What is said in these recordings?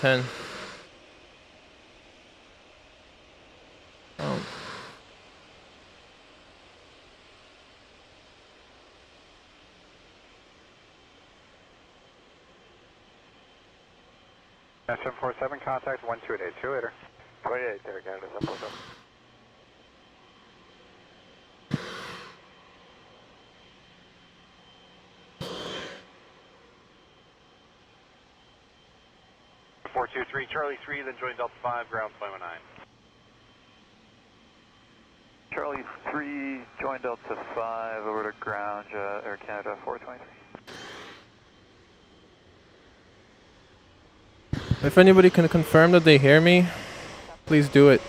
10. Oh. SM47, contact 1288. See you later. 28 there, Canada 747. Charlie 3, then join Delta 5, ground 519. Charlie 3, join Delta 5, over to ground, Air Canada 423. If anybody can confirm that they hear me, please do it.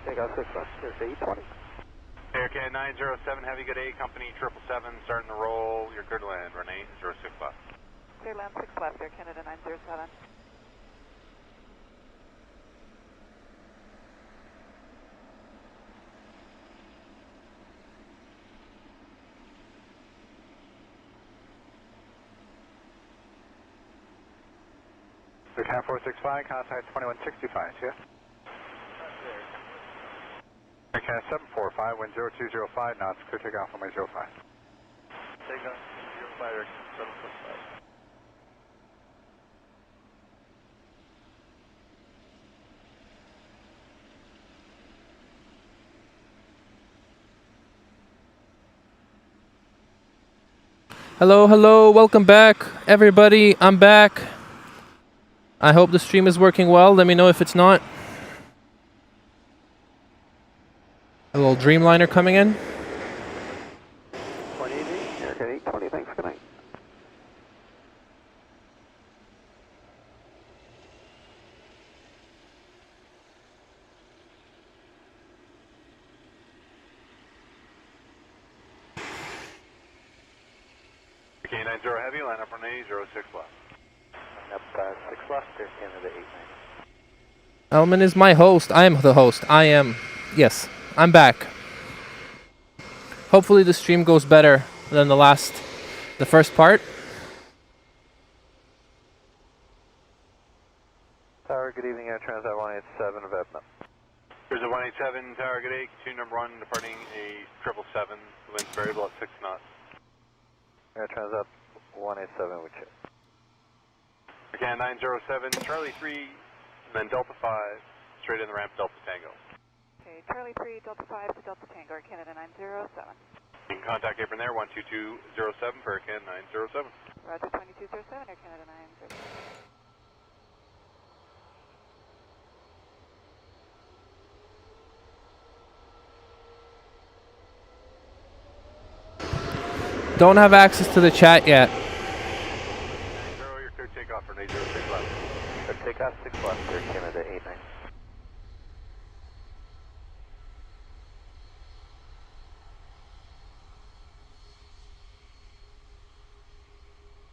Takeoff 6 left, there's 820. Air 907, Heavy Good A, Company 777, starting to roll, you're clear to land, run 806 left. Clear land 6 left, Air Canada 907. Air Canada 465, contact 2165, yes? Air Canada 745, wind 0205 knots, clear takeoff on my 05. Takeoff 05, Air Canada 745. Hello, hello, welcome back, everybody. I'm back. I hope the stream is working well. Let me know if it's not. A little Dreamliner coming in. 180, Air Canada 820, thanks, good night. Okay, 90 Heavy, line up on 06 left. Up 6 left, Air Canada 890. Elman is my host. I am the host. I am. Yes, I'm back. Hopefully the stream goes better than the first part. Tower, good evening, Air Transat 187 of Edna. There's a 187, Tower, good day, two number 1, departing a 777, wind's variable at 6 knots. Air Transat 187, we check. Okay, 907, Charlie 3, then Delta 5, straight in the ramp, Delta Tango. Okay, Charlie 3, Delta 5 to Delta Tango, Air Canada 907. You can contact apron there, 12207 for Air Canada 907. Roger, 2207, Air Canada 907. Don't have access to the chat yet. 90, you're clear takeoff for 806 left. Clear takeoff 6 left, Air Canada 89.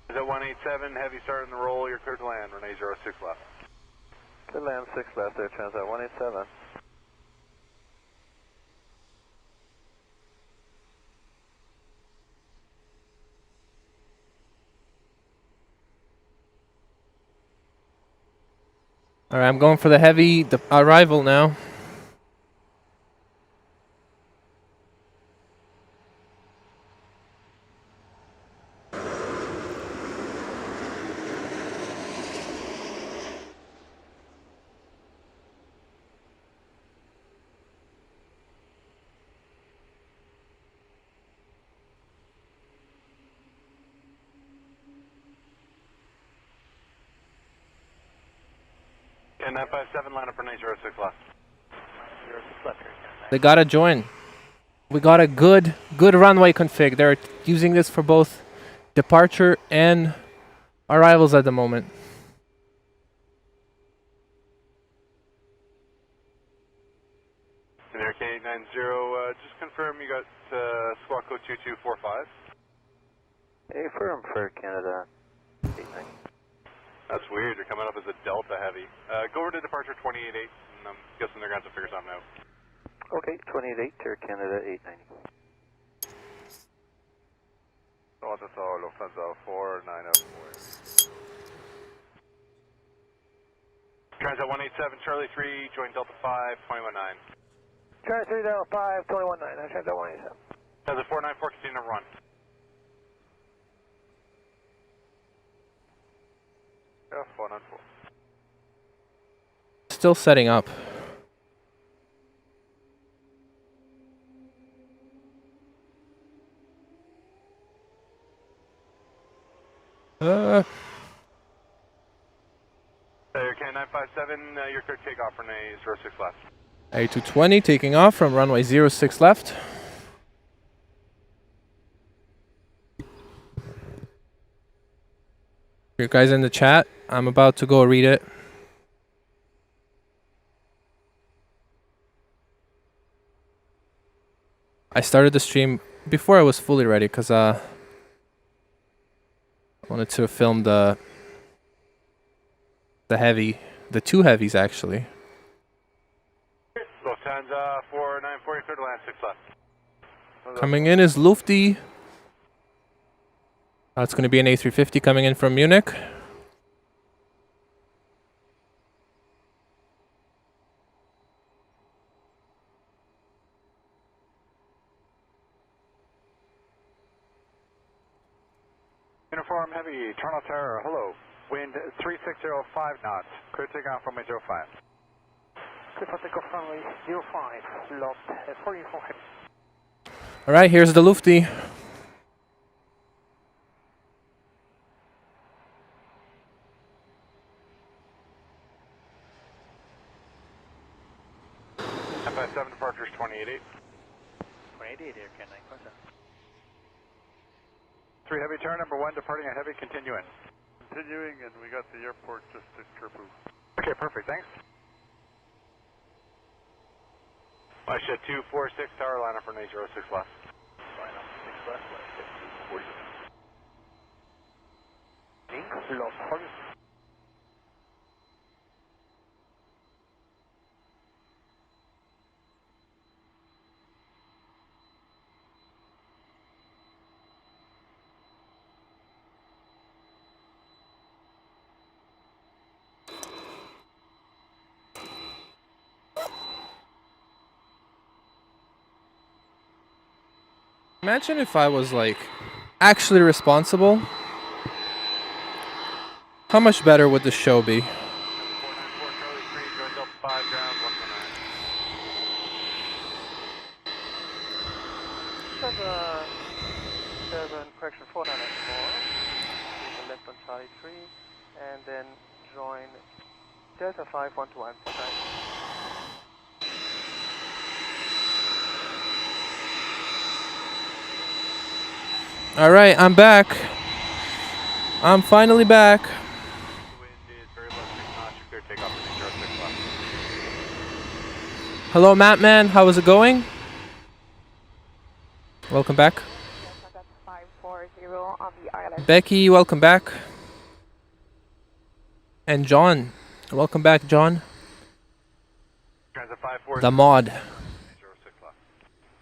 Is that 187, heavy starting the roll, you're clear to land, Renee 06 left. Clear land 6 left, Air Transat 187. Alright, I'm going for the heavy arrival now. And 957, line up for 906 left. 06 left here. They gotta join. We got a good runway config. They're using this for both departure and arrivals at the moment. And Air K890, just confirm you got squawk code 2245. Hey, firm for Canada 890. That's weird, you're coming up as a Delta Heavy. Go over to departure 288, and I'm guessing they're going to have to figure something out. Okay, 288, Air Canada 890. Delta Lufthansa 490. Transat 187, Charlie 3, join Delta 5, 219. Charlie 3, Delta 5, 219, Transat 187. Transat 494, continue to run. Yeah, 494. Still setting up. K 957, your clear takeoff, Renee 06 left. A220 taking off from runway 06 left. You guys in the chat, I'm about to go read it. I started the stream before I was fully ready because I wanted to film the two heavies actually. Lufthansa 494, clear to land 6 left. Coming in is Lufty. It's going to be an A350 coming in from Munich. Uniform Heavy, Toronto Tower, hello. Wind 3605 knots. Clear takeoff from 05. Clear for takeoff runway 05, lost 4 uniform heavy. Alright, here's the Lufty. FI7 departures 288. 288 here, Ken 957. 3 Heavy turn, number 1 departing a Heavy, continuing. Continuing, and we got the airport just at Kerpu. Okay, perfect, thanks. I should 246 tower line up for 06 left. Line up 6 left, 150, 40. Link, lost 40. Imagine if I was like actually responsible. How much better would the show be? 494 Charlie 3, join Delta 5, ground 119. 7, correction 494. Take the left on Charlie 3, and then join Delta 5, 121. Alright, I'm back. I'm finally back. The wind is very low, 6 knots, clear takeoff from 06 left. Hello, Matt Man. How is it going? Welcome back. That's 540 on the island. Becky, welcome back. And John. Welcome back, John. Transit 540. The mod. 06 left.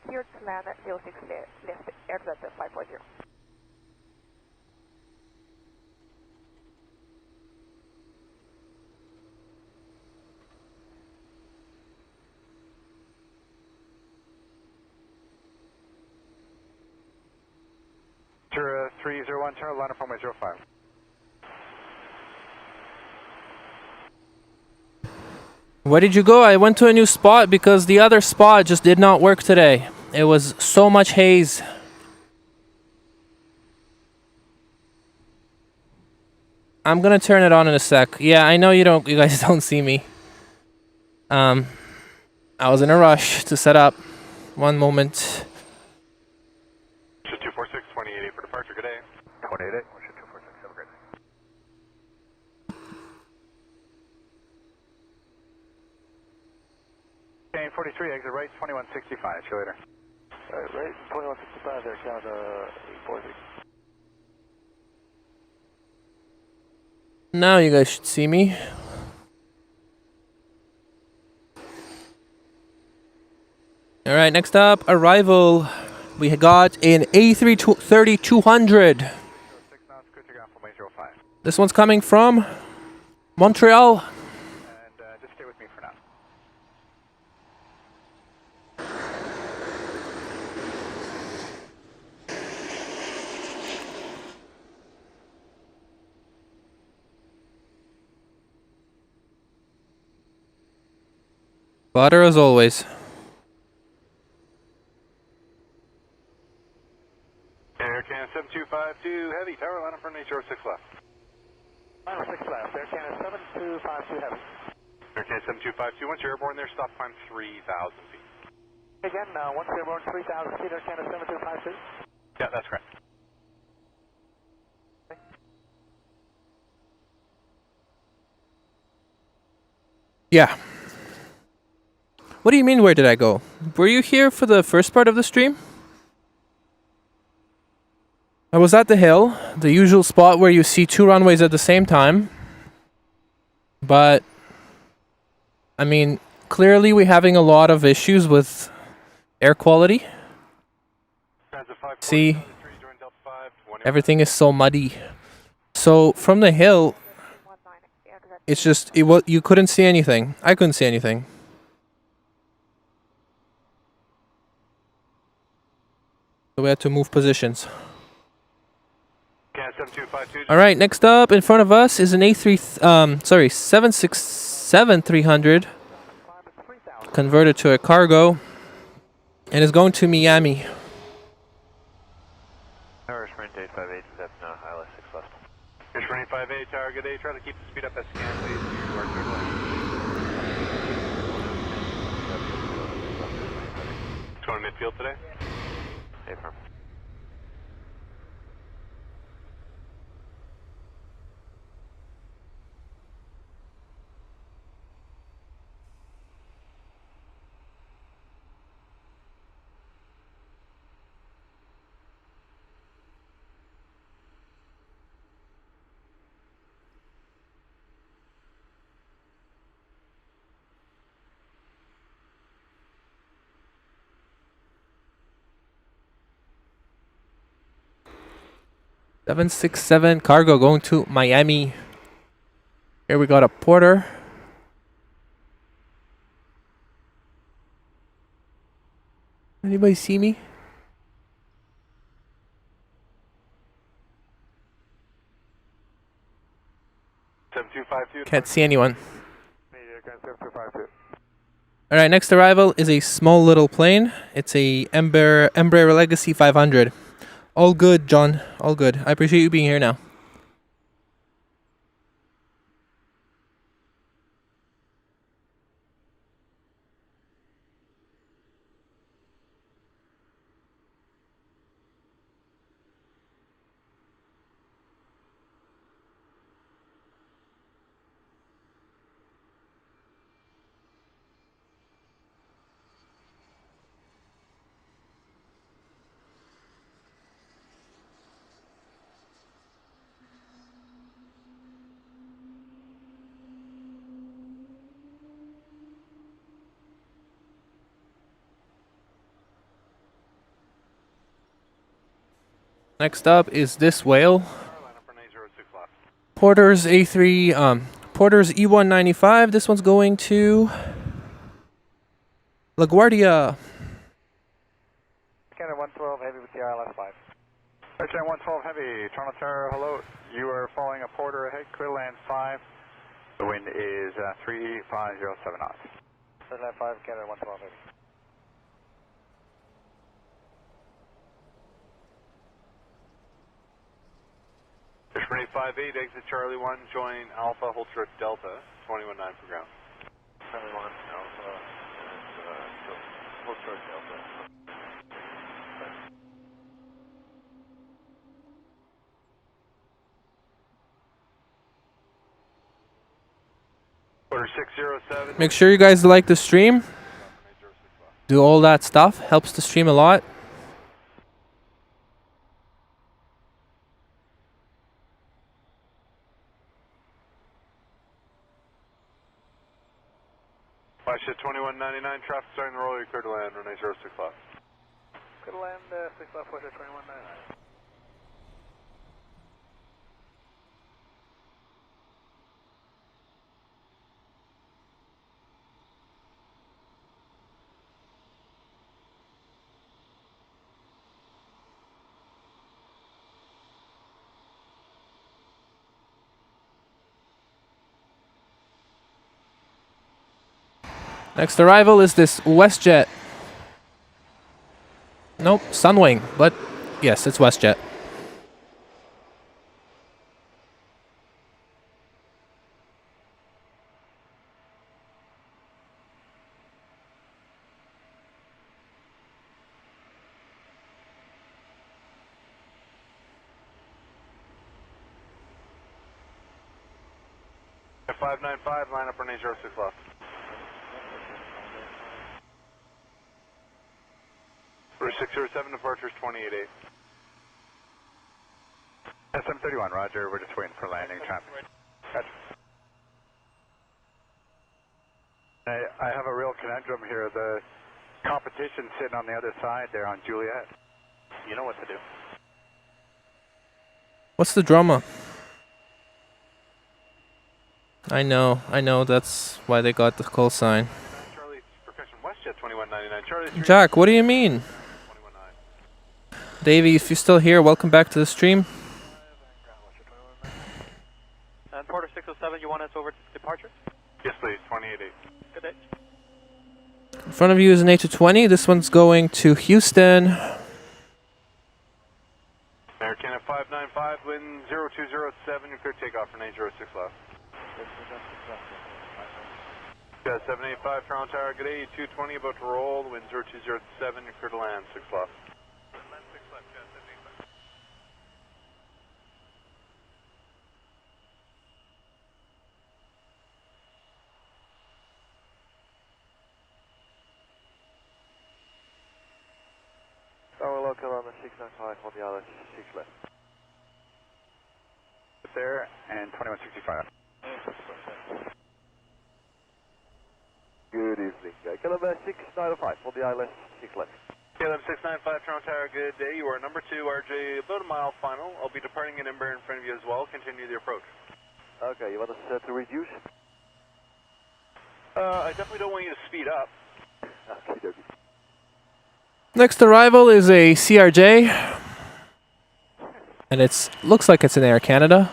Here to land at 06 left, exit at 540. Sure, 301, turn line up from 05. Where did you go? I went to a new spot because the other spot just did not work today. It was so much haze. I'm gonna turn it on in a sec. Yeah, I know you guys don't see me. I was in a rush to set up. One moment. Should 246, 2088 for departure, good day. 2088, should 246, have a great day. Chain 43, exit right, 2165, see you later. Alright, right, 2165 there, count 840. Now you guys should see me. Alright, next up, arrival. We got an A330-200. 6 knots, clear takeoff for 05. This one's coming from Montreal. And just stay with me for now. Butter as always. Air Canada 7252 heavy, tower line up for 06 left. Final 6 left, Air Canada 7252 heavy. Air Canada 7252, once you're airborne there, stop climb 3,000 feet. Again, once you're airborne 3,000 feet, Air Canada 7252. Yeah, that's correct. Yeah. What do you mean, where did I go? Were you here for the first part of the stream? I was at the hill, the usual spot where you see two runways at the same time. But, I mean, clearly we're having a lot of issues with air quality. See, everything is so muddy. So, from the hill, it's just, you couldn't see anything. I couldn't see anything. So we had to move positions. All right, next up in front of us is an 767-300 converted to a cargo and is going to Miami. Tower Sprint 858, that's now ILS 6 left. Fish 858, tower good day, try to keep the speed up as you can, please. You are third left. Going midfield today? Hey, firm. $767 cargo going to Miami. Here we got a porter. Anybody see me? Can't see anyone. Alright, next arrival is a small little plane. It's a Embraer Legacy 500. All good, John. All good. I appreciate you being here now. Next up is this whale. Porter's Porter's E195. This one's going to LaGuardia. Canada 112 heavy with the ILS 5. Airline 112 heavy, Toronto Tower, hello. You are following a Porter ahead, clear land 5. The wind is 3507 knots. Clear land 5, Canada 112 heavy. Fish 858, exit Charlie 1, join Alpha, hold short Delta, 21.9 for ground. Charlie 1, Alpha, and hold short Delta. Order 607. Make sure you guys like the stream. Do all that stuff. Helps the stream a lot. Flash at 2199, traffic starting to roll, you're clear to land, runway 06 left. Good land, 6 left, push at 2199. Next arrival is this WestJet. Nope, Sunwing, but yes, it's WestJet. At 595, line up runway 06 left. For 607, departures 28-8. SM31, roger, we're just waiting for landing time. Gotcha. I have a real conundrum here. The competition's sitting on the other side there on Juliet. You know what to do. What's the drama? I know, that's why they got the call sign. Charlie, percussion WestJet 2199. Charlie, Jack, what do you mean? 219. Davey, if you're still here, welcome back to the stream. And Porter 607, you want us over to departure? Yes, please, 28-8. Good day. In front of you is an A220. This one's going to Houston. American at 595, wind 0207, you clear takeoff for 906 left. Yeah, 785, Toronto Tower, good day, 220, about to roll, wind 0207, you clear to land, 6 left. Land 6 left, yeah, 785. Tower local on the 695 on the other 6 left. There, and 2165. Good evening. Kilometer 695 on the island, 6 left. KLM 695, Toronto Tower, good day. You are number 2, RJ, about a mile final. I'll be departing an Embraer in front of you as well. Continue the approach. Okay, you want us to reduce? I definitely don't want you to speed up. Okay, okay. Next arrival is a CRJ. And it's looks like it's an Air Canada.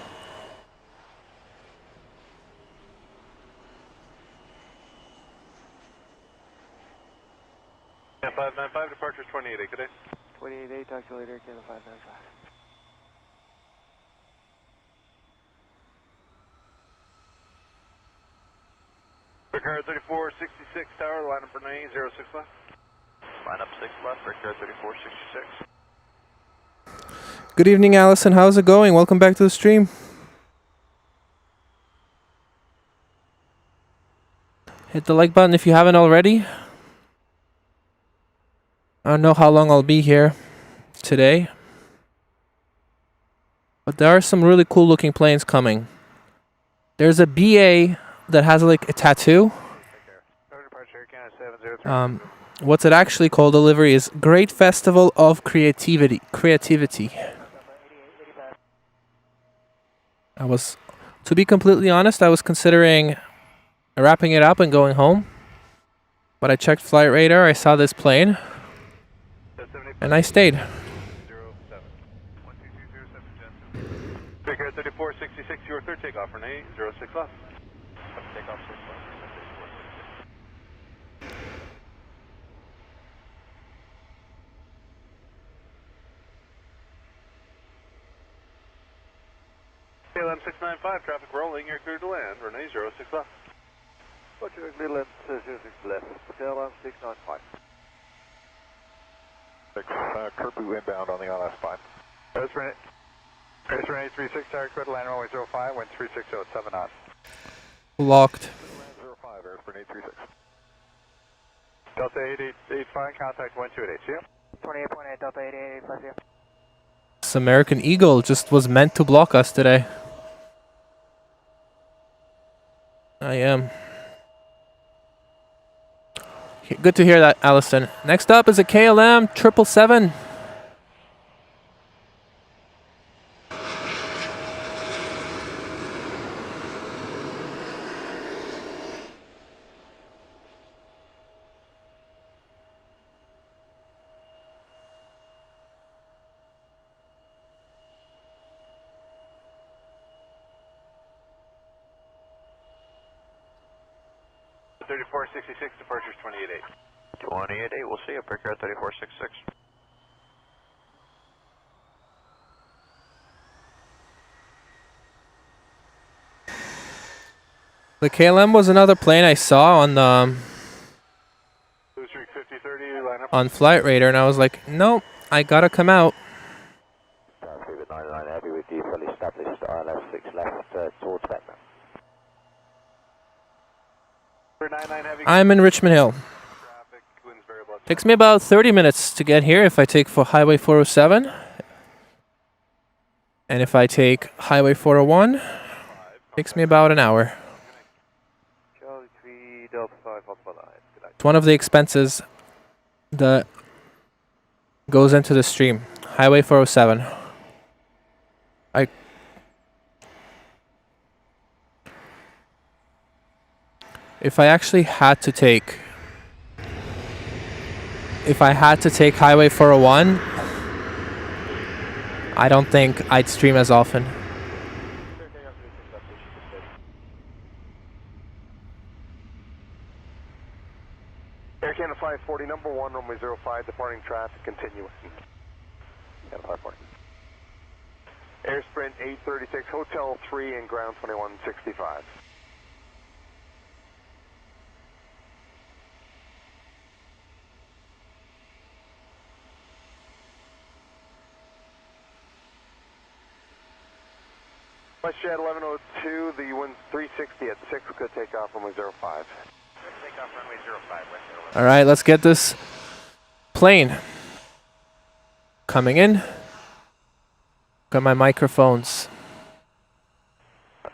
Yeah, 595, departures 28-8, good day. 28-8, talk to you later, Canada 595. Ricard 3466, tower, line up for 906 left. Line up 6 left, Ricard 3466. Good evening, Allison. How's it going? Welcome back to the stream. Hit the like button if you haven't already. I don't know how long I'll be here today, but there are some really cool looking planes coming. There's a BA that has like a tattoo. What's it actually called? The livery is Great Festival of Creativity. To be completely honest, I was considering wrapping it up and going home, but I checked flight radar. I saw this plane, and I stayed. Figure 3466, your third takeoff for 806 left. Takeoff 6 left. KLM 695, traffic rolling, you're clear to land, Renee 06 left. Roger, Midland 06 left, KLM 695. Kerpu inbound on the LS 5. Pearson 836, tower, clear to land, runway 05, wind 3607 knots. Locked. 05, Pearson 836. Delta 8885, contact 1288, see you. 28.8, Delta 8885, yeah. This American Eagle just was meant to block us today. I am. Good to hear that, Allison. Next up is a KLM 777. Thirty-four 66, departures 28-8. 28-8, we'll see you. Prepare 3466. The KLM was another plane I saw on the Blue Streak 5030, line up. on Flight Radar, and I was like, nope, I gotta come out. With 99 heavy with you, fully established, ILS 6 left towards Beckman. 99 heavy. I'm in Richmond Hill. Traffic, winds variable. Takes me about 30 minutes to get here if I take for Highway 407. And if I take Highway 401, takes me about an hour. Charlie 3 Delta 5 on the line. It's one of the expenses that goes into the stream. Highway 407. If I actually had to take... If I had to take Highway 401, I don't think I'd stream as often. Air Canada 540, number 1, runway 05, departing traffic, continuing. Canada 540. Air Sprint 836, Hotel 3 and ground 2165. WestJet 1102, the wind 360 at 6, could take off runway 05. Take off runway 05, WestJet 1102. All right, let's get this plane coming in. Got my microphones.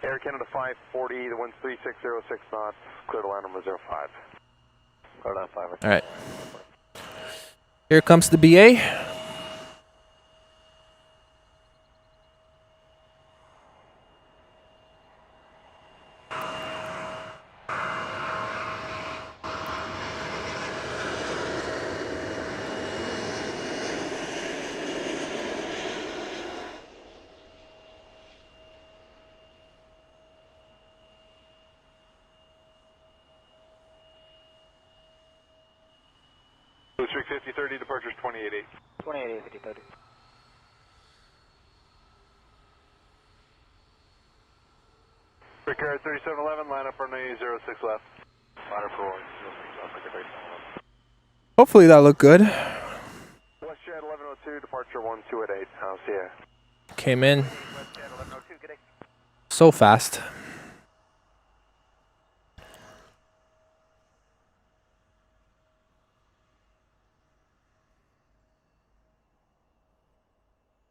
Air Canada 540, the wind's 3606 knots, clear to land number 05. Clear to land 5. All right. Here comes the BA. Blue Streak 5030, departures 28-8. 28 5030. Ricard 3711, line up runway 06 left. Ladder for 06 left, Ricard 3711. Hopefully that looked good. WestJet 1102, departure 1288, how's here? Came in WestJet 1102, good day. so fast.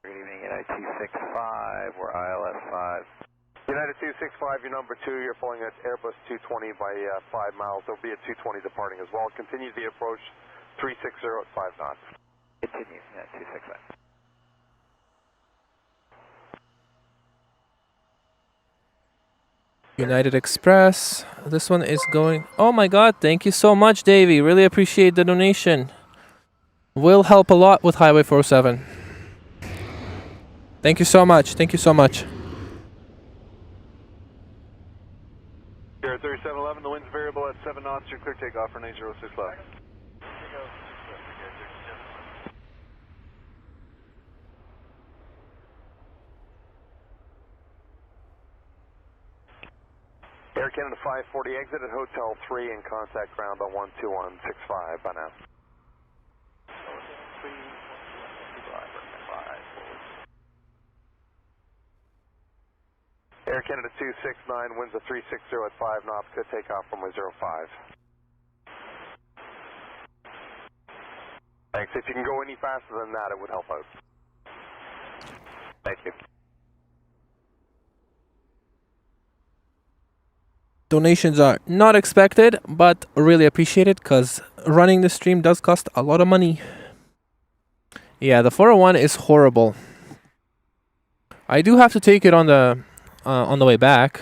Good evening, United 265, we're ILS 5. United 265, you're number 2, you're following us Airbus 220 by 5 miles. There'll be a 220 departing as well. Continue the approach 360 at 5 knots. Continue, yeah, 265. United Express. This one is going... Oh my god, thank you so much, Davey. Really appreciate the donation. Will help a lot with Highway 407. Thank you so much. Thank you so much. Here at 3711, the wind's variable at 7 knots, you're clear takeoff runway 06 left. Air Canada 540, exit at Hotel 3 and contact ground on 12165 by now. Air Canada 269, winds of 360 at 5 knots, could take off from 05. Thanks. If you can go any faster than that, it would help out. Thank you. Donations are not expected, but really appreciated because running the stream does cost a lot of money. Yeah, the 401 is horrible. I do have to take it on the way back.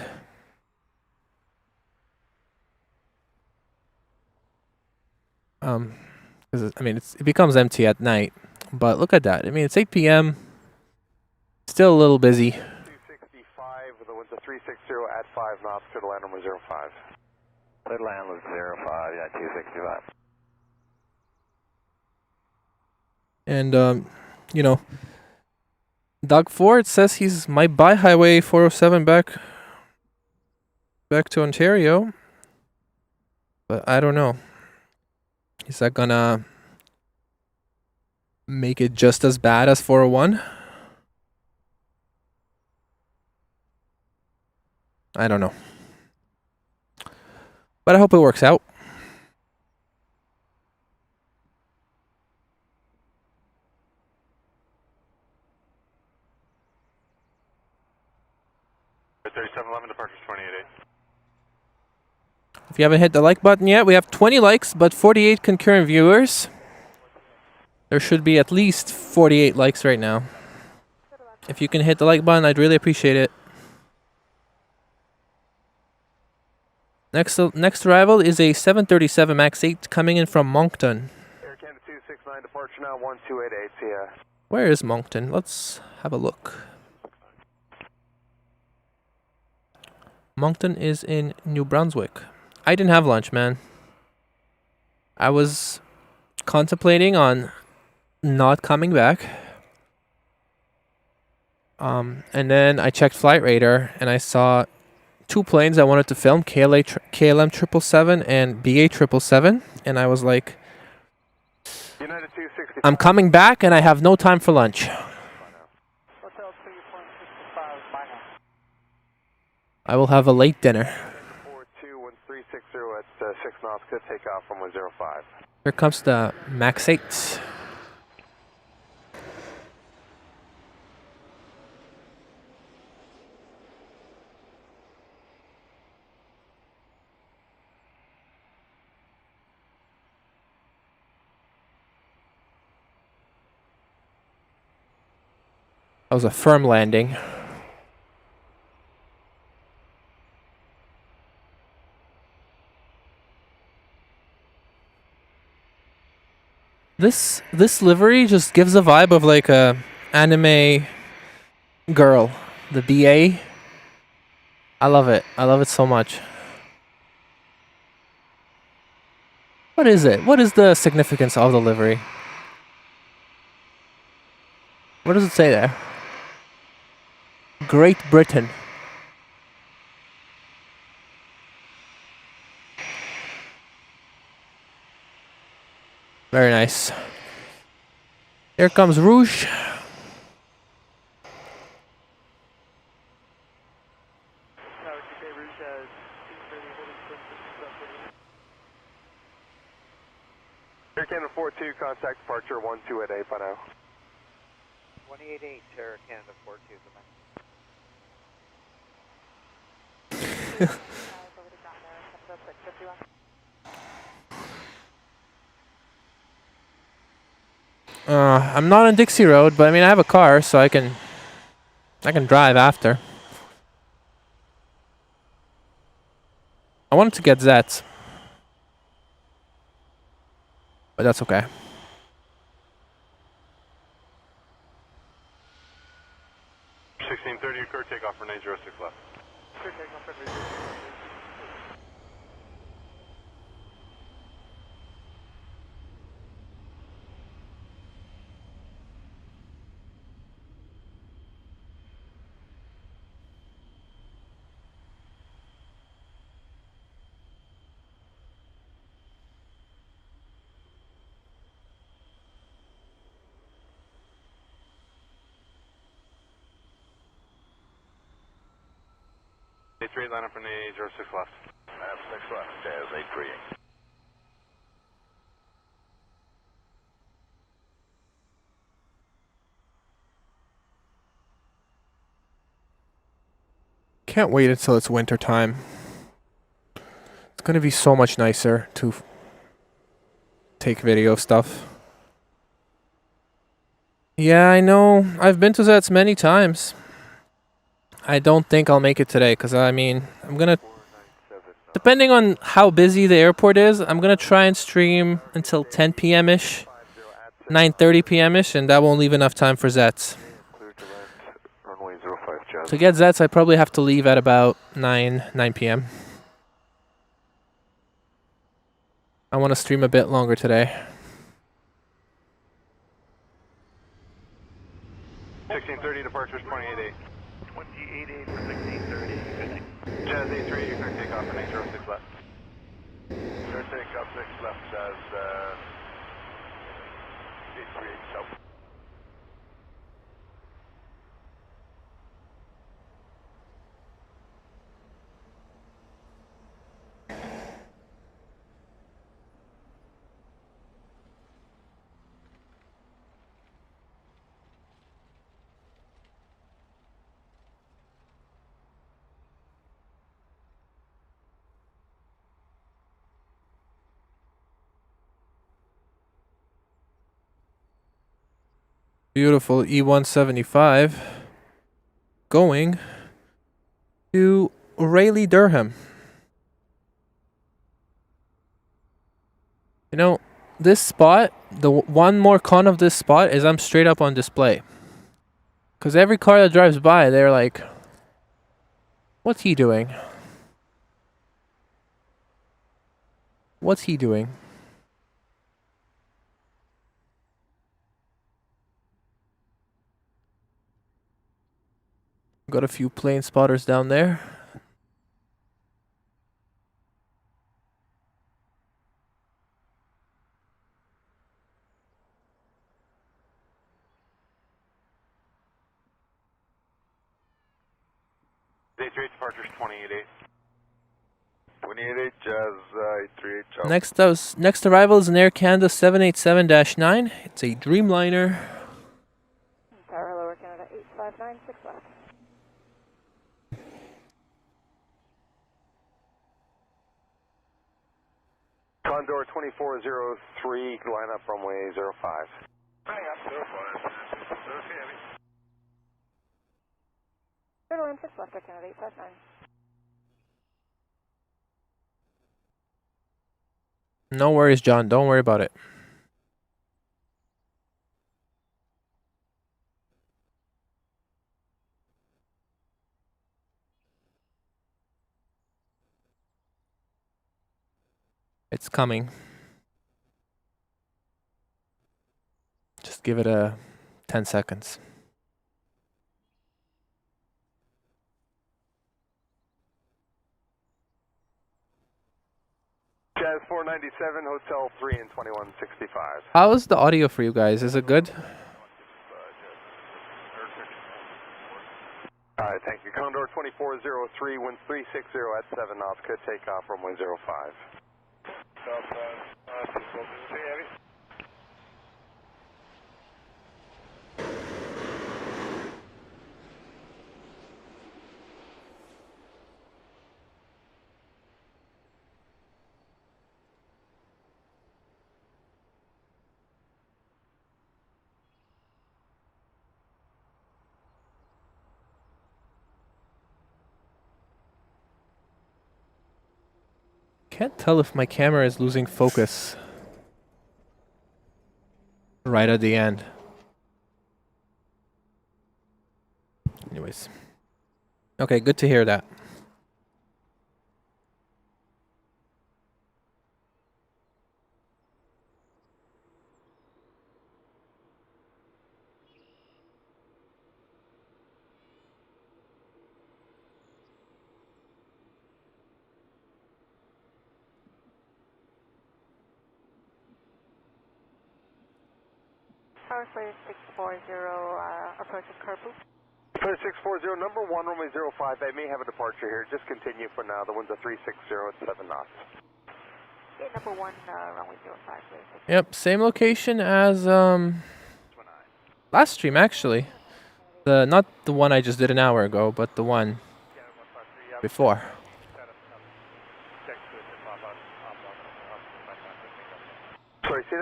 Because I mean, it becomes empty at night. But look at that. I mean, it's 8 p.m. Still a little busy. 265 with a wind to 360 at 5 knots, clear to land number 05. Clear to land with 05, yeah, 265. And, you know, Doug Ford says he's might buy Highway 407 back to Ontario. But I don't know. Is that gonna make it just as bad as 401? I don't know. But I hope it works out. Departures 28-8. If you haven't hit the like button yet, we have 20 likes, but 48 concurrent viewers. There should be at least 48 likes right now. If you can hit the like button, I'd really appreciate it. Next arrival is a 737 MAX 8 coming in from Moncton. Air Canada 269, departure now 1288, see ya. Where is Moncton? Let's have a look. Moncton is in New Brunswick. I didn't have lunch, man. I was contemplating on not coming back. And then I checked Flight Radar and I saw two planes I wanted to film, KLM 777 and BA 777, and I was like, United 265. I'm coming back and I have no time for lunch. I will have a late dinner. 421 at 6 knots, good takeoff from 105. Here comes the MAX 8. That was a firm landing. This livery just gives a vibe of like a anime girl. The BA. I love it. I love it so much. What is it? What is the significance of the livery? What does it say there? Great Britain. Very nice. Here comes Rouge. Air Canada 42, contact departure 1288 by now. 188, Air Canada 42, I'm not on Dixie Road, but I mean I have a car, so I can drive after. I wanted to get Zets, but that's okay. Occur takeoff for 906 left. A3 line up from the 06 left. Line up 6 left, Jazz 83. Can't wait until it's winter time. It's gonna be so much nicer to take video stuff. Yeah, I know. I've been to Zets many times. I don't think I'll make it today because, I mean, I'm going to... Depending on how busy the airport is, I'm going to try and stream until 10 p.m.-ish, 9:30 p.m.-ish, and that won't leave enough time for Zets. Runway 05 Jazz. To get Zets, I probably have to leave at about 9 p.m. I want to stream a bit longer today. 1630 departures 28-8. 28-8 for 1630. Jazz 83, you're going to take off for 906 left. Sir, take up 6 left, Jazz 838 south. Beautiful E175 going to Raleigh, Durham. You know, this spot, the one more con of this spot is I'm straight up on display. Because every car that drives by, they're like, what's he doing? What's he doing? Got a few plane spotters down there. Day 3 departures 28-8. 28-8 Jazz 838 south. Next arrival is an Air Canada 787-9. It's a Dreamliner. Tower Lower Canada 8596 left. Condor 2403, line up runway 05. Running up 05. Heavy. Turtle in 6 left, Air Canada 859. No worries, John. Don't worry about it. It's coming. Just give it a 10 seconds. Jazz 497, Hotel 3 and 2165. How is the audio for you guys? Is it good? All right, thank you. Condor 2403, wind 360 at 7 knots, could take off runway 05. Heavy. Can't tell if my camera is losing focus right at the end. Anyways. Okay, good to hear that. Tower Freight 640, approaching Carpool. Flight 640, number 1, runway 05. I may have a departure here. Just continue for now. The wind's a 360 at 7 knots. Gate number 1, runway 05, please. Yep, same location as last stream actually. Not the one I just did an hour ago, but the one before. Sorry, say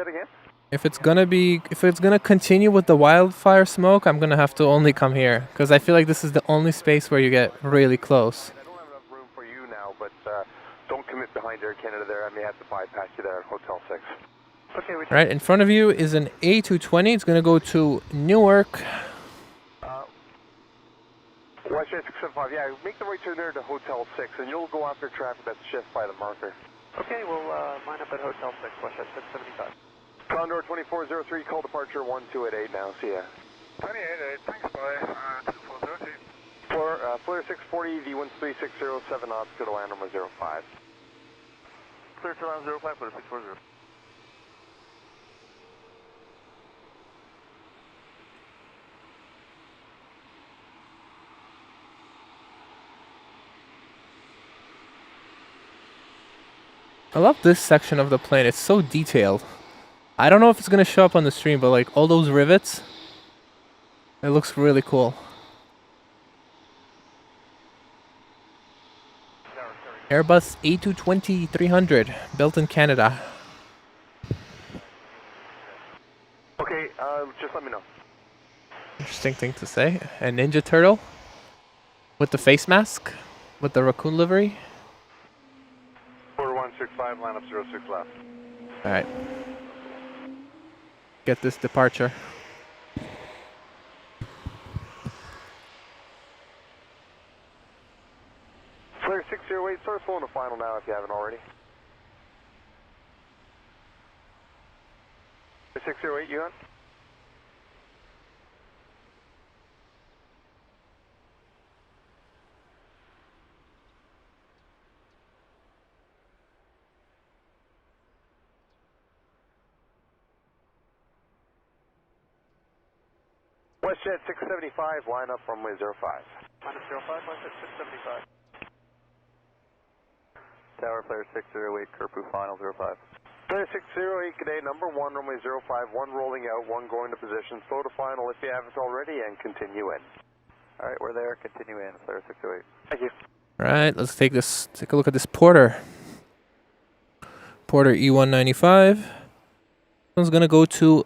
If it's gonna continue with the wildfire smoke, I'm gonna have to only come here because I feel like this is the only space where you get really close. I don't have enough room for you now, but don't commit behind Air Canada there. I may have to bypass you there at Hotel 6. Okay, we Right in front of you is an A220. It's gonna go to Newark. Westjet 675, yeah, make the right turn there to Hotel 6, and you'll go after traffic that's just by the marker. Okay, we'll line up at Hotel 6, Westjet 675. Condor 2403, call departure 1288 now, see ya. 28, thanks, bye. 2430. Flare 640, D1 3607 knots, go to land number 05. Clear to land 05, Flare 640. I love this section of the plane. It's so detailed. I don't know if it's gonna show up on the stream, but like all those rivets, it looks really cool. Airbus A220-300, built in Canada. Okay, just let me know. Interesting thing to say. A Ninja Turtle with the face mask, with the raccoon livery. Quarter 165, line up 06 left. All right. Get this departure. Flare 608, start flowing the final now if you haven't already. 608, you on? Westjet 675, line up runway 05. Line up 05, Westjet 675. Tower, Flare 608, Kerpu, final 05. Flare 608, good day, number 1, runway 05, 1 rolling out, 1 going to position, slow to final if you haven't already, and continue in. Alright, we're there, continue in, Flare 608. Thank you. All right, let's take a look at this Porter. Porter E195. This one's gonna go to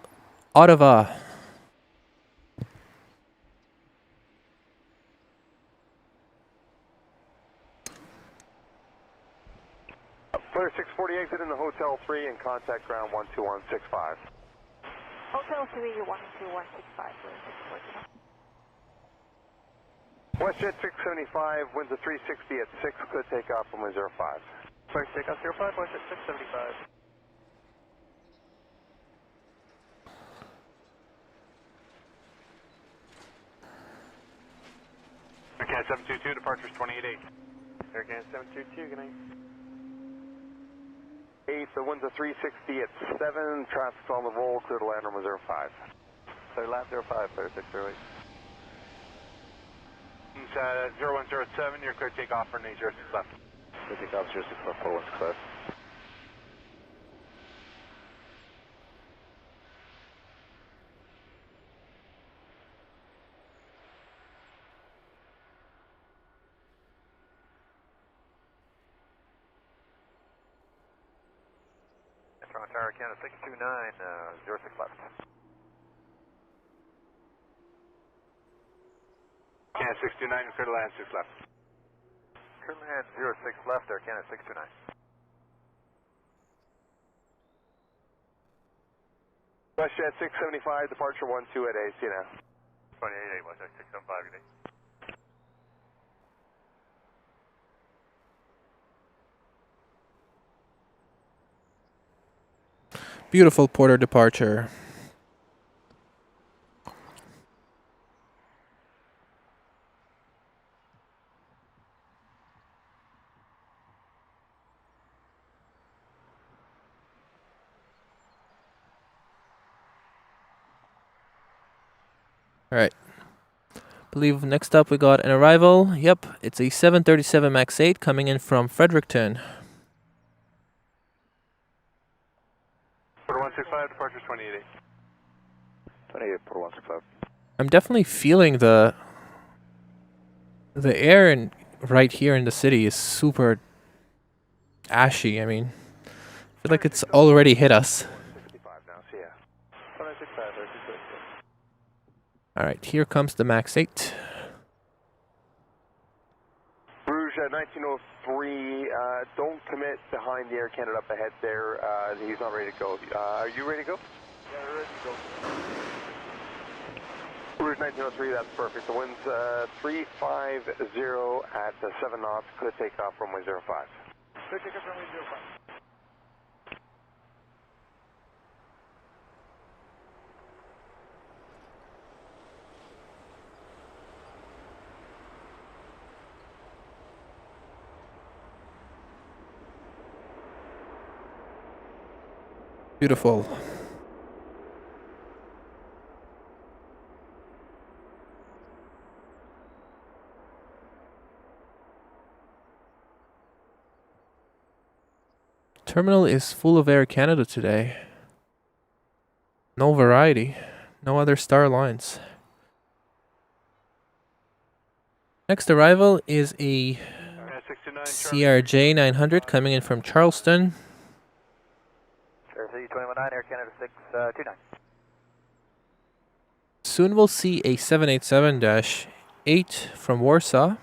Ottawa. Flare 640, exit in the Hotel 3 and contact ground 12165. Hotel 3, 12165, Westjet 675, winds of 360 at 6, clear takeoff runway 05. Flare takeoff 05, Westjet 675. Okay, 722, departures 28-8. Air Canada 722, good night. 8, the winds of 360 at 7, traffic's on the roll, clear to land runway 05. Clear land 05, Flare 608. 0107, you're clear takeoff for 06 left. Clear takeoff 06 left, 416 left. Tower, Canada 629, 06 left. Canada 629, clear to land 6 left. Clear land 06 left, Air Canada 629. Westjet 675, departure 12 at AC now. 28-8, Westjet 675, good day. Beautiful Porter departure. All right. Believe next up we got an arrival. Yep, it's a 737 MAX 8 coming in from Fredericton. Quarter 165, departures 28-8. 28, Porter 165. I'm definitely feeling the air right here in the city is super ashy. I mean, I feel like it's already hit us. 65 now, see ya. Alright, here comes the MAX 8. Rouge 1903, don't commit behind the Air Canada up ahead there. He's not ready to go. Are you ready to go? Yeah, we're ready to go. Rouge 1903, that's perfect. The wind's 350 at 7 knots. Clear takeoff runway 05. Clear takeoff runway 05. Beautiful. Terminal is full of Air Canada today. No variety. No other star lines. Next arrival is a CRJ 900 coming in from Charleston. Jersey 219, Air Canada 629. Soon we'll see a 787-8 from Warsaw.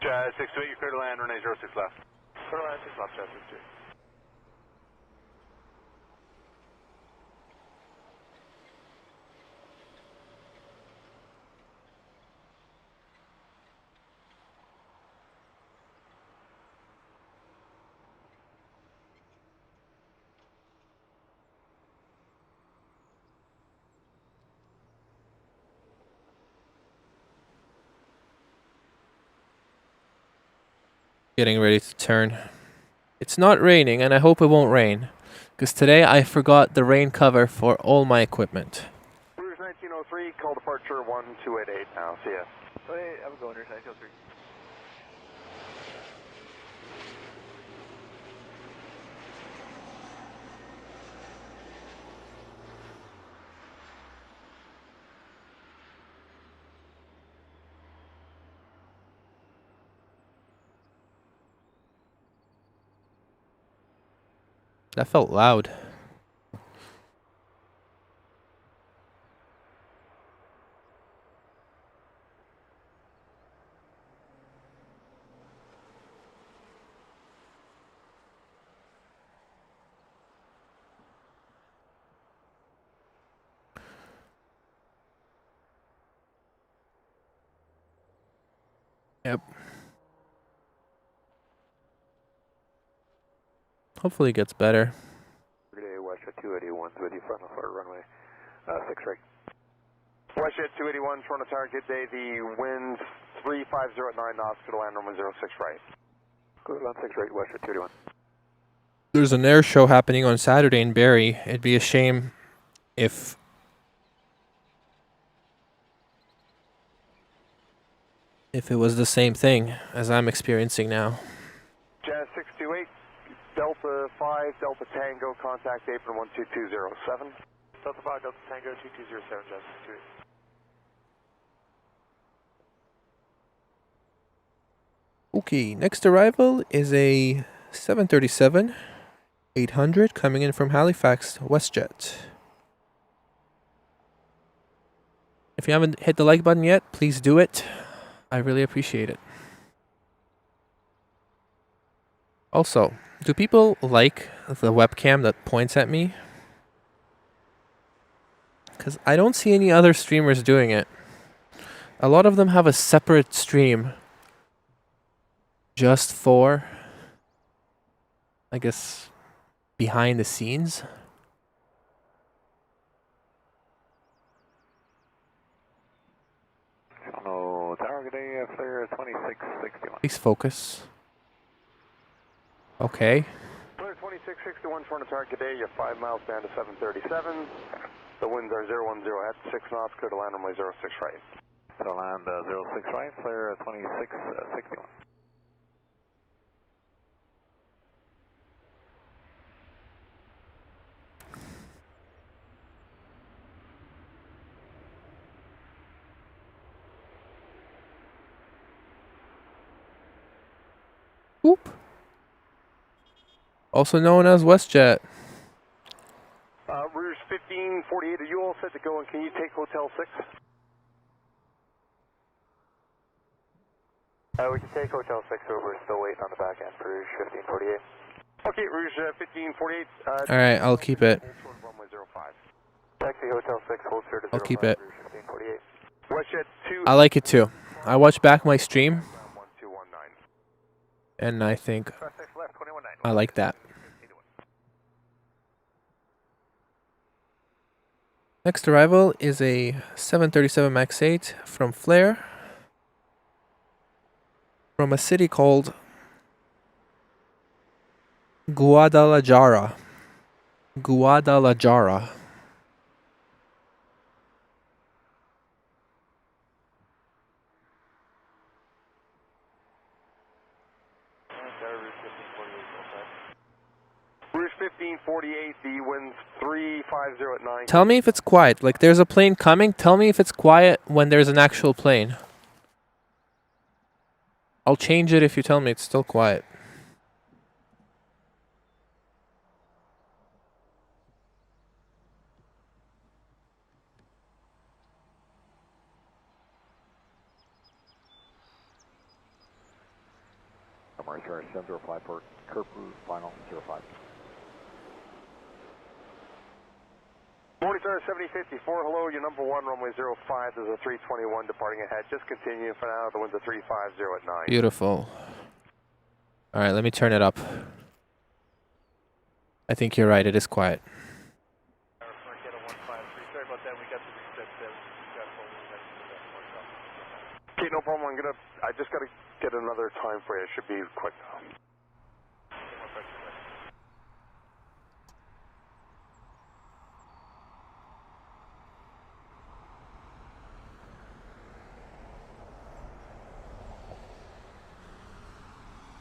Jazz 628, you're clear to land, runway 06 left. Clear to land 6 left, Jazz 628. Getting ready to turn. It's not raining, and I hope it won't rain, because today I forgot the rain cover for all my equipment. Rouge 1903, call departure 1288 now. See ya. Hey, I'm going, Rouge 1903. That felt loud. Yep. Hopefully it gets better. Midday, WestJet 281's with you, front of our runway 6 right. WestJet 281, front of target, day, the wind's 350 at 9 knots, to the land runway 06 right. Go to land 6 right, WestJet 281. There's an air show happening on Saturday in Barrie. It'd be a shame if it was the same thing as I'm experiencing now. Jazz 628, Delta 5, Delta Tango, contact apron 12207. Delta 5, Delta Tango 2207, Jazz 628. Okay, next arrival is a 737-800 coming in from Halifax, WestJet. If you haven't hit the like button yet, please do it. I really appreciate it. Also, do people like the webcam that points at me? Because I don't see any other streamers doing it. A lot of them have a separate stream just for, I guess, behind the scenes. No, target day, flare 2661. Please focus. Okay. Flare 2661, front of target day, you're 5 miles down to 737. The winds are 010 at 6 knots, clear to land runway 06 right. So land 06 right, flare 2661. Whoop. Also known as WestJet. Rouge 1548, are you all set to go, and can you take Hotel 6? We can take Hotel 6 over, still waiting on the back end for Rouge 1548. Okay, Rouge 1548. Alright, I'll keep it. Runway 05. Taxi Hotel 6, hold short to I'll keep it. Rouge 1548. WestJet 2. I like it too. I watched back my stream, 1219. and I think Left 219. I like that. Next arrival is a 737 MAX 8 from Flair, from a city called Guadalajara. Guadalajara. Rouge 1548, the wind's 350 at 9. Tell me if it's quiet. Like, there's a plane coming. Tell me if it's quiet when there's an actual plane. I'll change it if you tell me it's still quiet. Summary, sorry, 705 for curve final 05. Morning, sir, 7054. Hello, your number 1, runway 05. There's a 321 departing ahead. Just continue for now. The wind's a 350 at 9. Beautiful. Alright, let me turn it up. I think you're right, it is quiet. Okay, no problem. I just gotta get another time for you. It should be quick.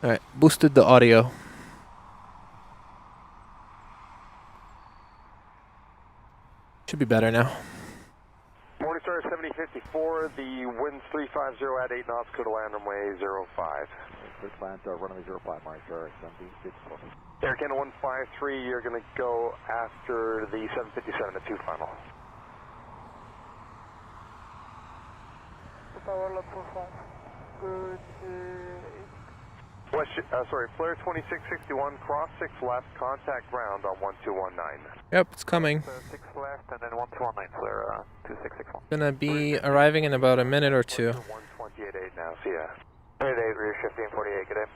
Alright, boosted the audio. Should be better now. Morning, sir, 7054. The wind's 350 at 8 knots. Go to land runway 05. First land, runway 05, Mars, sorry, 1754. Air Canada 153, you're gonna go after the 757 at 2 final. Power lock for 5. Good. Flare 2661, cross 6 left, contact ground on 1219. Yep, it's coming. 6 left and then 1219, flare 2661. Gonna be arriving in about a minute or two. 128.8 now, see ya. Midday, Rouge 1548, good day.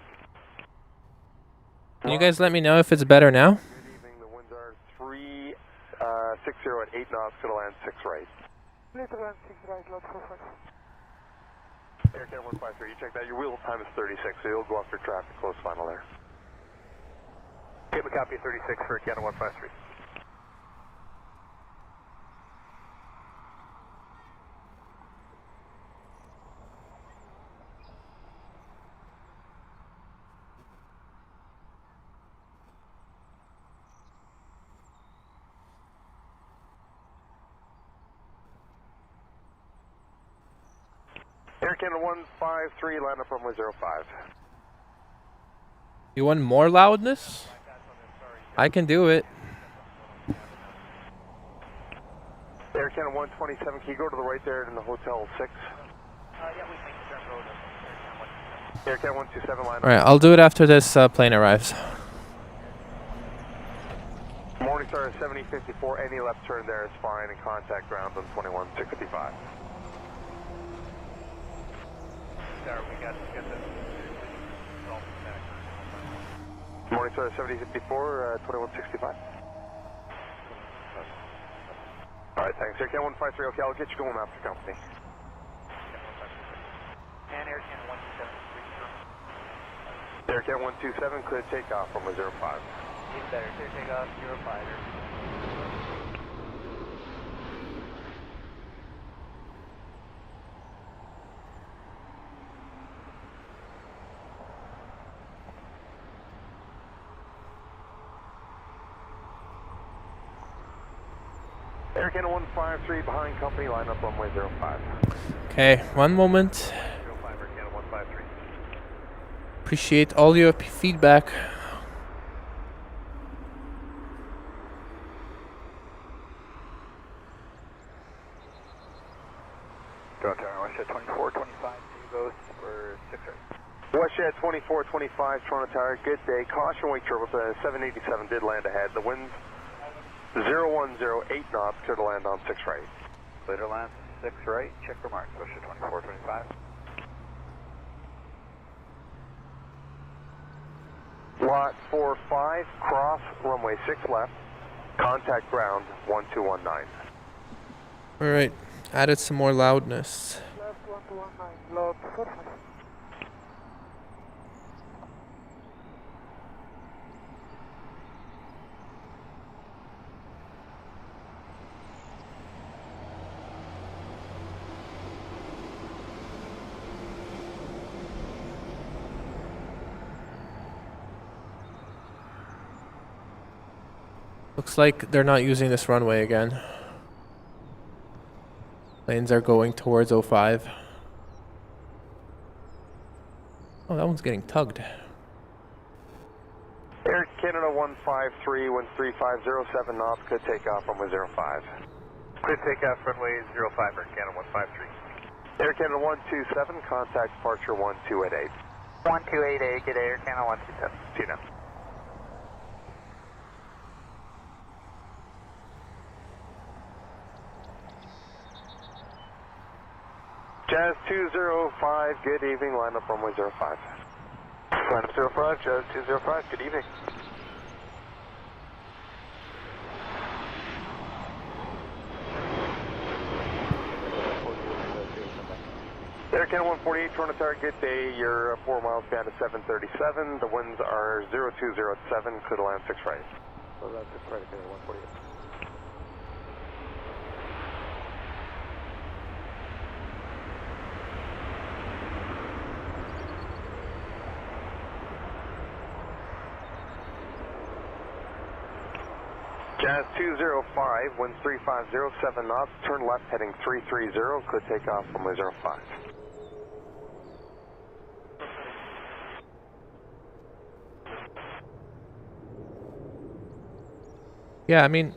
Can you guys let me know if it's better now? Good evening, the winds are 360 at 8 knots, to land 6 right. Little land 6 right, lot 45. Air Canada 153, you check that, your wheel time is 36, so you'll go after traffic, close final there. Okay, copy 36 for Canada 153. Air Canada 153, line up runway 05. You want more loudness? I can do it. Air Canada 127, can you go to the right there in the Hotel 6? Yeah, we make the turn road. Air Canada 127, line up. Alright, I'll do it after this plane arrives. Morningstar 7054, any left turn there is fine, and contact ground on 2165. There, we got the Morningstar 7054, 2165. Alright, thanks. Air Canada 153, okay, I'll get you going after company. And Air Canada 127. Air Canada 127, clear takeoff from 05. Even better, clear takeoff, 05. Air Canada 153, behind company, line up runway 05. Okay, one moment. 05, Air Canada 153. Appreciate all your feedback. WestJet 2425, goes for 6 right. WestJet 2425, Toronto Tower, good day. Caution wake triple 787 did land ahead. The wind's 0108 knots, clear to land on 6 right. Clear to land 6 right, check for marks, WestJet 2425. Lot 45, cross runway 6 left, contact ground 1219. Alright, added some more loudness. Left 1219, loud 45. Looks like they're not using this runway again. Planes are going towards 05. Oh, that one's getting tugged. Air Canada 153, wind 3507 knots, could take off runway 05. Clear takeoff runway 05, Air Canada 153. Air Canada 127, contact departure 1288. 1288, get Air Canada 127. See you now. Jazz 205, good evening, line up runway 05. Line up 05, Jazz 205, good evening. Air Canada 148, Toronto Tower, good day. You're 4 miles down to 737. The winds are 0207, clear to land 6 right. So that's 6 right, Canada 148. Jazz 205, wind 3507 knots, turn left heading 330, could take off runway 05. Yeah, I mean,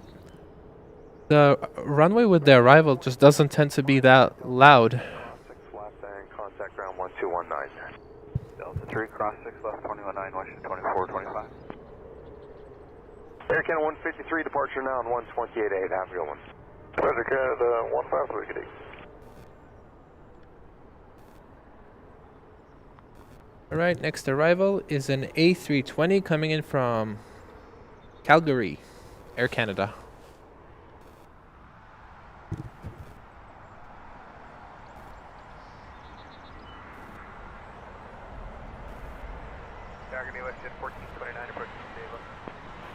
the runway with the arrival just doesn't tend to be that loud. 6 left and contact ground 1219. Delta 3, cross 6 left, 219, Washington 2425. Air Canada 153, departure now on 128.8, have a good one. Air Canada 153, good evening. Alright, next arrival is an A320 coming in from Calgary, Air Canada. Calgary, WestJet 1429, approaching stable.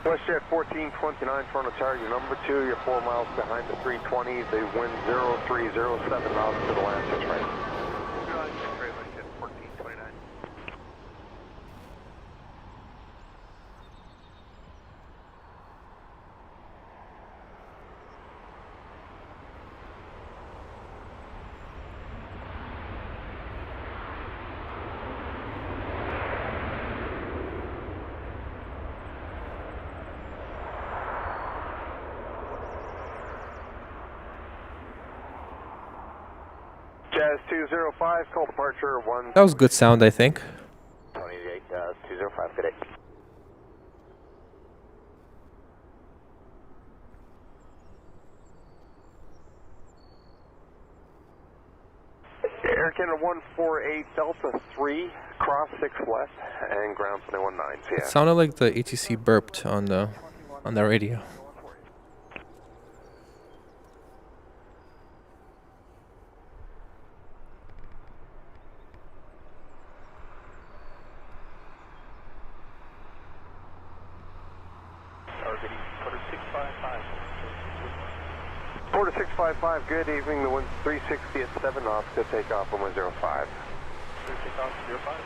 WestJet 1429, Toronto Tower, you're number 2, you're 4 miles behind the 320, the wind 0307 knots to the land 6 right. 6 right, WestJet 1429. Jazz 205, call departure 1. That was good sound, I think. 28, 205, good day. Air Canada 148, Delta 3, cross 6 left, and ground 219, see It ya. sounded like the ATC burped on the radio. Quarter 655, good evening, the wind's 360 at 7 knots, good take off on 105. Clear takeoff 05,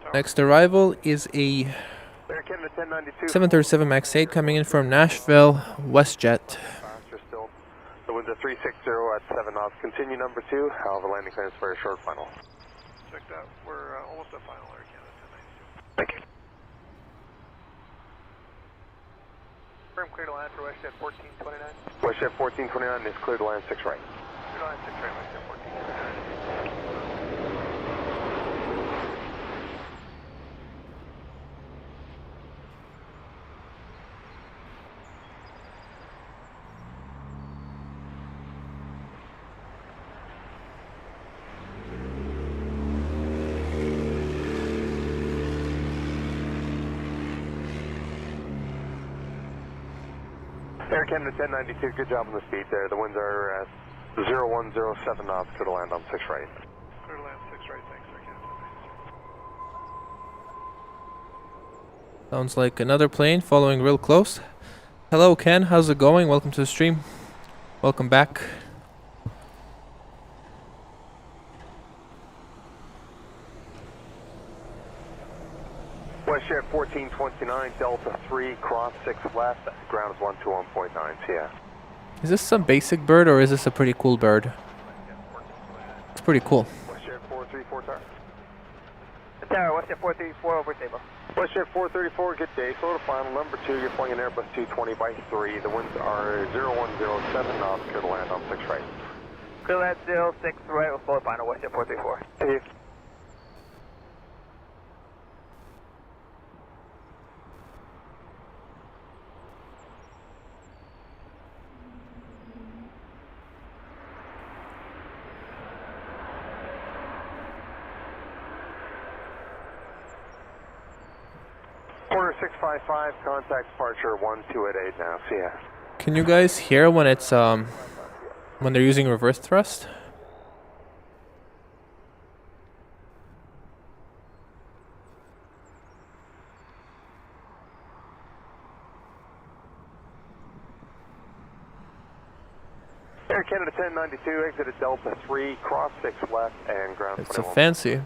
655. Next arrival is a Air Canada 1092. 737 MAX 8 coming in from Nashville, WestJet. Faster still. The wind's at 360 at 7 knots. Continue number 2. However, landing clearance for a short final. Check that. We're almost at final, Air Canada 1092. Thank you. Firm clear to land for WestJet 1429. WestJet 1429 is clear to land 6 right. Clear to land 6 right, WestJet 1429. Air Canada 1092, good job on the speed there. The winds are at 0107 knots, clear to land on 6 right. Clear to land 6 right, thanks, Air Canada 1092. Sounds like another plane following real close. Hello Ken, how's it going? Welcome to the stream. Welcome back. WestJet 1429, Delta 3, cross 6 left, ground is 121.9, yeah. Is this some basic bird or is this a pretty cool bird? It's pretty cool. WestJet 434, Tower. Tower, WestJet 434 over table. WestJet 434, good day. Slow to final. Number 2, you're flying an Airbus 220 by 3. The winds are 0107 knots, clear to land on 6 right. Clear to land 06 right, we'll slow to final, WestJet 434. Thank you. Quarter 655, contact departure 1288 now, see ya. Can you guys hear when it's when they're using reverse thrust? Air Canada 1092, exited Delta 3, cross 6 left, and ground. It's a fancy.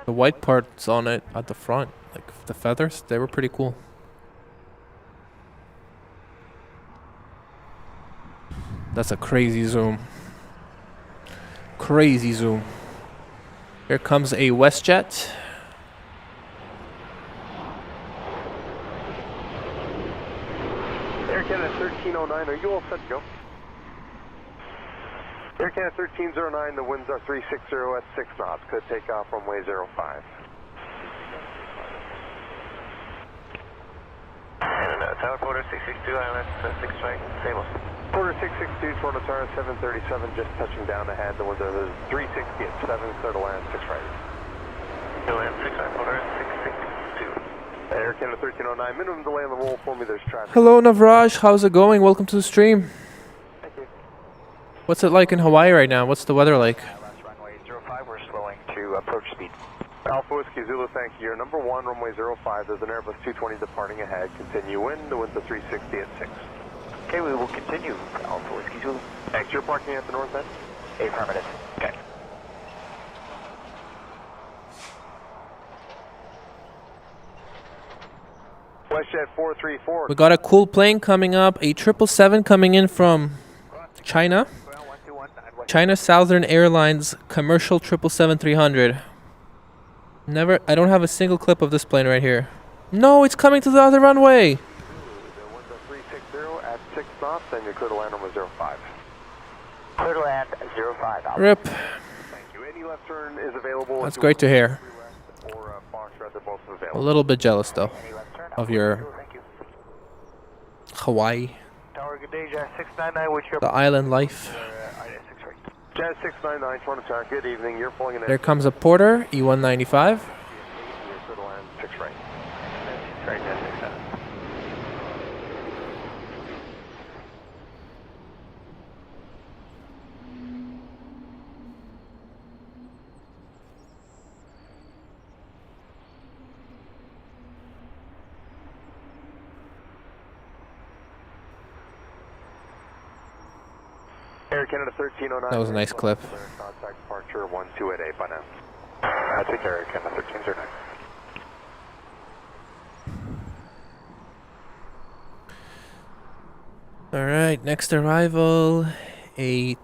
The white parts on it at the front, like the feathers, they were pretty cool. That's a crazy zoom. Crazy zoom. Here comes a WestJet. Air Canada 1309, are you all set to go? Air Canada 1309, the winds are 360 at 6 knots. Could take off runway 05. Tower quarter 662, ILS 6 right, stable. Quarter 662, Toronto Tower 737, just touching down ahead. The winds are 360 at 7, clear to land 6 right. Clear to land 6 right, quarter 662. Air Canada 1309, minimum delay on the roll for me, there's traffic. Hello Navraj, how's it going? Welcome to the stream. Thank you. What's it like in Hawaii right now? What's the weather like? Last runway 05, we're slowing to approach speed. Alpha Whiskey Zulu, thank you. You're number 1, runway 05. There's an Airbus 220 departing ahead. Continue in. The winds are 360 at 6. Okay, we will continue. Alpha Whiskey Zulu. Thanks. You're parking at the north end? Affirmative. Okay. WestJet 434. We got a cool plane coming up, a 777 coming in from China. China Southern Airlines commercial 777-300. I don't have a single clip of this plane right here. No, it's coming to the other runway. The winds are 360 at 6 knots, and you're clear to land runway 05. Clear to land 05. Alpha. Rip. Thank you. Any left turn is available. That's great to hear. Or Foxtrot, they're both A available. little bit jealous though Any left turn? of Alpha your Zulu, thank you. Hawaii, Tower, good day, Jet 699, what's your the island life. Jet 699, Toronto Tower, good evening. You're pulling in. There comes a Porter E195. You're clear to land 6 right. 6 right, Jet 67. Air Canada 1309. That was a nice clip. Contact departure 1288 by now. Take care, Air Canada 1309. All right, next arrival a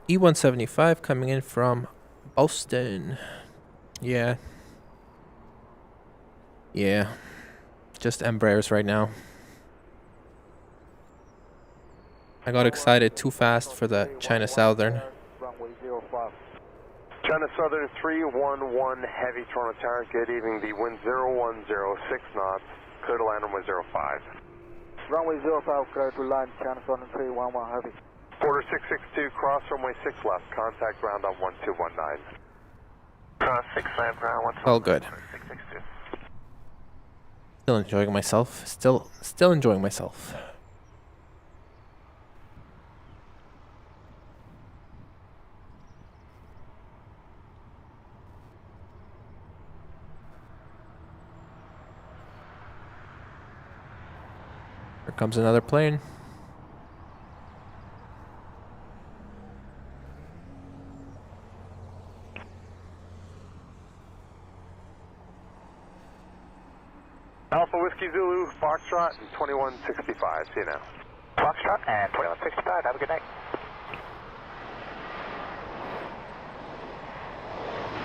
E175 coming in from Boston. Yeah. Yeah. Just Embraers right now. I got excited too fast for the China Southern. Runway 05. China Southern 311 Heavy Toronto Tower. Good evening. The wind 0106 knots. Clear to land runway 05. Runway 05, clear to land, China Southern 311 Heavy. Quarter 662, cross runway 6 left. Contact ground on 1219. Cross 6 left, ground 1219. All good. 662. Still enjoying myself. Still enjoying myself. Here comes another plane. Alpha Whiskey Zulu, Foxtrot, and 2165. See you now. Foxtrot and 2165. Have a good night.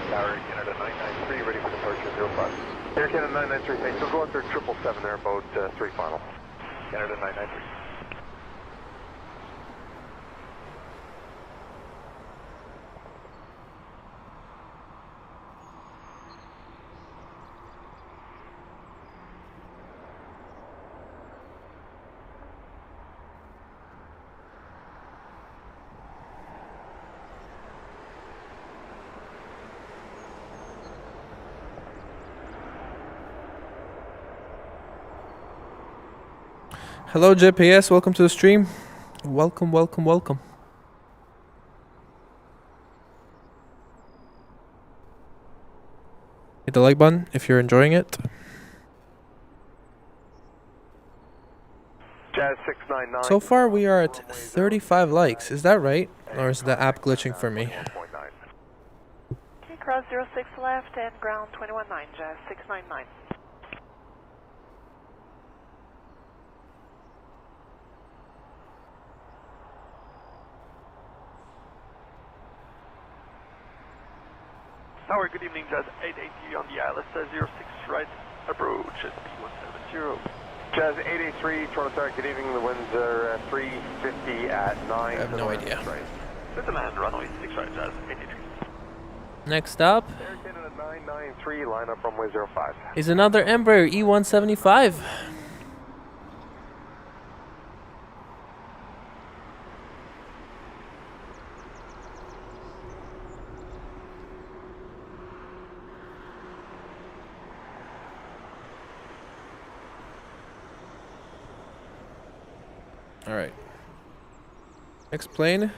Tower Canada 993, ready for departure 05. Air Canada 993, thanks. So go out there 777 there, boat 3 final. Canada 993. Hello JPS, welcome to the stream. Welcome. Hit the like button if you're enjoying it. Jazz 699. So far we are at 35 likes. Is that right? Or is the app glitching for me? Okay, cross 06 left and ground 219, Jazz 699. Tower, good evening, Jazz 880 on the ILS 06 right approach at P170. Jazz 883, Toronto Tower, good evening. The winds are 350 at 9. I have no idea. Right. Good to land, runway 6 right, Jazz 883. Next up Air Canada 993, line up runway 05. is another Embraer E175. Alright. Next plane.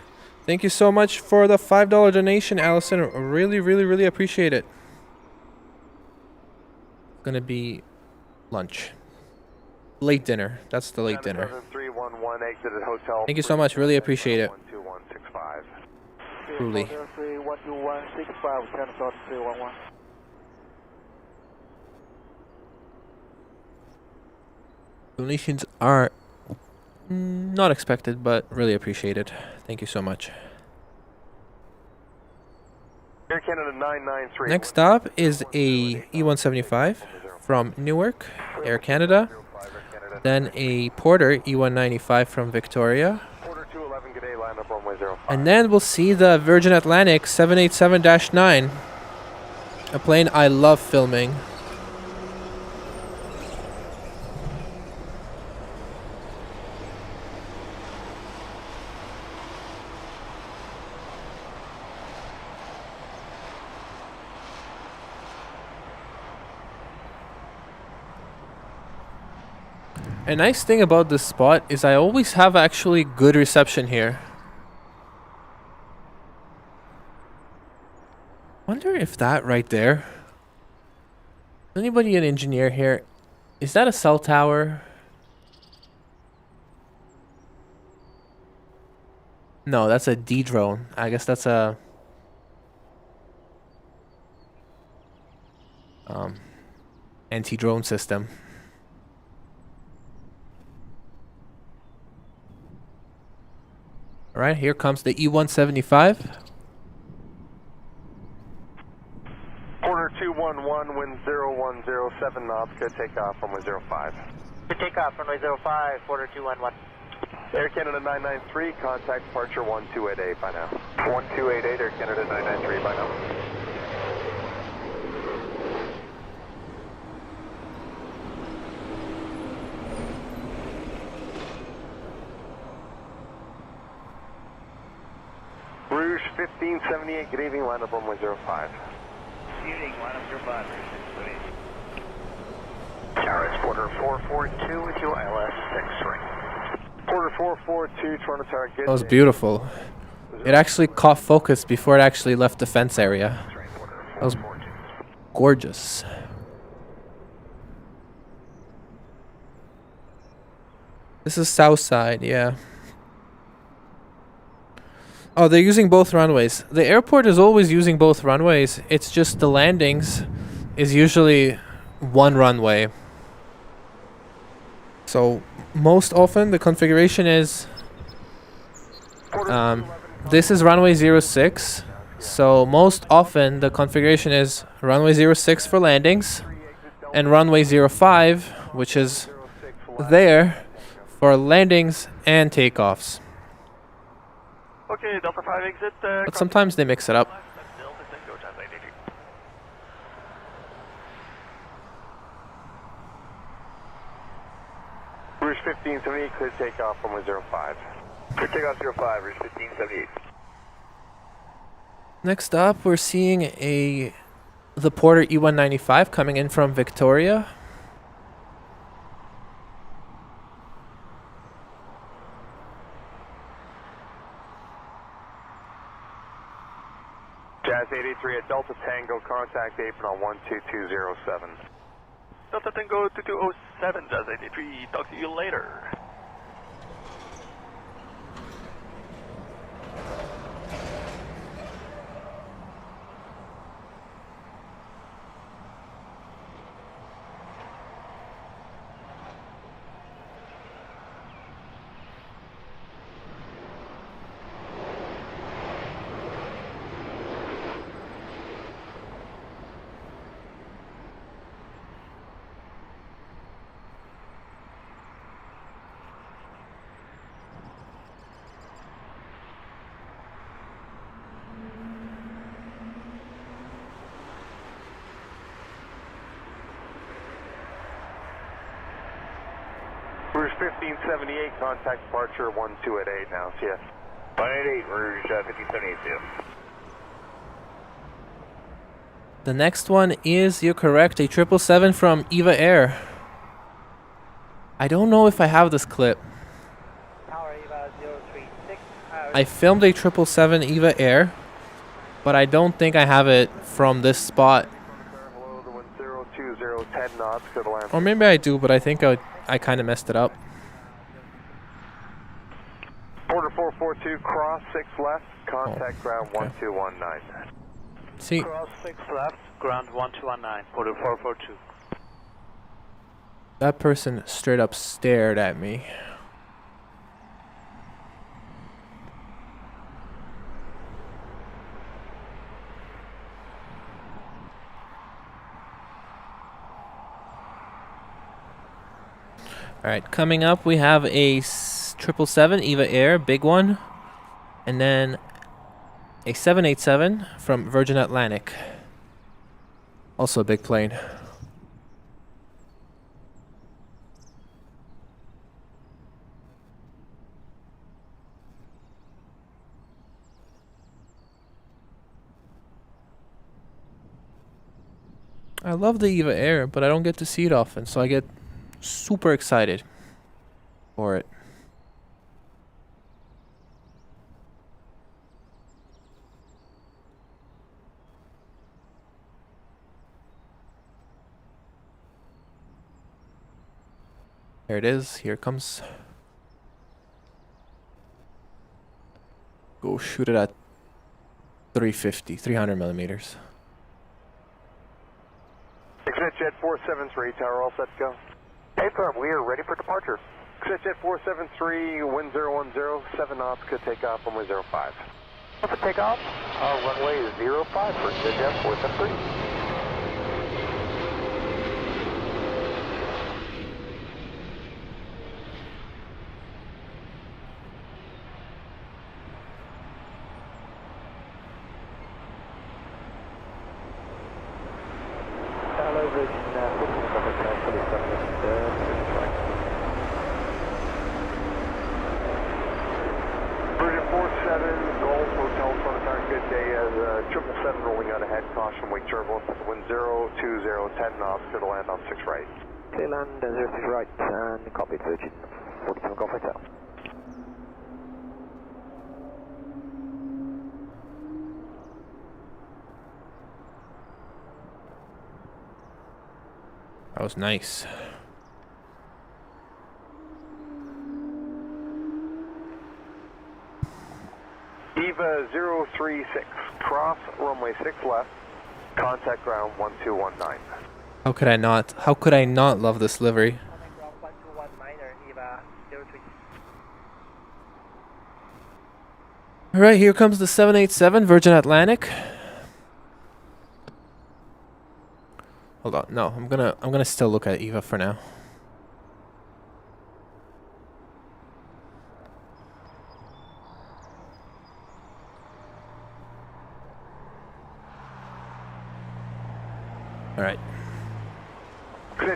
Thank you so much for the $5 donation, Allison. Really appreciate it. Gonna be lunch. Late dinner. That's the late dinner. 311 exited hotel. Thank you so much. Really appreciate it. 12165. Truly. 12165, China Southern 311. Donations are not expected, but really appreciated. Thank you so much. Air Canada 993. Next stop is a E175 from Newark, Air Canada. Then a Porter E195 from Victoria. Order 211, good day, line up runway 05. And then we'll see the Virgin Atlantic 787-9. A plane I love filming. A nice thing about this spot is I always have actually good reception here. Wonder if that right there. Anybody an engineer here? Is that a cell tower? No, that's a D drone. I guess that's a anti-drone system. Alright, here comes the E175. Quarter 211, wind 0107 knots, good takeoff, runway 05. Good takeoff, runway 05, quarter 211. Air Canada 993, contact departure 1288 by now. 1288, Air Canada 993 by now. Rouge 1578, good evening, line up runway 05. Evening, line up your 5, Tower, quarter 442 with you, ILS 6 Quarter 442, Toronto Tower, good That was day. beautiful. It actually caught focus before it actually left the fence area. That was gorgeous. This is south side, yeah. Oh, they're using both runways. The airport is always using both runways. It's just the landings is usually one runway. So most often the configuration is this is runway 06. So most often the configuration is runway 06 for landings and runway 05, which is there for landings and takeoffs. Okay, Delta 5 exit. But sometimes they mix it up. Rouge 1578, clear takeoff from 05. Clear takeoff 05, Rouge 1578. Next up, we're seeing the Porter E195 coming in from Victoria. Jazz 883 at Delta Tango, contact apron on 12207. Delta Tango 2207, Jazz 83, talk to you later. Rouge 1578, contact departure 1288 now, CS. 188, Rouge 1578, CS. The next one is, you're correct, a 777 from Eva Air. I don't know if I have this clip. Tower Eva 036. I filmed a 777 Eva Air, but I don't think I have it from this spot. Below the wind 02010 knots, clear the land. Or maybe I do, but I think I kind of messed it up. Porter 442, cross 6 left, contact ground okay. 1219. See, Cross 6 left, ground 1219, Porter 442. that person straight up stared at me. Alright, coming up we have a 777 Eva Air, big one, and then a 787 from Virgin Atlantic. Also a big plane. I love the Eva Air, but I don't get to see it often, so I get super excited for it. There it is. Here it comes. Go shoot it at 300 millimeters. Exit jet 473, tower all set to go. Hey firm, we are ready for departure. Jet 473, wind 010, 7 knots, could take off runway 05. For takeoff, runway 05 for Jet 473. Hello, Virgin 47, Golf Hotel Frontier, good day. 777 rolling out ahead, caution, wake turbulence, wind 020, 10 knots, clear to land on 6 right. Clear land 06 right, and copy Virgin 47 Golf Hotel. That was nice. EVA 036, cross runway 6 left, contact ground 1219. How could I not? How could I not love this livery? Ground 1219, EVA 03. All right, here comes the 787 Virgin Atlantic. Hold on, no, I'm gonna still look at EVA for now. All right.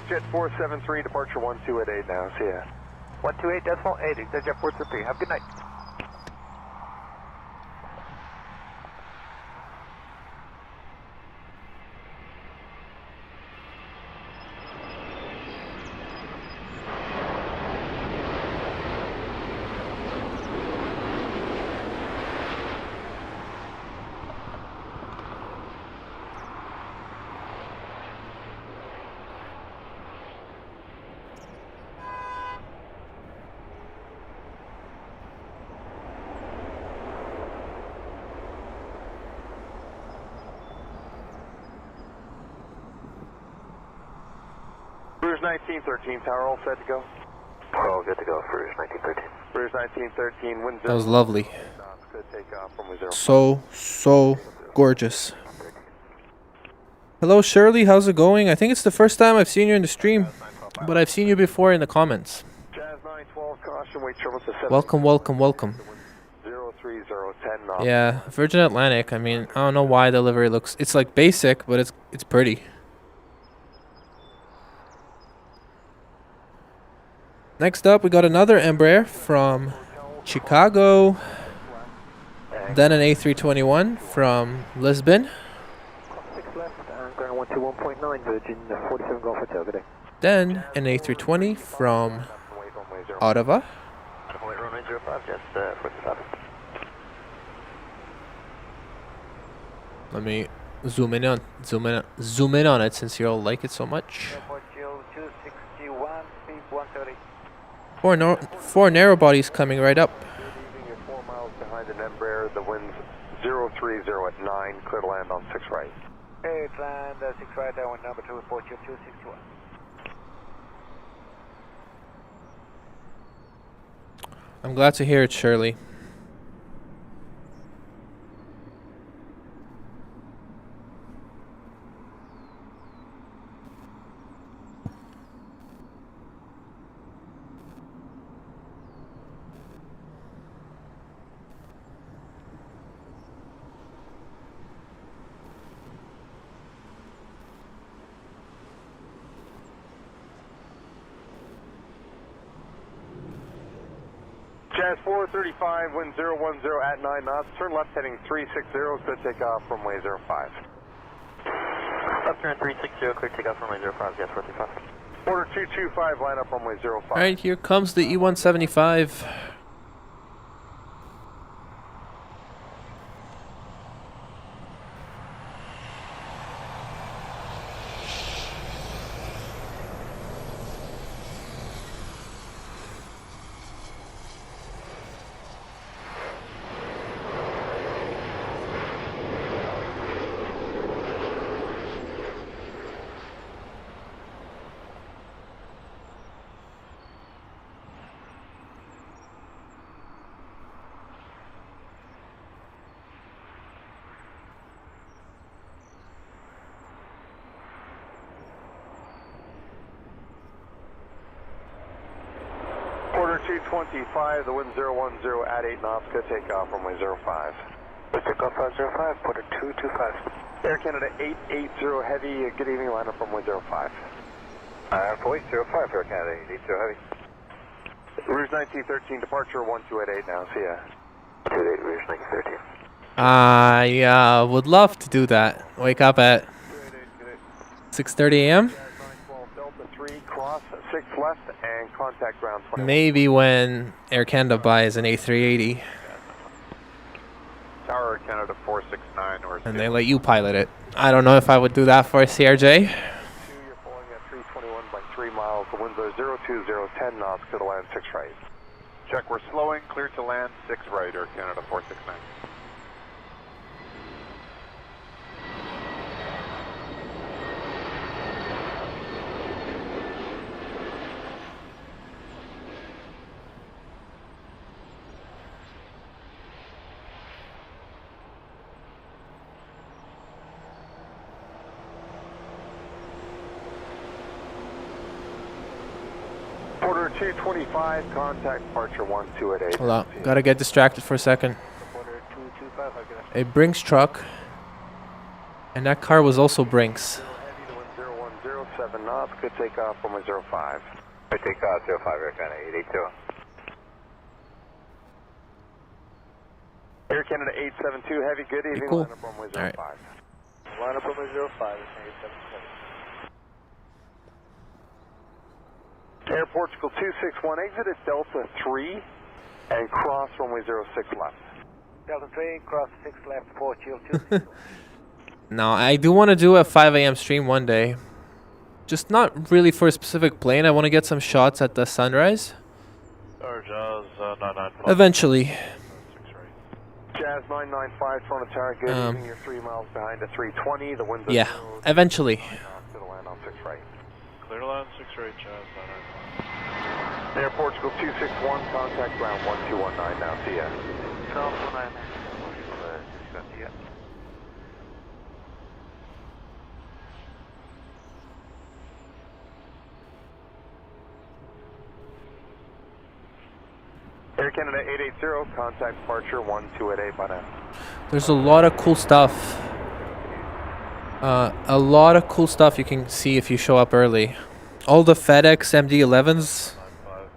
Jet 473, departure 12 at 8 now, see ya. 128.8, Jet 473. Have a good night. Cruise 1913, tower all set to go? All good to go, Cruise 1913. Cruise 1913, wind 0. That was lovely. Could take off from 0. So gorgeous. Hello Shirley, how's it going? I think it's the first time I've seen you in the stream, but I've seen you before in the comments. Jazz 912, caution, wait turbulence to 7. Welcome, welcome, welcome. 030, 10 knots. Yeah, Virgin Atlantic. I mean, I don't know why the livery looks. It's like basic, but it's pretty. Next up, we got another Embraer from Chicago. Then an A321 from Lisbon. 6 left, and ground 121.9, Virgin 47 Golf Hotel. Good day. Then an A320 from Ottawa. Runway 05, just 47. Let me zoom in on it since you all like it so much. Airport 261, speed 130. Four narrow bodies coming right up. You're 4 miles behind an Embraer, the wind's 030 at 9, clear to land on 6 right. Hey, land 6 right, airline number 2, report you 261. I'm glad to hear it, Shirley. Jazz 435, wind 010 at 9 knots, turn left heading 360, could take off runway 05. Left turn 360, clear takeoff runway 05, yes, 45. Order 225, line up runway 05. Alright, here comes the E175. 225, the wind 010 at 8 knots, good takeoff, runway 05. Good takeoff 05, quarter 225. Air Canada 880 heavy, good evening, line up runway 05. Voice 05, Air Canada 880 heavy. Rouge 1913, departure 1288 now, see ya. 28 Rouge 1913. I would love to do that. Wake up at 6:30 a.m. 912 Delta 3, cross 6 left, and contact ground 21. Maybe when Air Canada buys an A380 Tower Canada 469 or and they let you pilot it. I don't know if I would do that for a CRJ. You're pulling at 321 by 3 miles. The winds are 020, 10 knots, clear to land 6 right. check. We're slowing. Clear to land 6 right. Air Canada 469. Quarter 225, contact departure 1288. Hold on, gotta get distracted for a second. Quarter 225, I'll get A Brinks truck, and that car was also Brinks. Heavy, the wind 0107 knots, good takeoff, runway 05. Good takeoff 05, Air Canada 882. Air Canada 872 heavy, good evening, cool. line up runway 05. All right. line up runway 05, it's 877. Air Portugal 261, exit at Delta 3 and cross runway 06 left. Delta 3, cross 6 left, 4 chill 2. Now, I do want to do a 5 a.m. stream one day. Just not really for a specific plane. I want to get some shots at the sunrise. Or Jaws 995. Eventually. 6 right. Jazz 995, front of tower, good evening, you're 3 miles behind at 320, the winds are Yeah, 0, eventually. 9 knots, to the land on 6 right. Clear to land 6 right. Jazz 995. Air Portugal 261, contact ground 1219 now, see ya. 1229. Air Canada 880, contact departure 1288 by now. There's a lot of cool stuff. A lot of cool stuff you can see if you show up early. All the FedEx MD-11s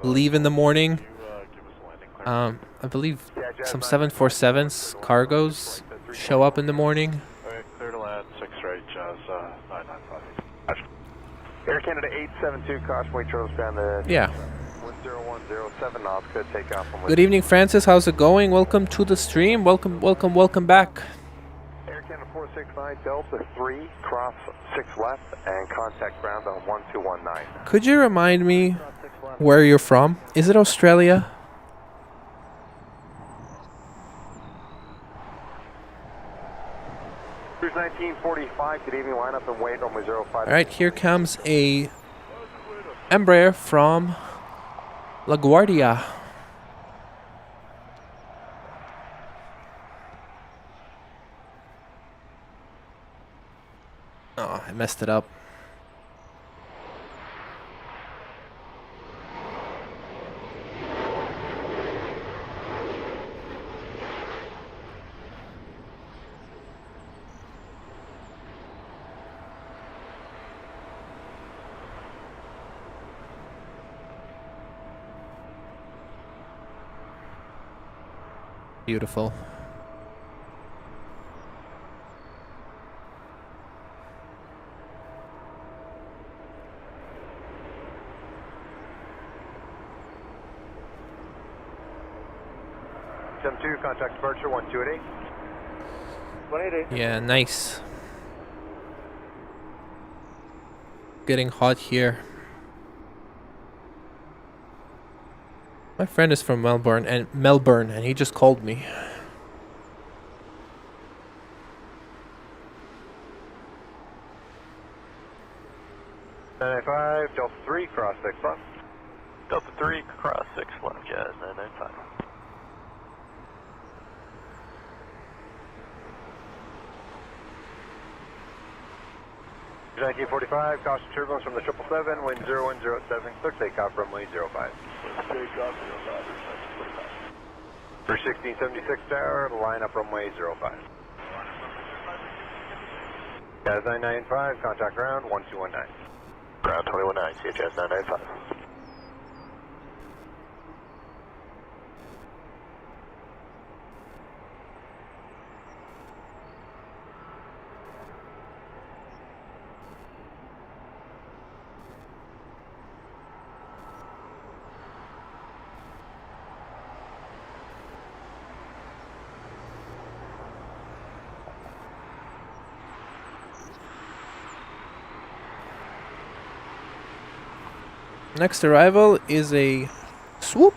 leave in the morning. Give us a landing clear. I believe some 747s, cargos, show up in the morning. Alright, clear to land 6 right. Jazz 995. Air Canada 872, caution weight turtles down the Yeah. 10107 knots, good takeoff. Good evening, Francis. How's it going? Welcome to the stream. Welcome back. Air Canada 469, Delta 3, cross 6 left, and contact ground on 1219. Could you remind me where you're from? Is it Australia? Cruise 1945, good evening, line up and wait, runway 05. All right, here comes a Embraer from LaGuardia. Oh, I messed it up. Beautiful. Jump 2, contact departure 1288. 188. Yeah, nice. Getting hot here. My friend is from Melbourne, and he just called me. Delta 3, cross 6 left. Delta 3, cross 6 left, Jazz 995. 1945, caution turbulence from the 777, wind 0107, clear takeoff runway 05. Takeoff 05, For 1676 tower, line up runway 05. Jazz 995, contact ground 1219. Ground 219, CHS 995. Next arrival is a swoop.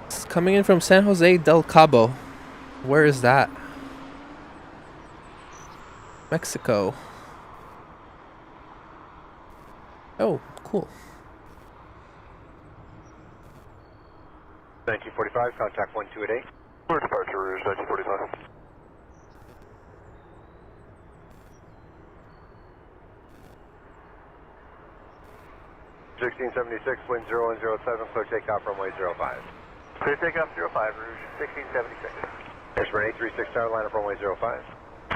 It's coming in from San Jose del Cabo. Where is that? Mexico. Oh, cool. 1945, contact 1288. For departure, Rouge 1945. 1676, wind 0107, clear takeoff runway 05. Clear takeoff 05, Rouge 1676. Airspring 836 tower, line up runway 05.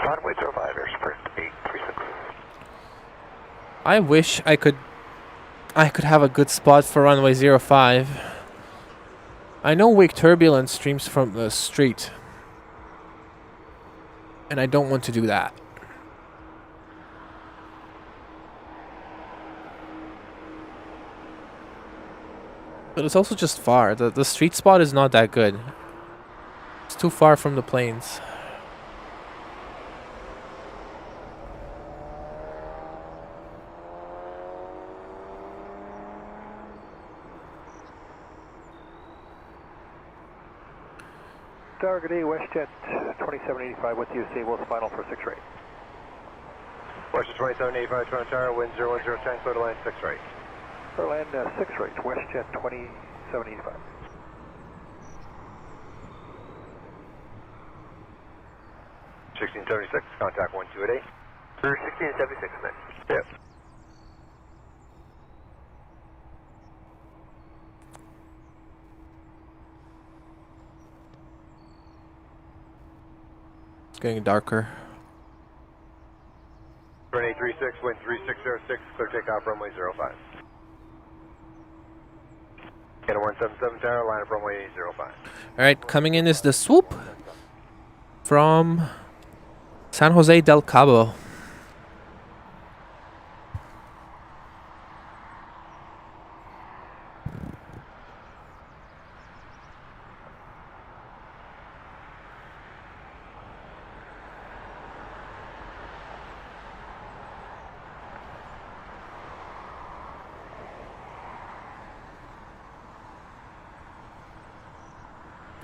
Runway 05, Airspring 836. I wish I could have a good spot for runway 05. I know wake turbulence streams from the street, and I don't want to do that. But it's also just far. The street spot is not that good. It's too far from the planes. Target A, WestJet 2785 with you, stable final for 6 rate. WestJet 2785, Toronto Tower, wind 010, clear to land 6 rate. Clear land 6 rate, WestJet 2785. $1676, contact 1288. For 1676, then. Yep. It's getting darker. Turn 836, wind 3606, clear takeoff runway 05. Get a 177 tower, line up runway 05. Alright, coming in is the swoop from San Jose del Cabo.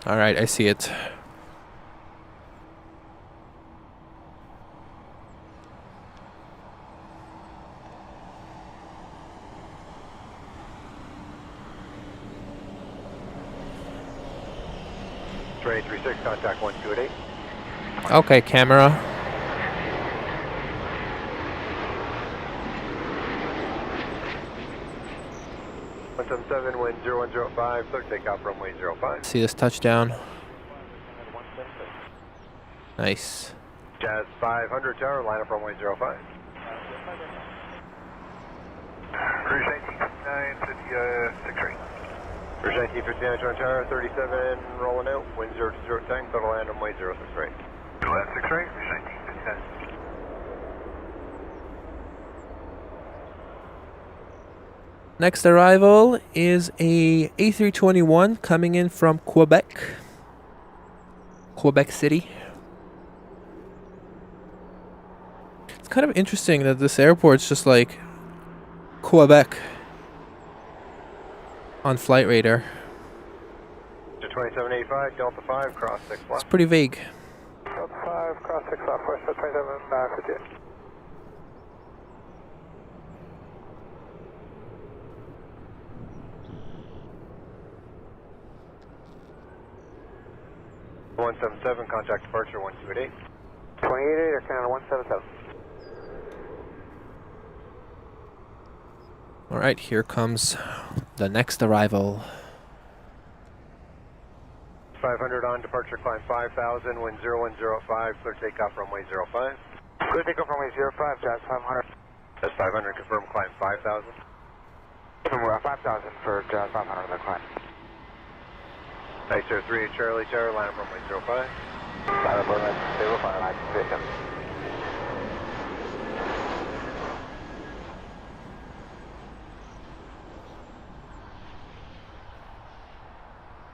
Alright, I see it. Turn 836, contact 1288. Okay, camera. $177, wind 0105, clear takeoff runway 05. See this touchdown. Nice. Jazz 500 tower, line up runway 05. Rouge 1959, 6 rate. Rouge 1959, Toronto Tower, 37, rolling out, wind 02010, clear to land runway 06 rate. Clear to land 6 rate, Rouge 1959. Next arrival is a A321 coming in from Quebec City. It's kind of interesting that this airport's just like Quebec on Flight Radar. 2785, Delta 5, cross 6 It's left. pretty vague. Delta 5, cross 6 left, WestJet 2758. $177, contact departure 1288. 28 or Canada 177. Alright, here comes the next arrival. 500 on departure, climb 5,000, wind 0105, clear takeoff runway 05. Clear takeoff runway 05, Jazz 500. That's 500, confirm climb 5,000. We're at 5,000 for Jazz 500 on the climb. Nice Air 3 Charlie Tower, line up runway 05. Line up runway 05, line up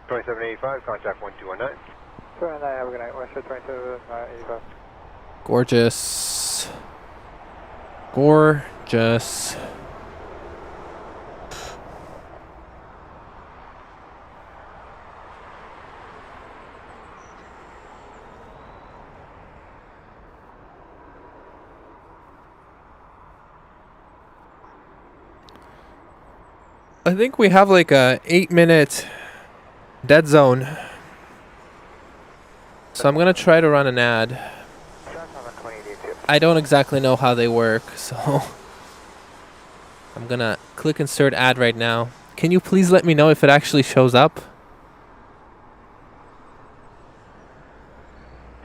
2785, contact 1219. 29, have a good night. Western 2785. Gorgeous. Gorgeous. I think we have like a 8-minute dead zone. So I'm gonna try to run an ad. I don't exactly know how they work, so I'm gonna click insert ad right now. Can you please let me know if it actually shows up?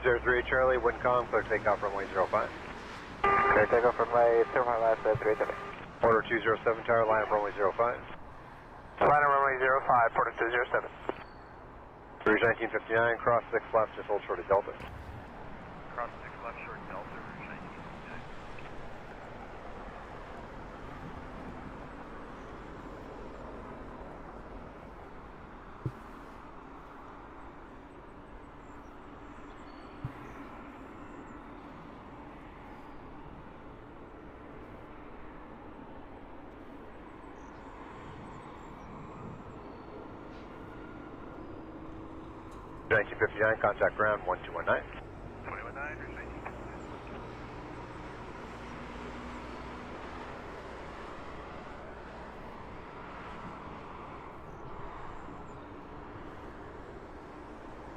03 Charlie, wind calm, clear takeoff runway 05. Clear takeoff runway 05, last 370. Order 207 tower, line up runway 05. Line up runway 05, Porter 207. Rouge 1959, cross 6 left, just hold short of Delta. Cross 6 left short Delta, Rouge 1959. Rouge 1959, contact ground 1219. 219, Rouge 1959.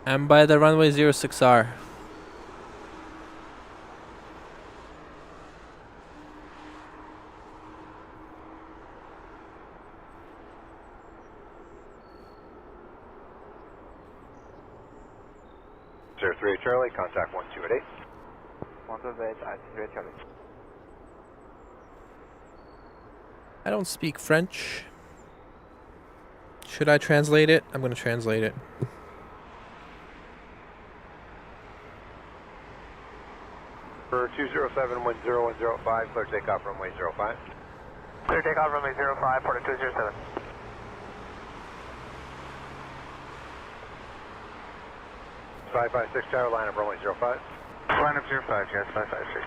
I'm by the runway 06R. Sir 3 Charlie, contact 1288. 128, I see 3 Charlie. I don't speak French. Should I translate it? I'm gonna translate it. For 207, wind 0105, clear takeoff runway 05. Clear takeoff runway 05, Porter 207. Five 556 tower, line up runway 05. Line up 05, Jazz 556.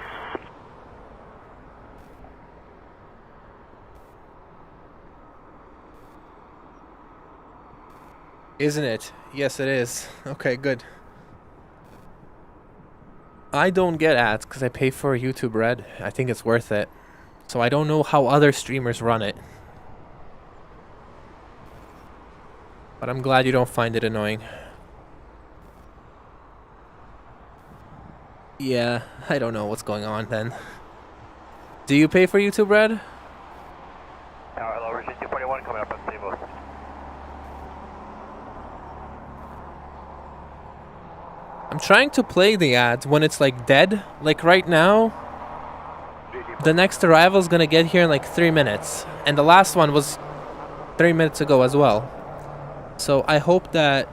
Isn't it? Yes, it is. Okay, good. I don't get ads because I pay for YouTube Red. I think it's worth it. So I don't know how other streamers run it. But I'm glad you don't find it annoying. Yeah, I don't know what's going on then. Do you pay for YouTube Red? Tower, hello, Rouge 241 coming up on stable. I'm trying to play the ads when it's like dead. Like right now, the next arrival is gonna get here in like 3 minutes. And the last one was 3 minutes ago as well. So I hope that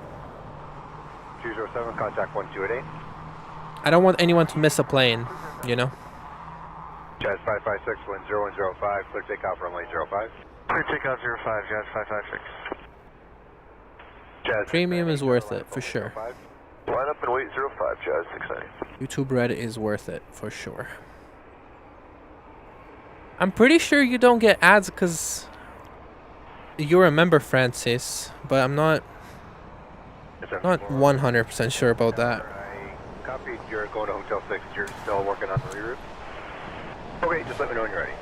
207, contact 1288. I don't want anyone to miss a plane, you know? Jazz 556, wind 0105, clear takeoff runway 05. Clear takeoff 05, Jazz 556. Jazz Premium is worth it, for sure. Line up and wait 05, Jazz 690. YouTube Red is worth it, for sure. I'm pretty sure you don't get ads because you remember Francis, but I'm not 100% sure about that. I copied, you're going to Hotel 6, you're still working on the reroute. Okay, just let me know when you're ready.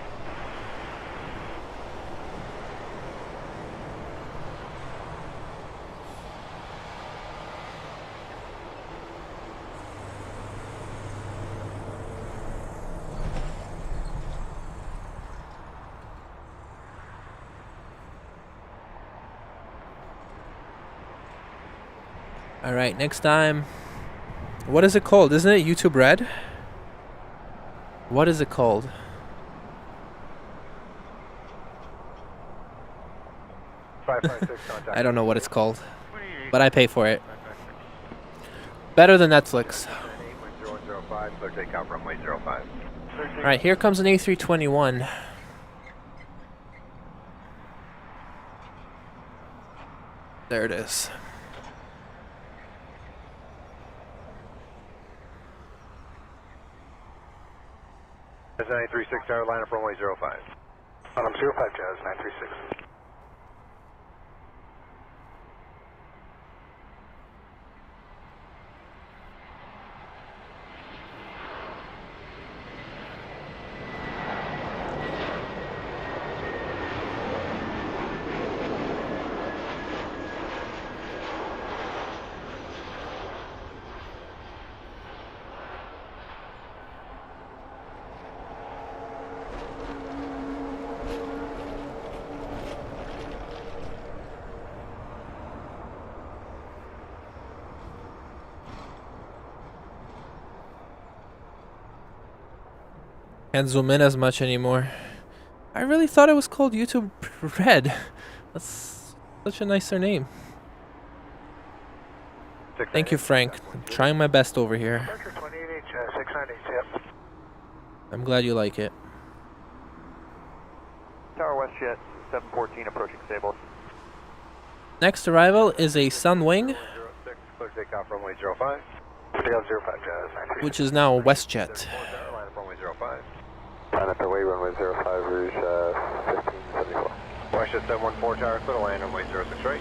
Alright, next time. What is it called? Isn't it YouTube Red? What is it called? I don't know what it's called, but I pay for it. Better than Netflix. Alright, here comes an A321. There it is. That's 936 tower, line up runway 05. Line up 05 Jazz, 936. Can't zoom in as much anymore. I really thought it was called YouTube Red. That's such a nicer name. Thank you, Frank. I'm trying my best over here. I'm glad you like it. Tower West Jet 714 approaching stable. Next arrival is a Sunwing, Clear takeoff runway 05. Takeoff 05 Jazz, 936. which is now a WestJet. Line up runway 05. Line up away runway 05, Rouge 1574. WestJet 714 tower, clear to land runway 06 right.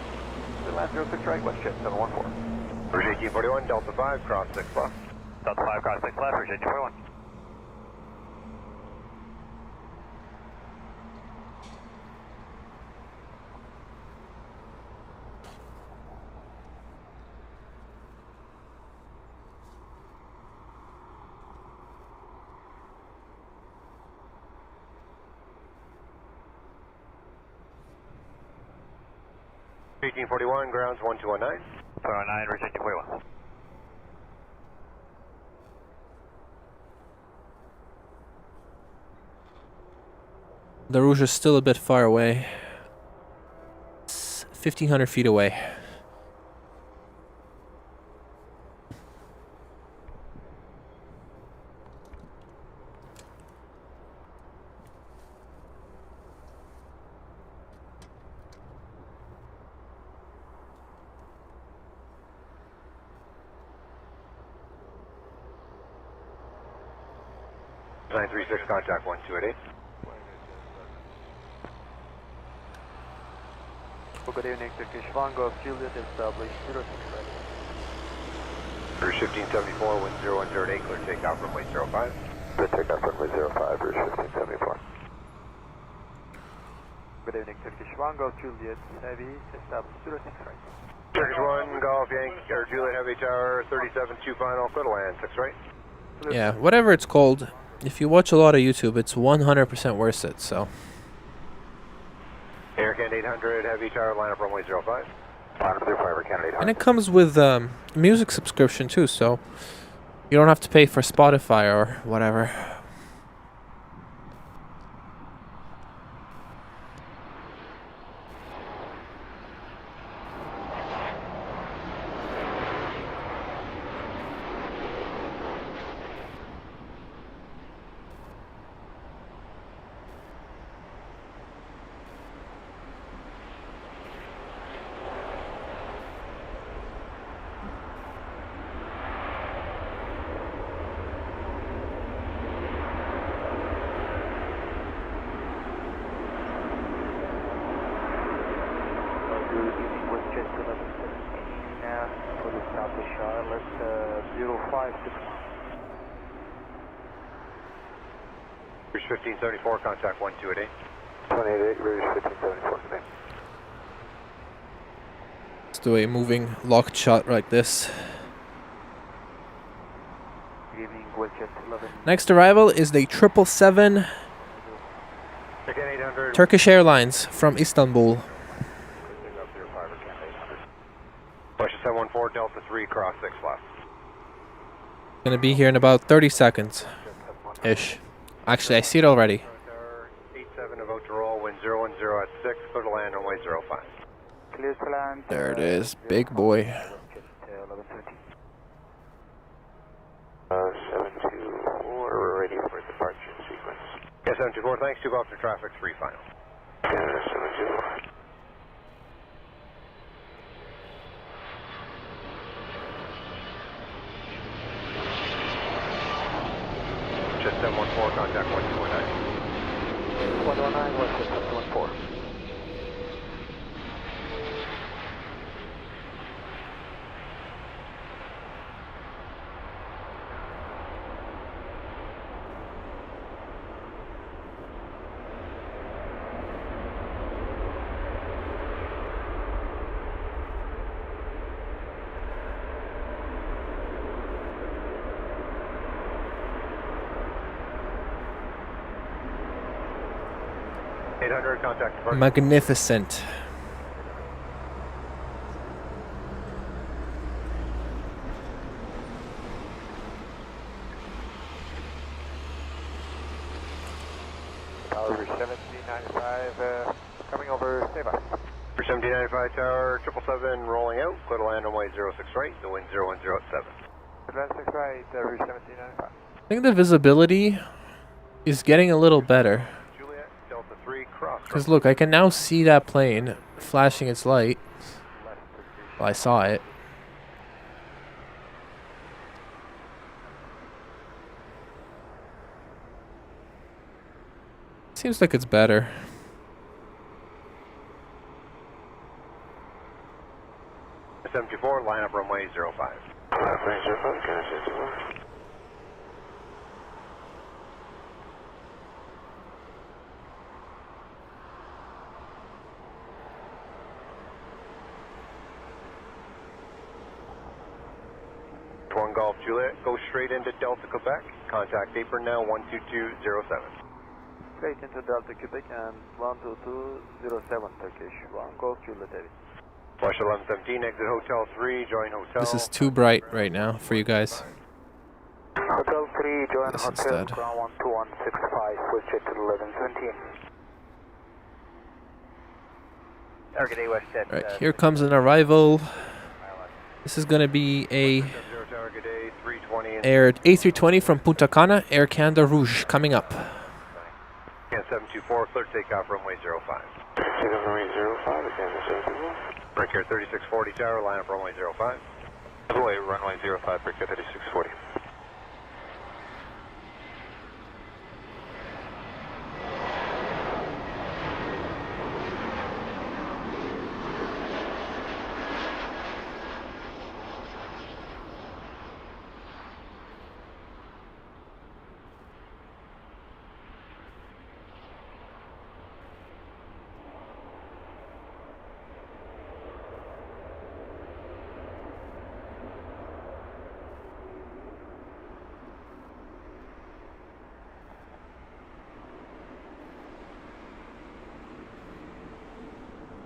Clear land 06 right, WestJet 714. Rouge 1841, Delta 5, cross 6 left. Delta 5 cross 6 left, Rouge 1841. Rouge 1841, grounds 1219. 409, Rouge 1841. The Rouge is still a bit far away. It's 1,500 feet away. Nine 36 contact 1288. Good evening, Turkish Vango, Juliet, established 06 right. Rouge 1574, wind 0108, clear takeoff runway 05. Clear takeoff runway 05, Rouge 1574. Good evening, Turkish Vango, Juliet, heavies, established 06 right. Turkish 1, Golf Yankee, or Juliet Heavy Tower, 37-2 final, clear to land, 6 right. Yeah, whatever it's called. If you watch a lot of YouTube, it's 100% worth it, so. Air Canada 800, Heavy Tower, line up runway 05. Line up 05, Air Canada 800. And it comes with music subscription too, so you don't have to pay for Spotify or whatever. Rouge 1574, contact 1288. 288, Rouge 1574, today. Let's do a moving locked shot like this. Good evening, WestJet 11. Next arrival is the 777 Again 800. Turkish Airlines from Istanbul. Question 714, Delta 3, cross 6 left. Gonna be here in about 30 seconds. Ish. Actually, I see it already. 87 about to roll, wind 010 at 6, clear to land, runway 05. Clear to land. There it is, big boy. 724, we're ready for departure sequence. Yeah, 724, thanks, 2 after traffic, 3 final. Yeah, 724. Just 714, contact 1219. 119, what's it? 714. Contact departure. Magnificent. Tower 1795, coming over, stay by. For 1795 tower, 777 rolling out, clear to land runway 06 right, the wind 010 at 7. Advance 6 right, Tower 1795. I think the visibility is getting a little better. Juliet, Delta 3, cross. Because look, I can now see that plane flashing its light. Well, I saw it. Seems like it's better. $74, line up runway 05. Runway 05, can I say 21? One Golf Juliet, go straight into Delta Quebec. Contact apron now 12207. Straight into Delta Quebec and 12207 Turkish. 1 Golf Juliet Heavy. Flush 1117, exit Hotel 3, join Hotel. This is too bright right now for you guys. Hotel 3, join This Hotel, instead. ground 12165, switch it to 1117. Target A West Jet. Right, here comes an arrival. This is gonna be a Target A 320 and Air A320 from Punta Cana, Air Canada Rouge coming up. 724, clear takeoff runway 05. Takeoff runway 05, again, 724. Break here 3640 tower, line up runway 05. Runway 05, break here 3640.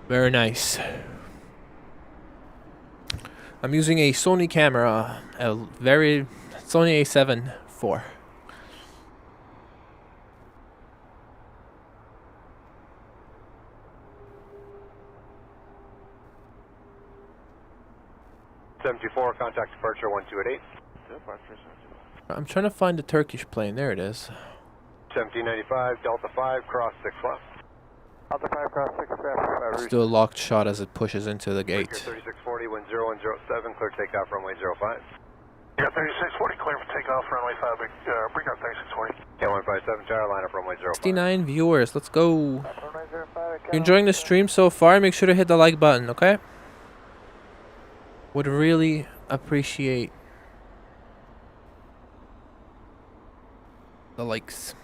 Very nice. I'm using a Sony camera, a very Sony A7 IV. $74, contact departure 1288. I'm trying to find the Turkish plane. There it is. 1795, Delta 5, cross 6 left. Delta 5 cross 6 left. Let's do a locked shot as it pushes into the Break gate. here 3640, wind 0107, clear takeoff runway 05. You got 3640, clear for takeoff, runway 5, bring out 3640. Yeah, 157 tower, line up runway 05. 69 viewers. Let's go. Runway 05, If you're enjoying the stream so far, make sure to hit the like button, okay? Would really appreciate the likes.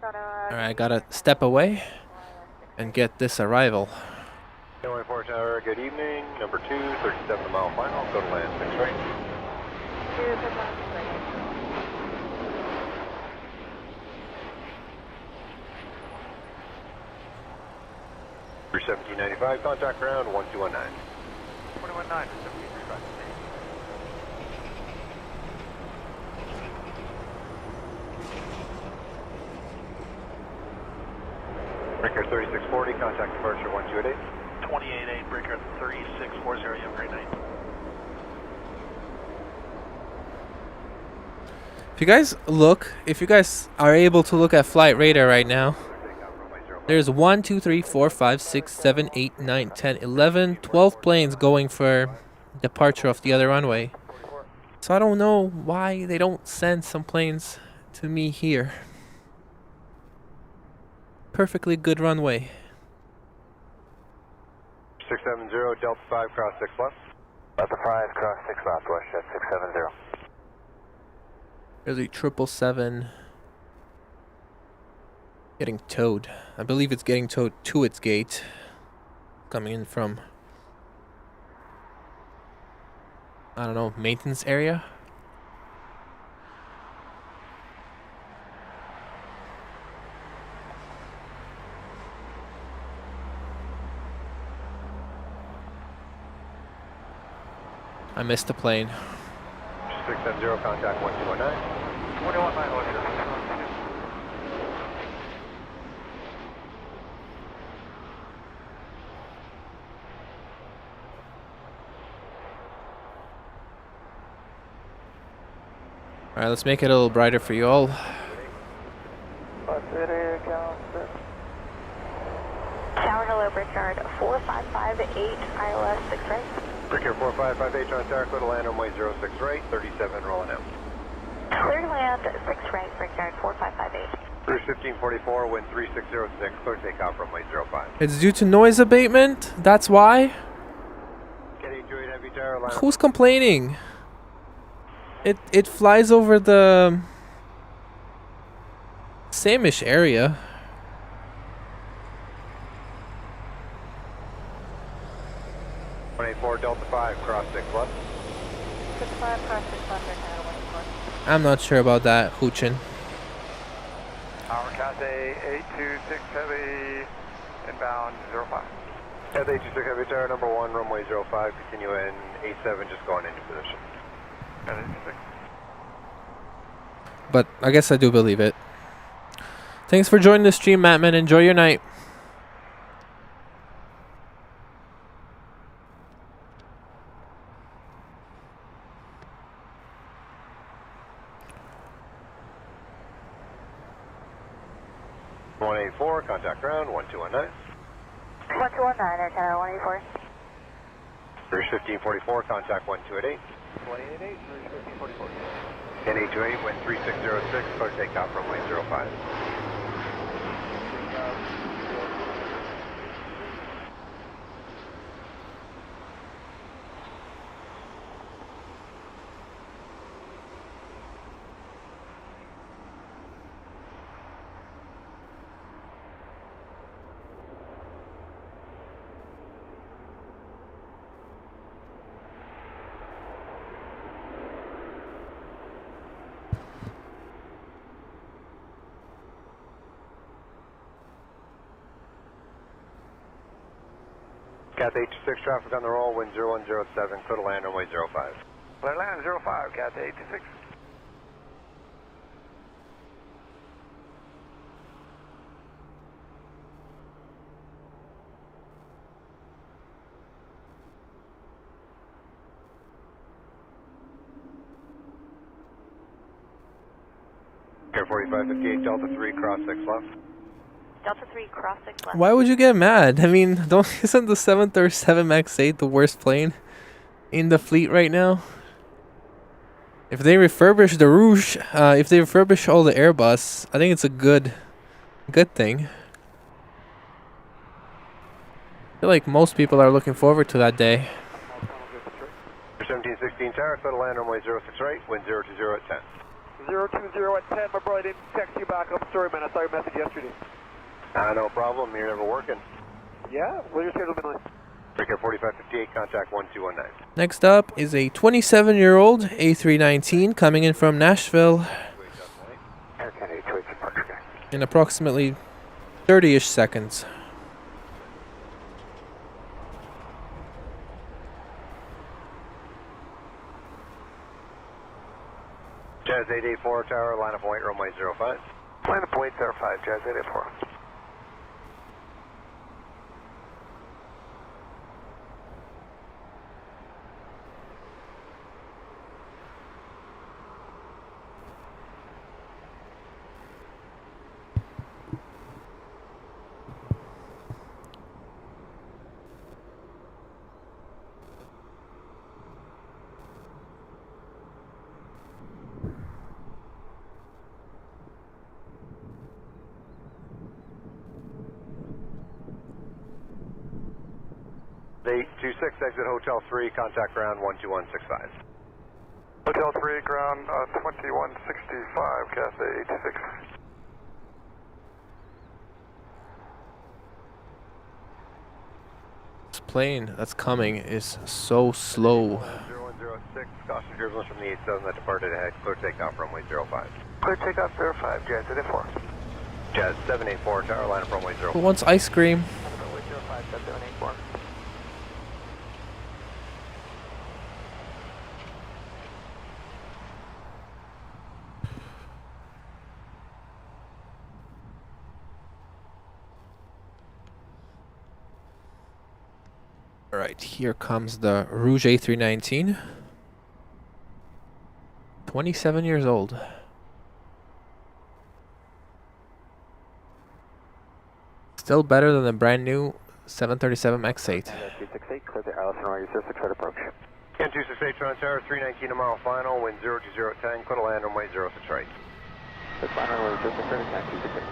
Alright, I gotta step away and get this arrival. 4 tower, good evening. Number 2, 37 mile final, go to land 6 right. 1795, contact ground 1219. 219 for 1735. Breaker 3640, contact departure 1288. 28-8, breaker 3640, you have a great night. If you guys are able to look at flight radar right now, there's 1, 2, 3, 4, 5, 6, 7, 8, 9, 10, 11, 12 planes going for departure of the other runway. So I don't know why they don't send some planes to me here. Perfectly good runway. 670, Delta 5, cross 6 left. Delta 5, cross 6 left, WestJet 670. There's a 777 getting towed. I believe it's getting towed to its gate. Coming in from, I don't know, maintenance area. I missed the plane. 670, contact 1219. 219, Roger. Alright, let's make it a little brighter for you all. Tower, hello, Brickyard 4558, ILS 6 right. Breaker 4558, on Sarasota, land runway 06 right, 37 rolling out. Clear to land 6 right, Brickyard 4558. Cruise 1544, wind 3606, clear takeoff runway 05. It's due to noise abatement? That's why? Getting to 8 heavy tower, line. Who's complaining? It flies over the same-ish area. Delta 5, cross 6 left. 65, cross 6 left, Brickyard 114. I'm not sure about that, Hoochin. Our Cathay 826 Heavy, inbound 05. Cathay 826 heavy tower, number 1, runway 05, continue in 87, just going into position. Cathay 826. But I guess I do believe it. Thanks for joining the stream, Mattman. Enjoy your night. Contact ground 1219. 1219, Air Tower 184. Cruise 1544, contact 1288. 288, Cruise 1544. N828, wind 3606, clear takeoff runway 05. Cathay 826, traffic on the roll, wind 0107, clear to land runway 05. Clear land 05, Cathay 826. Air 4558, Delta 3, cross 6 left. Delta 3, cross 6 left. Why would you get mad? I mean, isn't the 737 MAX 8 the worst plane in the fleet right now? If they refurbish the Rouge, if they refurbish all the Airbus, I think it's a good thing. I feel like most people are looking forward to that day. 1716 tower, clear to land runway 06 right, wind 020 at 10. 020 at 10, my bro, I didn't text you back. I'm sorry, man. I saw your message yesterday. No problem, you're never working. Yeah? What your schedule been like? Breaker 4558, contact 1219. Next up is a 27-year-old A319 coming in from Nashville in approximately 30-ish seconds. 784 tower, line of point, runway 05. Line of point 05, Jazz 884. Eight 26, exit Hotel 3, contact ground 12165. Hotel 3, ground 2165, Cathay 86. This plane that's coming is so slow. 0106, caution turbulence from the 87 that departed ahead, clear takeoff runway 05. Clear takeoff 05, Jazz 884. Jazz 784 tower, line of runway 05. Who wants ice cream? Runway 05, Jazz 784. Alright, here comes the Rouge A319. 27 years old. Still better than the brand new 737 X8. 268, clear the Alice runway 06 right approach. Ken 268, Toronto Tower, 319 a mile final, wind 02010, clear to land runway 06 right. That's line runway 06 right, Ken 268.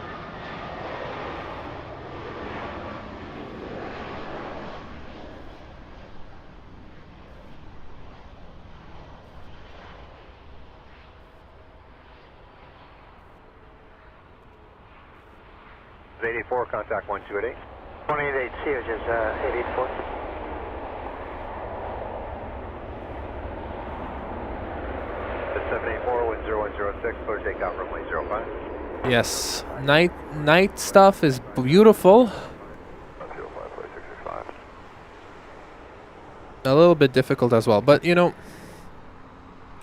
It's 884, contact 1288. 188, which is 884. It's 784, wind 0106, clear takeoff runway 05. Yes, night stuff is beautiful. 05, A little bit difficult as well, but you know,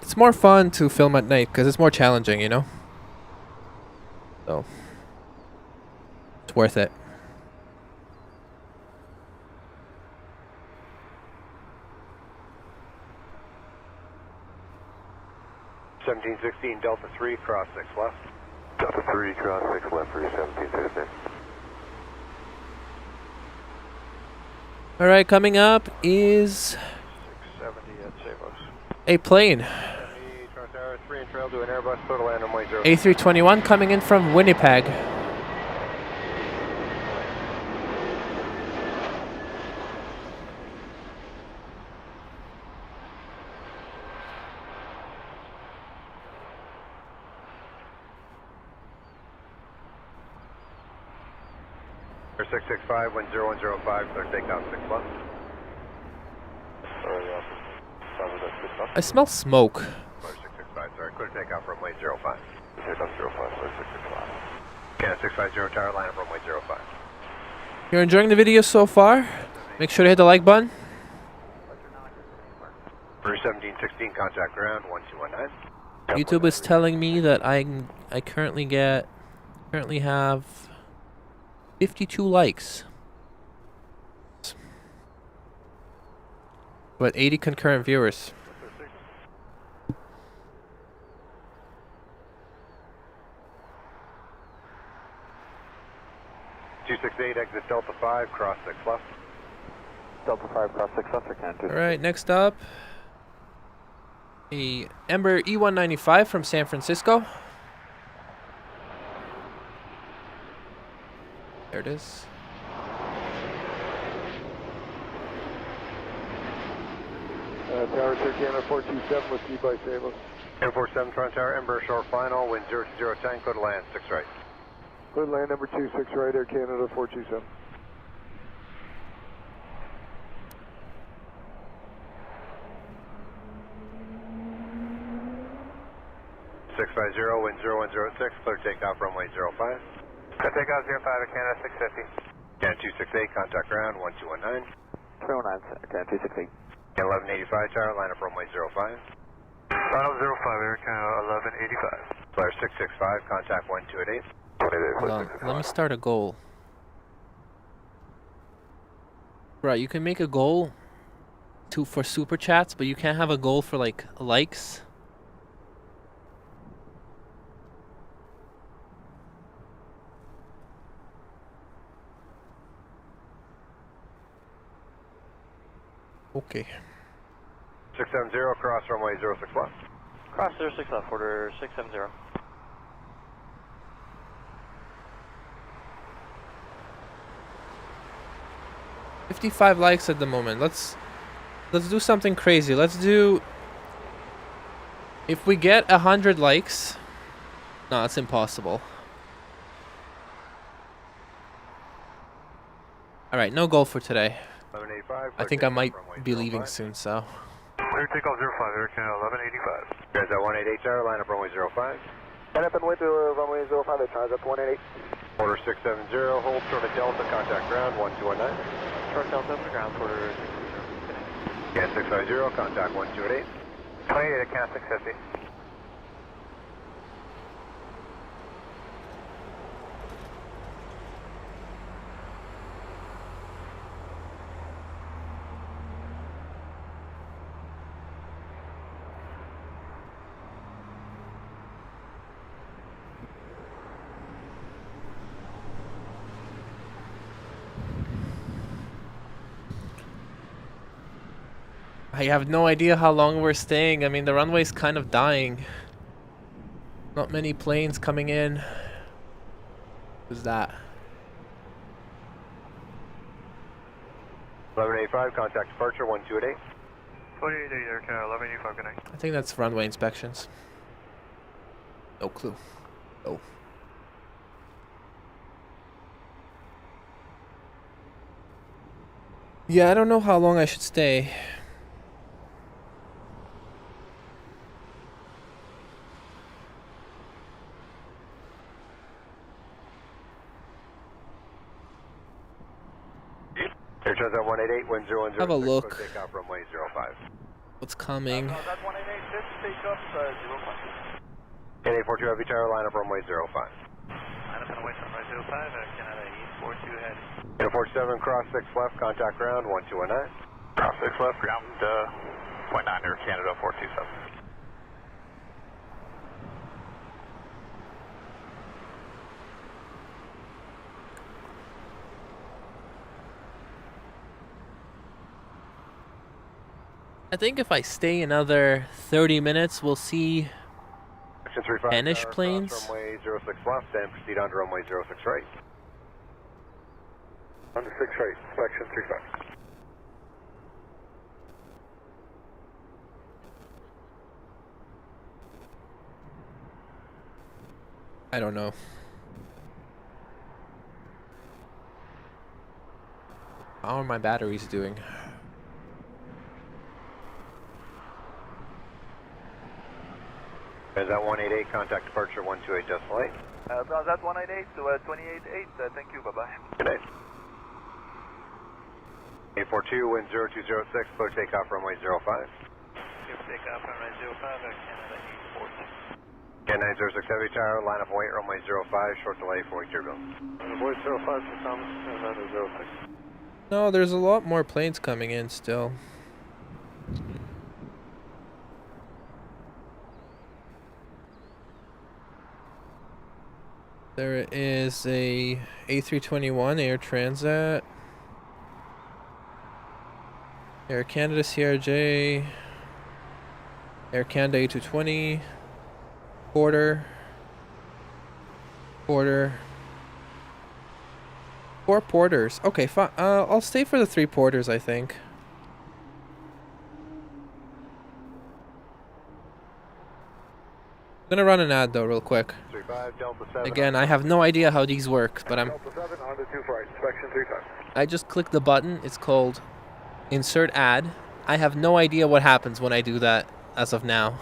it's more fun to film at night because it's more challenging, you know? So, it's worth it. $1716, Delta 3, cross 6 left. Delta 3, cross 6 left for your 1716. Alright, coming up is 670 at Savos. a plane. Toronto Tower, 3 and trail to an Airbus, clear to land runway 0. A321 coming in from Winnipeg. Air 665, wind 0105, clear takeoff 6 left. I smell smoke. Clear 665, sorry, clear takeoff runway 05. Takeoff 05, clear 665. Canada 650, tower, line of runway 05. If you're enjoying the video so far, make sure to hit the like button. For 1716, contact ground 1219. YouTube is telling me that I currently have 52 likes. But 80 concurrent viewers. $268, exit Delta 5, cross 6 left. Delta 5, cross 6 left, or Ken 268. Alright, next up, a Embraer E195 from San Francisco. There it is. Tower 6, Canada 427 with you by Savos. 1047, Toronto Tower, Embraer short final, wind 02010, clear to land 6 right. Clear land number 26 right, Air Canada 427. Wind 0106, clear takeoff runway 05. Clear takeoff 05 at Canada 650. Can 268, contact ground 1219. 309, Ken 268. Can 1185 tower, line up runway 05. Final 05, Air Canada 1185. Flare 665, contact 1288. Hold on, let me start a goal. Right, you can make a goal for super chats, but you can't have a goal for like likes. Okay. 670, cross runway 06 left. Cross 06 left, order 670. $55 likes at the moment. Let's do something crazy. Let's do, if we get 100 likes, no, it's impossible. All right, no goal for today. 1185. I think I might be leaving soon, so. Clear takeoff 05, Air Canada 1185. Guys at 188 tower, line up runway 05. Line up and wait to runway 05, transit 188. Order 670, hold short of Delta, contact ground 1219. Short Delta over ground, order 670. Again 650, contact 1288. 28 at count 650. I have no idea how long we're staying. I mean, the runway's kind of dying. Not many planes coming in. Who's that? 1185, contact departure 1288. 28 Air Canada 1185, good night. I think that's runway inspections. No clue. Oh. Yeah, I don't know how long I should stay. Air Transat 188, wind 0106. Have a look. Takeoff runway 05. What's coming? That's 188, takeoff 05. 8842 Heavy Tower, line up runway 05. Line up and wait for runway 05, Air Canada 842 head. 847, cross 6 left, contact ground 1219. Cross 6 left, ground 0.9 Air Canada 427. I think if I stay another 30 minutes, we'll see Section 35, Spanish tower, planes. cross runway 06 left, and proceed on to runway 06 right. On to 6 right, section 35. I don't know. How are my batteries doing? Is that 188, contact departure 128 decimal 8. That 188 to 288, thank you, bye-bye. Good day. 842, wind 0206, clear takeoff runway 05. Clear takeoff runway 05, Air Canada 842. Again 906 Heavy Tower, line up and wait runway 05, short delay for turbulence. Avoid 05 to Thomas, and then 06. No, there's a lot more planes coming in still. There is a A321 Air Transat, Air Canada CRJ, Air Canada A220, Porter, 4 porters. Okay, fine. I'll stay for the 3 porters, I think. I'm gonna run an ad though, real quick. 35, Delta 7. Again, I have no idea how these work, but Delta 7 on to 2 right, inspection 35. I just click the button. It's called Insert Ad. I have no idea what happens when I do that as of now.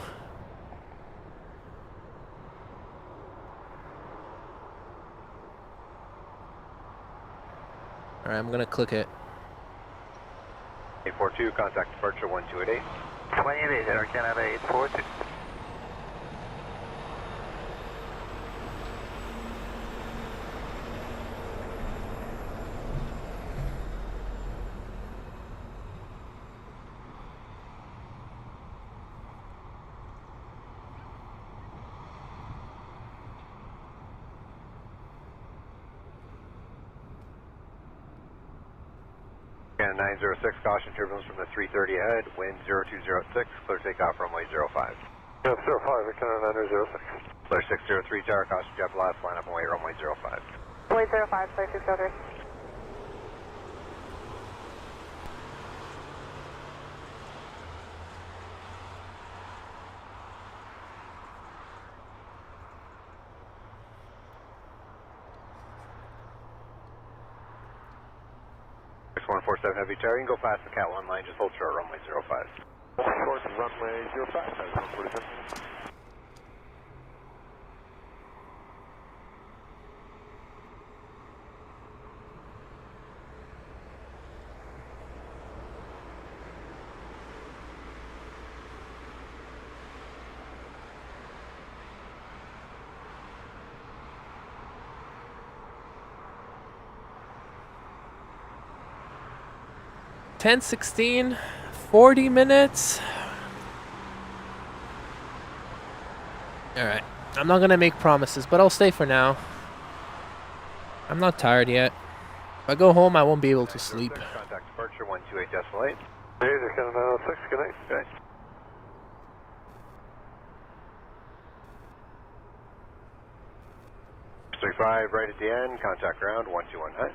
Alright, I'm gonna click it. 842, contact departure 1288. 28 Air Canada 842. Scan 906, caution turbulence from the 330 ahead, wind 0206, clear takeoff runway 05. Yeah, 05, Canada 906. Clear 603 tower, caution jet blast, line up and wait runway 05. Runway 05, clear 603. X147 heavy tower, you can go past the Cat 1 line, just hold short runway 05. Short runway 05, 147. Ten 16, 40 minutes. Alright, I'm not gonna make promises, but I'll stay for now. I'm not tired yet. If I go home, I won't be able to sleep. Contact departure 128.8. Major Canada 906, good night. Good. 35 right at the end, contact ground 1219.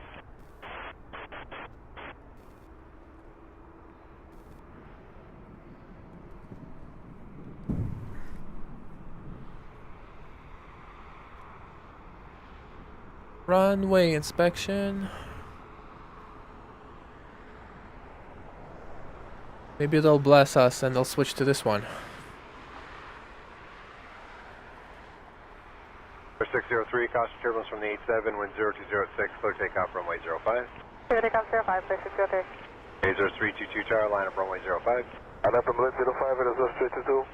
Runway inspection. Maybe they'll bless us and they'll switch to this one. 603, caution turbulence from the 87, wind 0206, clear takeoff runway 05. Clear takeoff 05, clear 603. Azor 322 tower, line up runway 05. And up from Blitz 05, it is 322.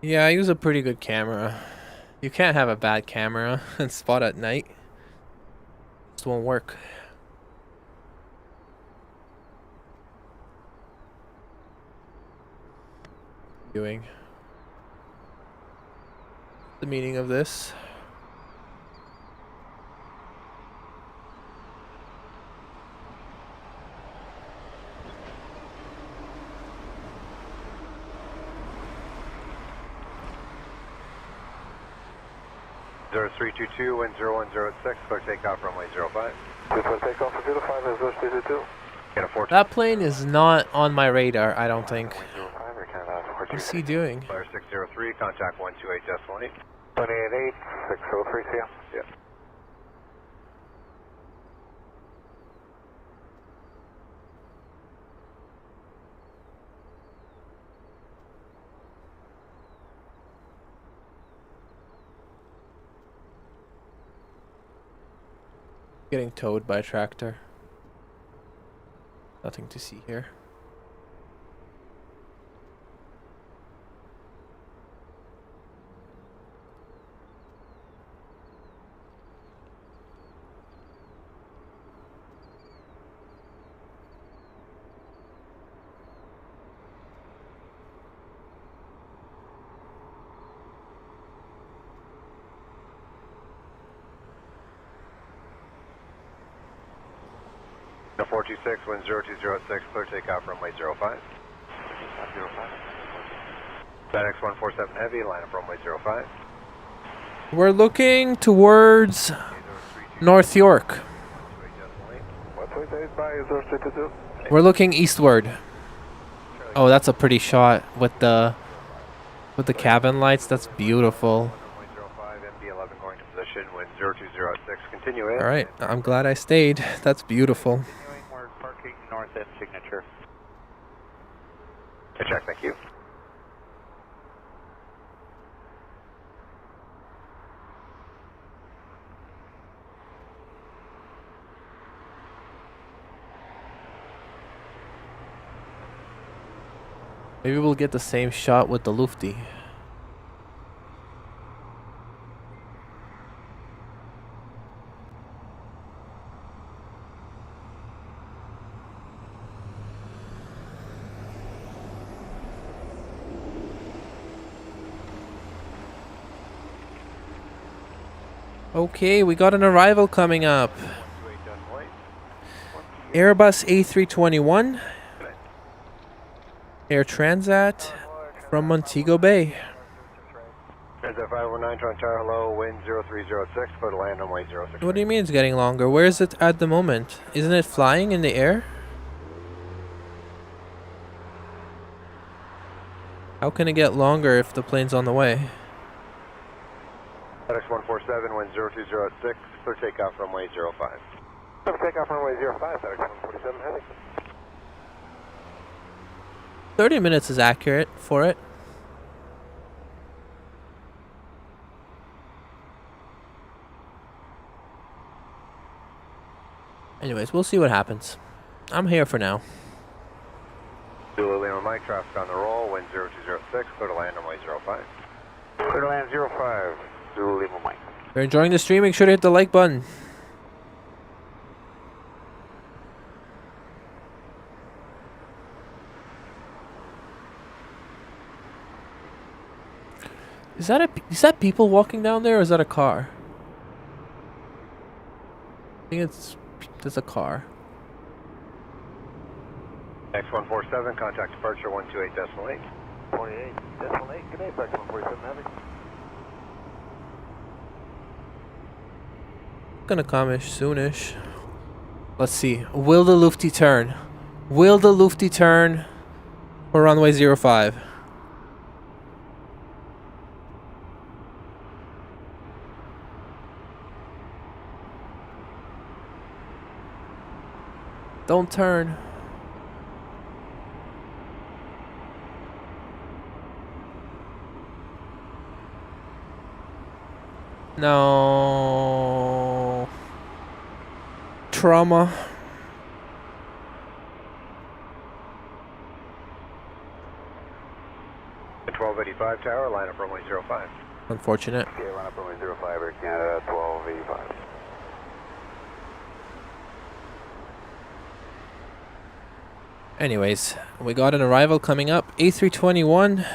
Yeah, I use a pretty good camera. You can't have a bad camera and spot at night. This won't work. Doing the meaning of this. Azor 322, wind 0106, clear takeoff runway 05. This one takeoff for 05, it is 322. Get a 14. That plane is not on my radar, I don't think. 05, or Canada 42. What's he doing? Clear 603, contact 128.8. 288, 603, see ya. Yeah. Getting towed by a tractor. Nothing to see here. The 426, wind 0206, clear takeoff runway 05. 05. FedEx 147 heavy, line up runway 05. We're looking towards North York. 128 by 032. We're looking eastward. Oh, that's a pretty shot with the cabin lights. That's beautiful. Runway 05, MD11 going to position, wind 0206, continue in. All right, I'm glad I stayed. That's beautiful. Continuing, we're parking north end signature. Good check, thank you. Maybe we'll get the same shot with the Lufty. Okay, we got an arrival coming up. Airbus A321 Air Transat from Montego Bay. Transat 519, Toronto Tower, hello, wind 0306, clear to land runway 06. What do you mean it's getting longer? Where is it at the moment? Isn't it flying in the air? How can it get longer if the plane's on the way? FedEx 147, wind 0206, clear takeoff runway 05. Clear takeoff runway 05, FedEx 147, heading. 30 minutes is accurate for it. Anyways, we'll see what happens. I'm here for now. Zulu Lima Mike, traffic on the roll, wind 0206, clear to land runway 05. Clear to land 05, Zulu Lima Mike. If you're enjoying the stream, make sure to hit the like button. Is that people walking down there, or is that a car? I think there's a car. X147, contact departure 128.8. 28.8, good day, FedEx 147, heavy. Gonna come-ish soonish. Let's see. Will the Lufty turn? Will the Lufty turn for runway 05? Don't turn. No. Trauma. The 1285 tower, line up runway 05. Unfortunate. Okay, line up runway 05, Air Canada 1285. Anyways, we got an arrival coming up. A321.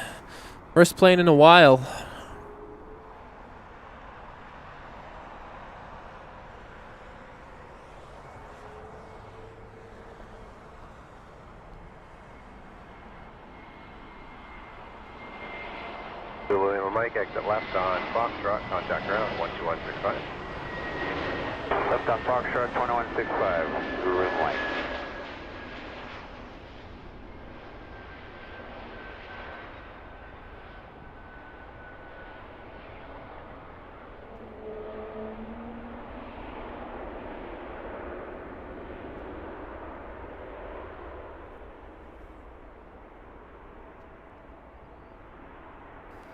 First plane in a while. William Mike, exit left on Foxtrot, contact ground 12165. Left on Foxtrot 2165, William Mike.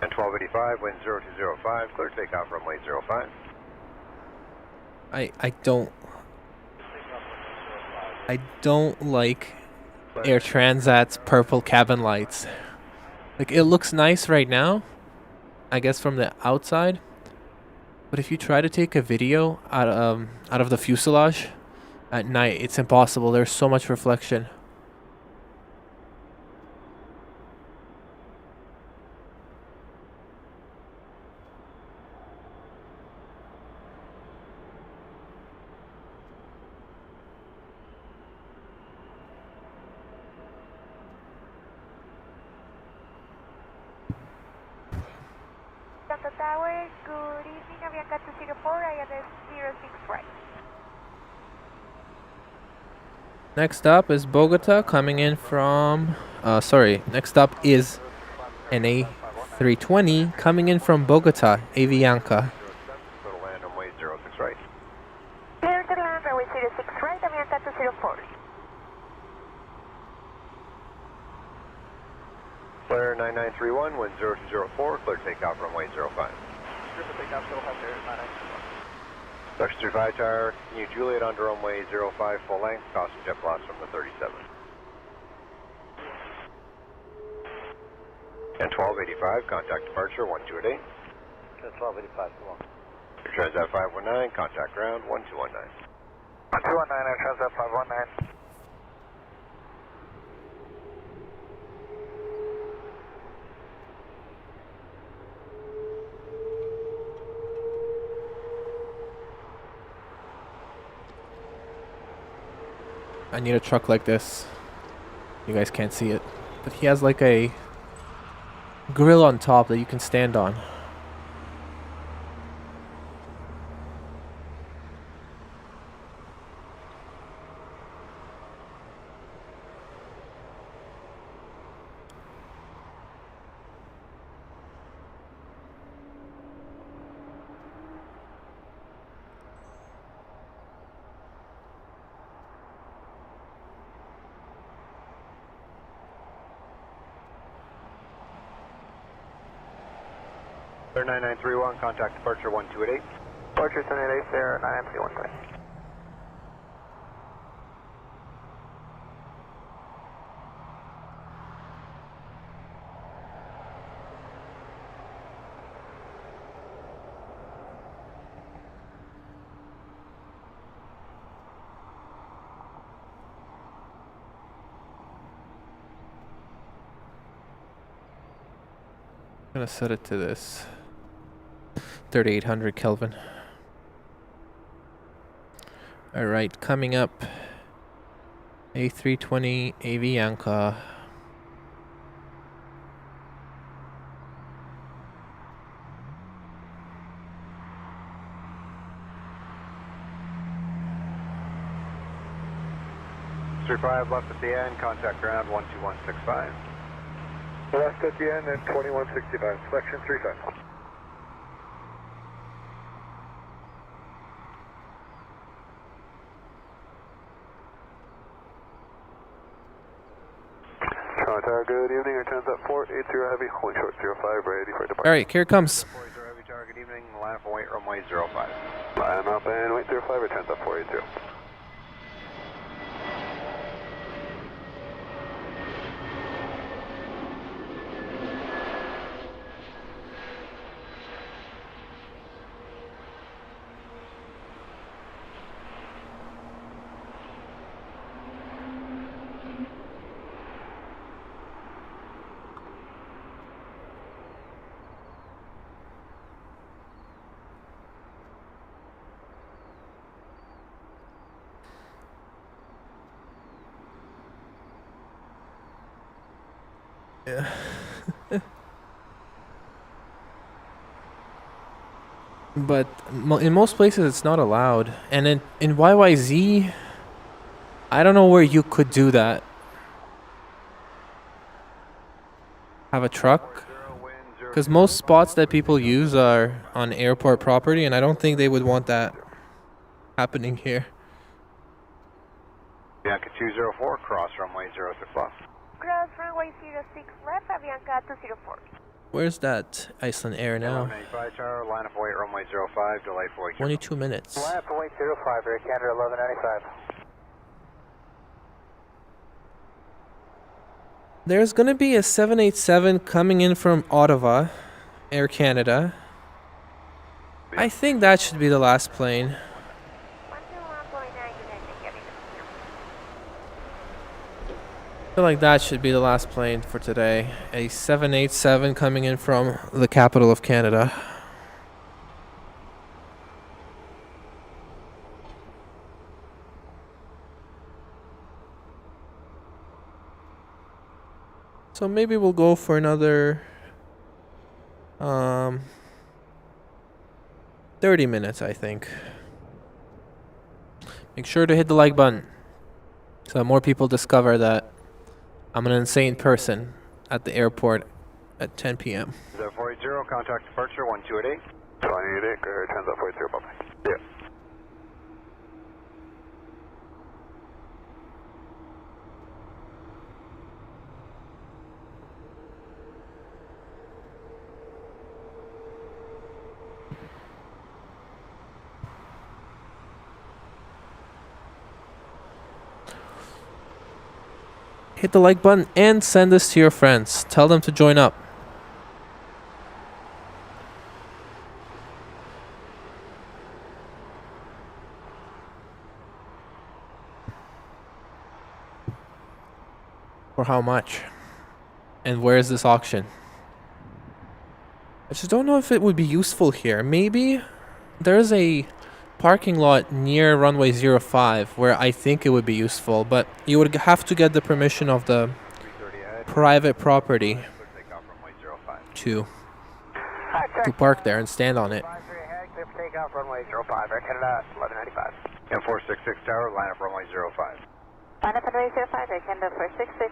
And 1285, wind 0205, clear takeoff runway 05. I don't like Air Transat's purple cabin lights. Like, it looks nice right now, I guess from the outside, but if you try to take a video out of the fuselage at night, it's impossible. There's so much reflection. Tower, good evening, Avianca 204, ILS 06 right. Next up is Bogota coming in from, next up is an A320 coming in from Bogota, Avianca. Clear to land runway 06 right. Clear to land, runway 06 right, Avianca 204. Clear 9931, wind 0204, clear takeoff runway 05. Clear for takeoff, 05 there, 9931. Dutch 35 tower, continue Juliet under runway 05 full length, caution jet blast from the 37. And 1285, contact departure 1288. 1285, come on. Your Transat 519, contact ground 1219. 219, Air Transat 519. I need a truck like this. You guys can't see it, but he has like a grill on top that you can stand on. Clear 9931, contact departure 1288. Departure 788, there, 99313. I'm gonna set it to this 3800 Kelvin. Alright, coming up A320 Avianca. Five left at the end, contact ground 12165. Left at the end and 2165, selection 35. Tower, good evening, Air Transat 480 Heavy, holding short 05, ready for departure. Alright, here it comes. 40 Heavy Tower, good evening, line up and wait, runway 05. Line up and wait 05, Air Transat 480. Yeah. But in most places it's not allowed. And in YYZ, I don't know where you could do that. Have a truck? Because most spots that people use are on airport property, and I don't think they would want that happening here. Bianca 204, cross runway 06 left. Cross runway 06 left, Avianca 204. Where's that Iceland Air now? 95 Tower, line up wait, runway 05, delay 40. 22 minutes. Line up and wait 05, Air Canada 1195. There's going to be a 787 coming in from Ottawa, Air Canada. I think that should be the last plane. 121.9 United Kingdom. I feel like that should be the last plane for today. A 787 coming in from the capital of Canada. So maybe we'll go for another 30 minutes, I think. Make sure to hit the like button so that more people discover that I'm an insane person at the airport at 10 p.m. 040, contact departure 1288. 288, Air Transat 480, bye-bye. Yeah. Hit the like button and send this to your friends. Tell them to join up. For how much? And where is this auction? I just don't know if it would be useful here. Maybe there's a parking lot near runway 05 where I think it would be useful, but you would have to get the permission of the 330 ahead. private property Clear for takeoff runway 05. to park there and stand on it. 53 ahead, clear for takeoff, runway 05, Air Canada 1195. And 466 tower, line up runway 05. Line up runway 05, Air Canada 466.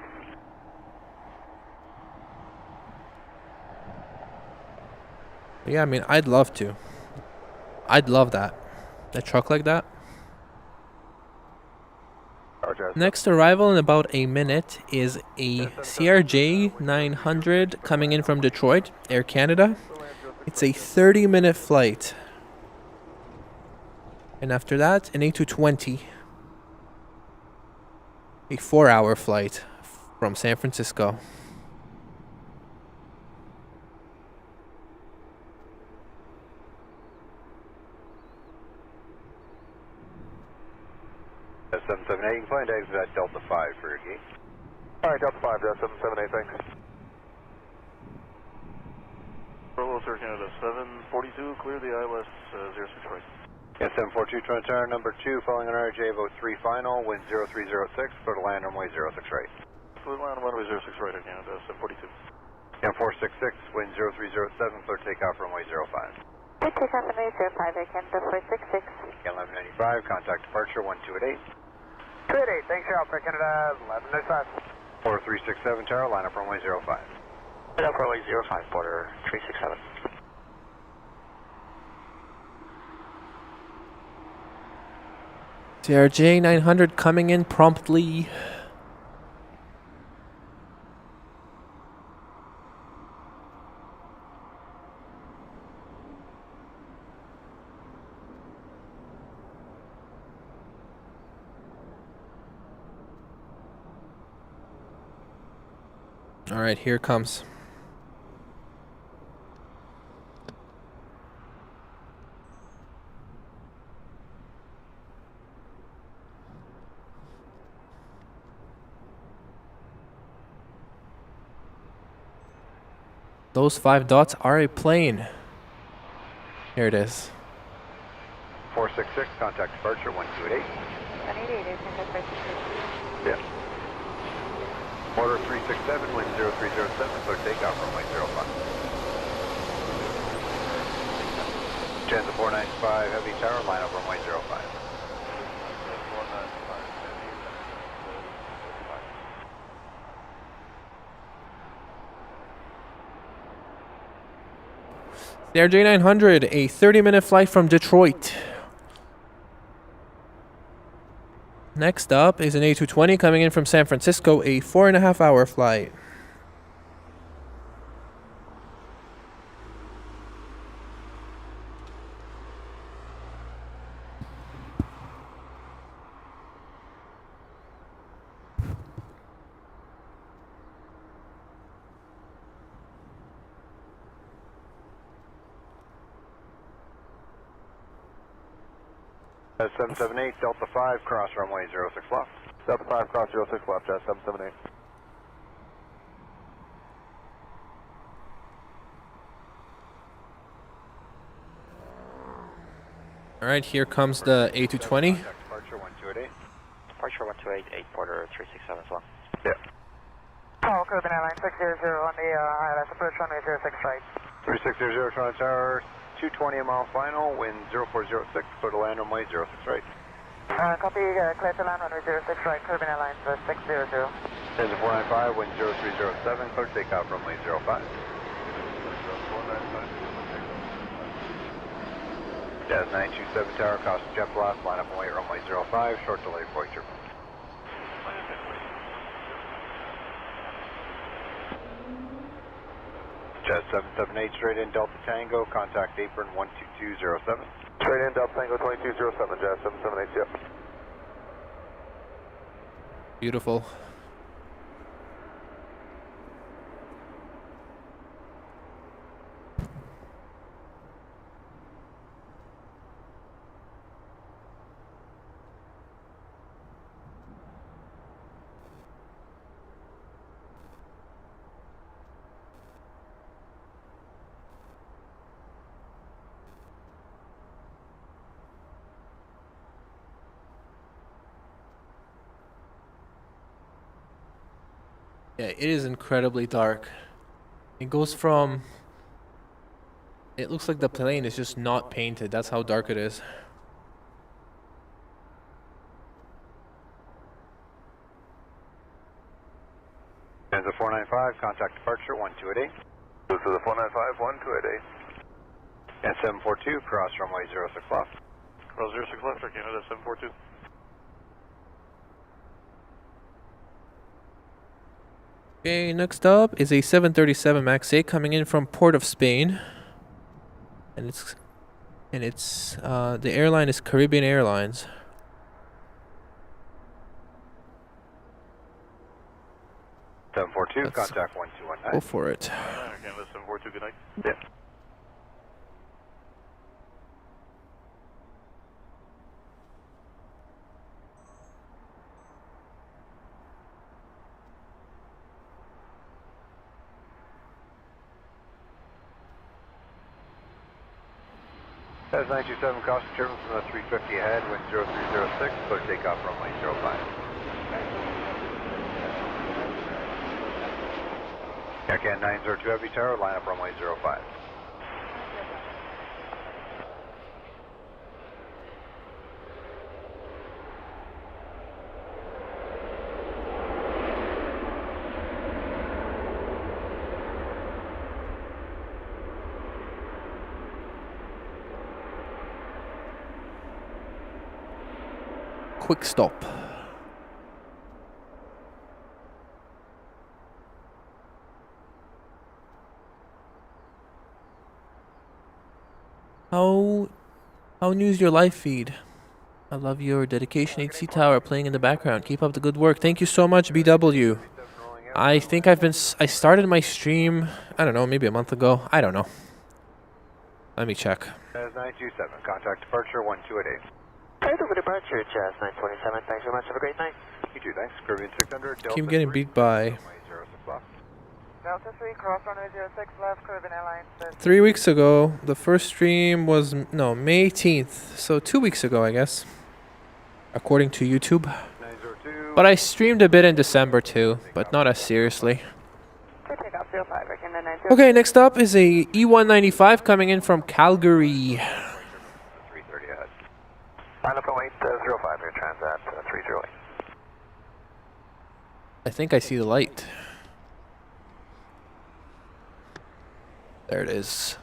Yeah, I mean, I'd love to. I'd love that. A truck like that. Roger. Next arrival in about a minute is a CRJ 900 coming in from Detroit, Air Canada. It's a 30-minute flight. And after that, an A220. A 4-hour flight from San Francisco. That's 778, you can find exit at Delta 5 for your gate. Alright, Delta 5, 778, thanks. Bravo, Air Canada 742, clear the ILS 06 right. Yeah, 742, trying to turn number 2, following an RJ of 03 final, wind 0306, clear to land runway 06 right. Clear land runway 06 right, Air Canada 742. And 466, wind 0307, clear takeoff runway 05. Clear takeoff runway 05, Air Canada 466. And 1195, contact departure 1288. 288, thanks for your help, Air Canada 1195. 4367 tower, line up runway 05. Line up runway 05, border 367. CRJ 900 coming in promptly. All right, here it comes. Those 5 dots are a plane. Here it is. 466, contact departure 1288. 188, Air Canada 466. Yeah. Order 367, wind 0307, clear takeoff runway 05. Jensen 495, heavy tower, line up runway 05. The RJ 900, a 30-minute flight from Detroit. Next up is an A220 coming in from San Francisco, a 4.5-hour flight. That's 778, Delta 5, cross runway 06 left. Delta 5, cross 06 left, 778. All right, here comes the A220. Contact departure 1288. Departure 1288, border 367 as well. Yeah. Call Caribbean Airlines 600 on the ILS approach runway 06 right. 3600, Toronto Tower, 220 a mile final, wind 0406, clear to land runway 06 right. Copy, clear to land runway 06 right, Caribbean Airlines 600. Jensen 495, wind 0307, clear takeoff runway 05. Jazz 927 tower, cost jet blast, line up and wait runway 05, short delay for your Jazz 778 straight in Delta Tango, contact apron 12207. Straight in, Delta Tango 2207, Jazz 778, yep. Beautiful. Yeah, it is incredibly dark. It goes from... It looks like the plane is just not painted. That's how dark it is. Kansas 495, contact departure 1288. This is the 495, 1288. And 742, cross runway 06 left. Cross 06 left for Canada 742. Okay, next up is a 737 MAX 8 coming in from Port of Spain. And it's the airline is Caribbean Airlines. Seven four two, Let's contact 1219. Go for it. Canada 742, good night. Yeah. That's 927, cross the turbine from the 350 ahead, wind 0306, clear takeoff runway 05. Can 902 Heavy Tower, line up runway 05. Quick stop. How new's your live feed? I love your dedication. HC Tower playing in the background. Keep up the good work. Thank you so much, BW. I think I started my stream, I don't know, maybe a month ago. I don't know. Let me check. That's 927, contact departure 1288. Right over departure, Jazz 927. Thanks very much. Have a great night. You too, thanks. Caribbean 600, Delta Keep getting 3, beat by... runway 06 left. Delta 3, cross runway 06 left, Caribbean Airlines. 3 weeks ago, the first stream was, no, May 18th. So 2 weeks ago, I guess. According to YouTube. 902. But I streamed a bit in December too, but not as seriously. Clear takeoff 05, recommend 90. Okay, next up is a E195 coming in from Calgary. 330 ahead. Line up runway 05 here, Transat 308. I think I see the light. There it is.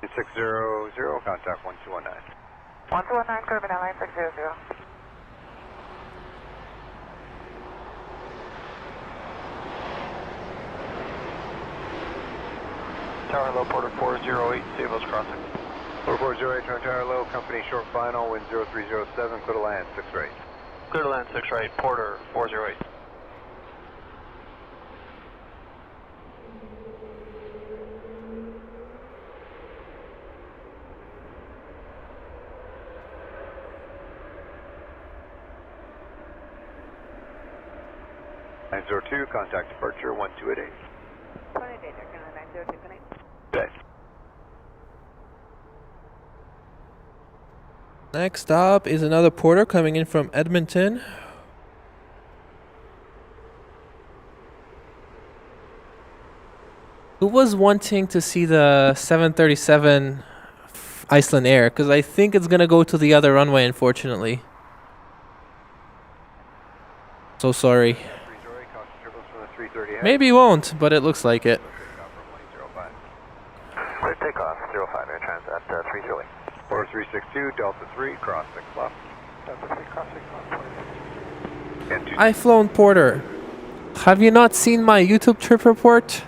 It's 600, contact 1219. 1219, Caribbean Airlines 600. Tower low, Porter 408, Sable's crossing. Porter 408, turn tower low, company short final, wind 0307, clear to land 6 right. Clear to land 6 right, Porter 408. Nine 902, contact departure 1288. 28, Canada 902, good night. Okay. Next up is another porter coming in from Edmonton. Who was wanting to see the 737 Iceland Air? Because I think it's going to go to the other runway, unfortunately. So sorry. 308, contact triples from the 330 ahead. Maybe it won't, but it looks like it. Takeoff runway 05. Clear takeoff 05 here, Transat 308. Porter 362, Delta 3, cross 6 left. Delta 3, cross 6 left, 26. And 2. I've flown porter. Have you not seen my YouTube trip report?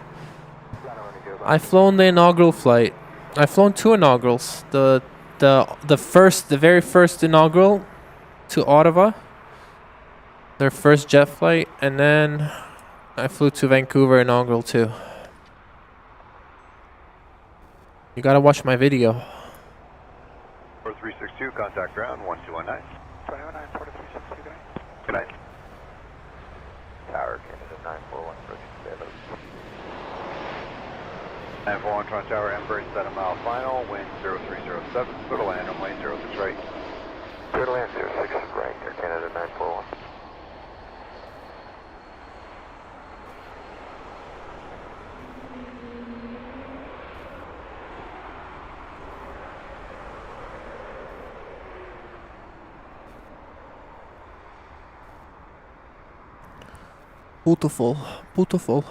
I've flown the inaugural flight. I've flown 2 inaugurals. The very first inaugural to Ottawa. Their first jet flight, and then I flew to Vancouver inaugural too. You gotta watch my video. Porter 362, contact ground 1219. 219, Porter 362, good night. Good night. Tower, Canada 941, approaching Bay 941 Toronto Tower, Embrace, set a mile final, wind 0307, clear to land, runway 06 right. Clear to land 06 right, Air Canada 941. Beautiful, beautiful.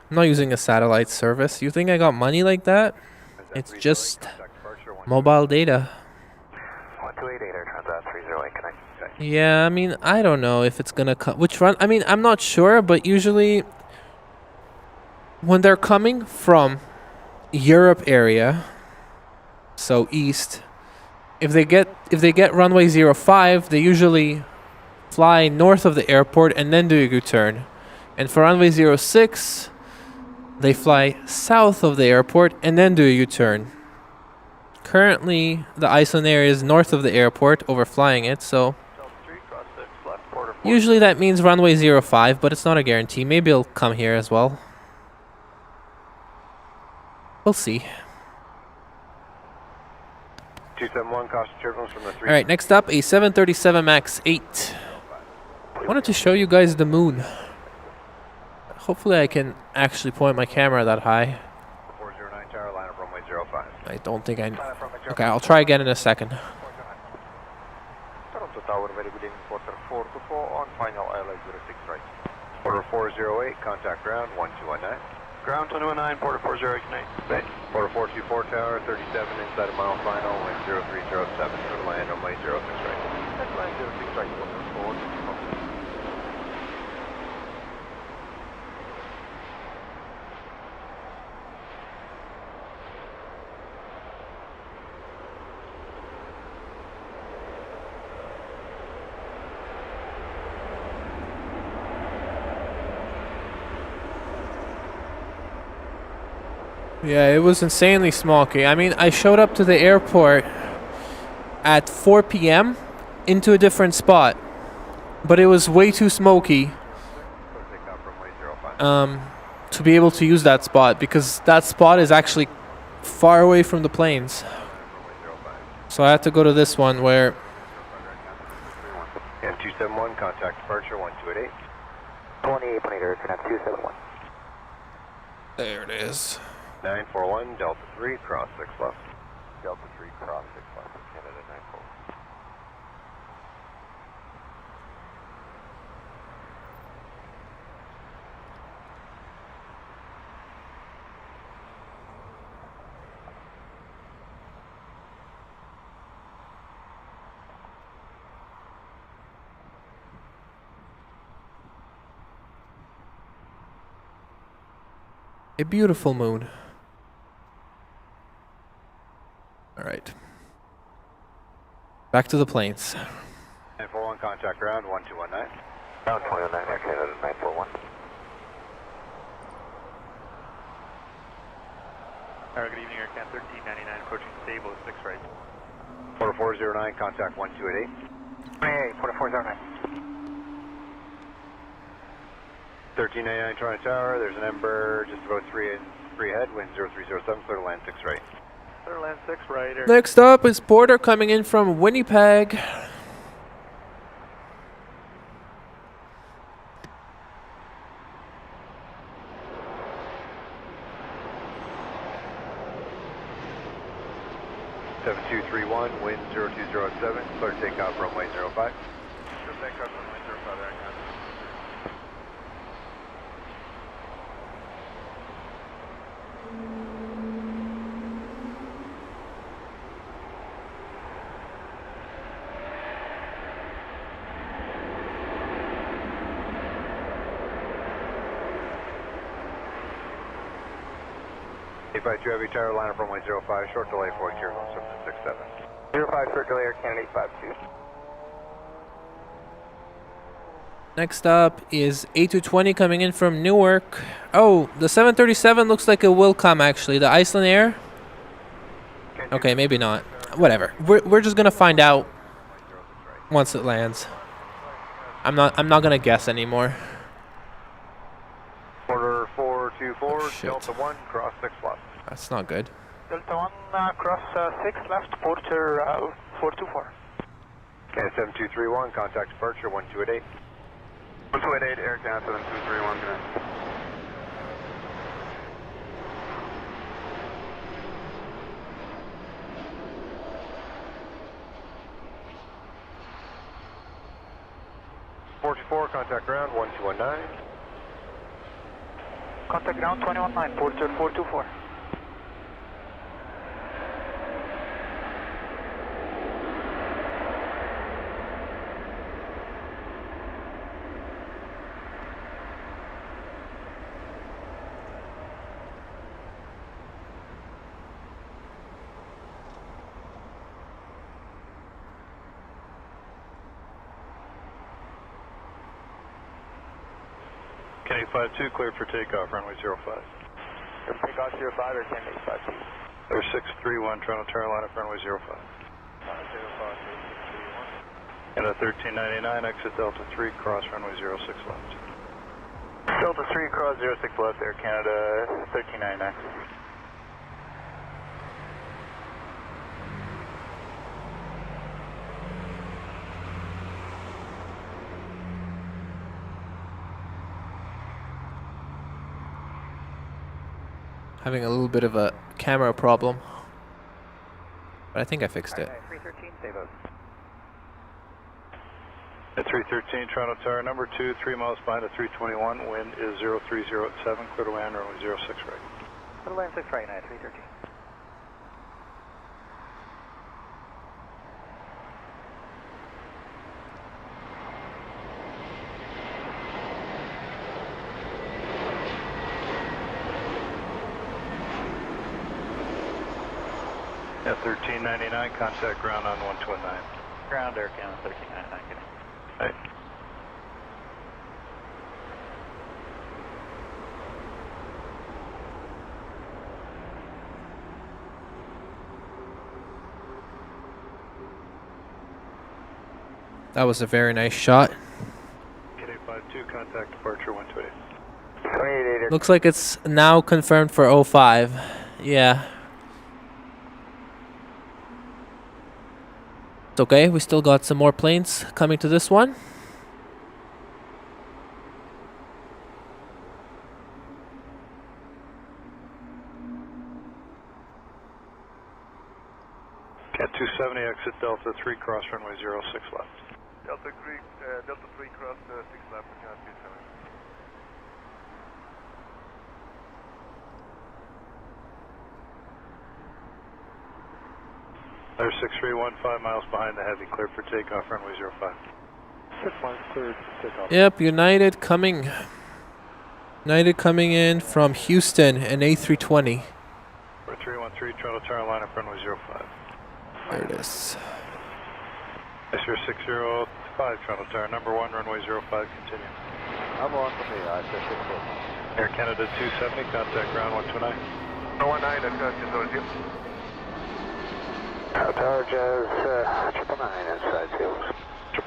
I'm not using a satellite service. You think I got money like that? It's just mobile data. 1288 Air Transat 308, connect. Yeah, I mean, I don't know if it's gonna come. Which run? I mean, I'm not sure, but usually when they're coming from Europe area, so east, if they get runway 05, they usually fly north of the airport and then do a U-turn. And for runway 06, they fly south of the airport and then do a U-turn. Currently, the Iceland Air is north of the airport, overflying it, so usually that means runway 05, but it's not a guarantee. Maybe it'll come here as well. We'll see. 271, caution turbulence from the 3. Alright, next up, a 737 MAX 8. I wanted to show you guys the moon. Hopefully I can actually point my camera that high. 409 Tower, line up runway 05. I don't think I... Okay, I'll try again in a second. Toronto Tower, very good evening, quarter 424 on final ILS 06 right. Porter 408, contact ground 1219. Ground 219, Porter 408, connect. Porter 424 Tower, 37 inside a mile final, wind 0307, clear to land, runway 06 right. Clear to land 06 right, quarter 4. Yeah, it was insanely smoky. I mean, I showed up to the airport at 4 p.m. into a different spot, but it was way too smoky to be able to use that spot, because that spot is actually far away from the planes. So I had to go to this one where... And 271, contact departure 1288. 28 Air Canada 271. There it is. 941 Delta 3, cross 6 left. Delta 3, cross 6 left, Canada 94. A beautiful moon. Alright. Back to the planes. 941, contact ground 1219. Ground 29 Air Canada 941. Good evening, Air Canada 1399, approaching stable at 6 right. Porter 409, contact 1288. 28, Porter 409. 1399 Toronto Tower, there's an Ember just about 3 ahead, wind 0307, clear to land 6 right. Clear to land 6 right. Next up is Porter coming in from Winnipeg. Wind 0207, clear takeoff runway 05. Clear takeoff runway 05, Air Canada. By Heavy Tower, line up runway 05, short delay for Kilo 767. 05, short delay, Air Canada 852. Next up is A220 coming in from Newark. Oh, the 737 looks like it will come actually. The Iceland Air? Okay, maybe not. Whatever. We're just gonna find out once it lands. I'm not gonna guess anymore. 4, Shit. Delta 1, cross 6 left. That's not good. Delta 1, cross 6 left, departure 424. Okay, 7231, contact departure 1288. 1288, Air Canada 7231, good night. Contact ground 1219. Contact ground 219, departure 424. Kenny 52, cleared for takeoff, runway 05. Takeoff 05 or 1085. There's 631, Toronto Carolina, runway 05. 05, 631. And a 1399, exit Delta 3, cross runway 06 left. Delta 3, cross 06 left, Air Canada 1399. Having a little bit of a camera problem. But I think I fixed it. 313, save us. At 313, Toronto Tower, number 2, 3 miles behind at 321, wind is 030 at 7, clear to land, runway 06 right. Clear to land 6 right, 313. At 1399, contact ground on 129. Ground Air Canada 1399, good night. Right. That was a very nice shot. Kenny 52, contact departure 128. 28 Looks like it's now confirmed for 05. Yeah. It's okay. We still got some more planes coming to this one. At 270, exit Delta 3, cross runway 06 left. Delta 3, cross 6 left, John 270. There's 631, 5 miles behind the heavy, cleared for takeoff, runway 05. 6 miles cleared for takeoff. Yep, United coming. United coming in from Houston, an A320. For 313, Toronto Carolina, runway 05. There it is. Sir 605, Toronto Tower, number 1, runway 05, continue. I'm on for me, I said 6 Air Canada 270, contact ground 129. 119, that's 200. Tower Jazz 999 inside fields.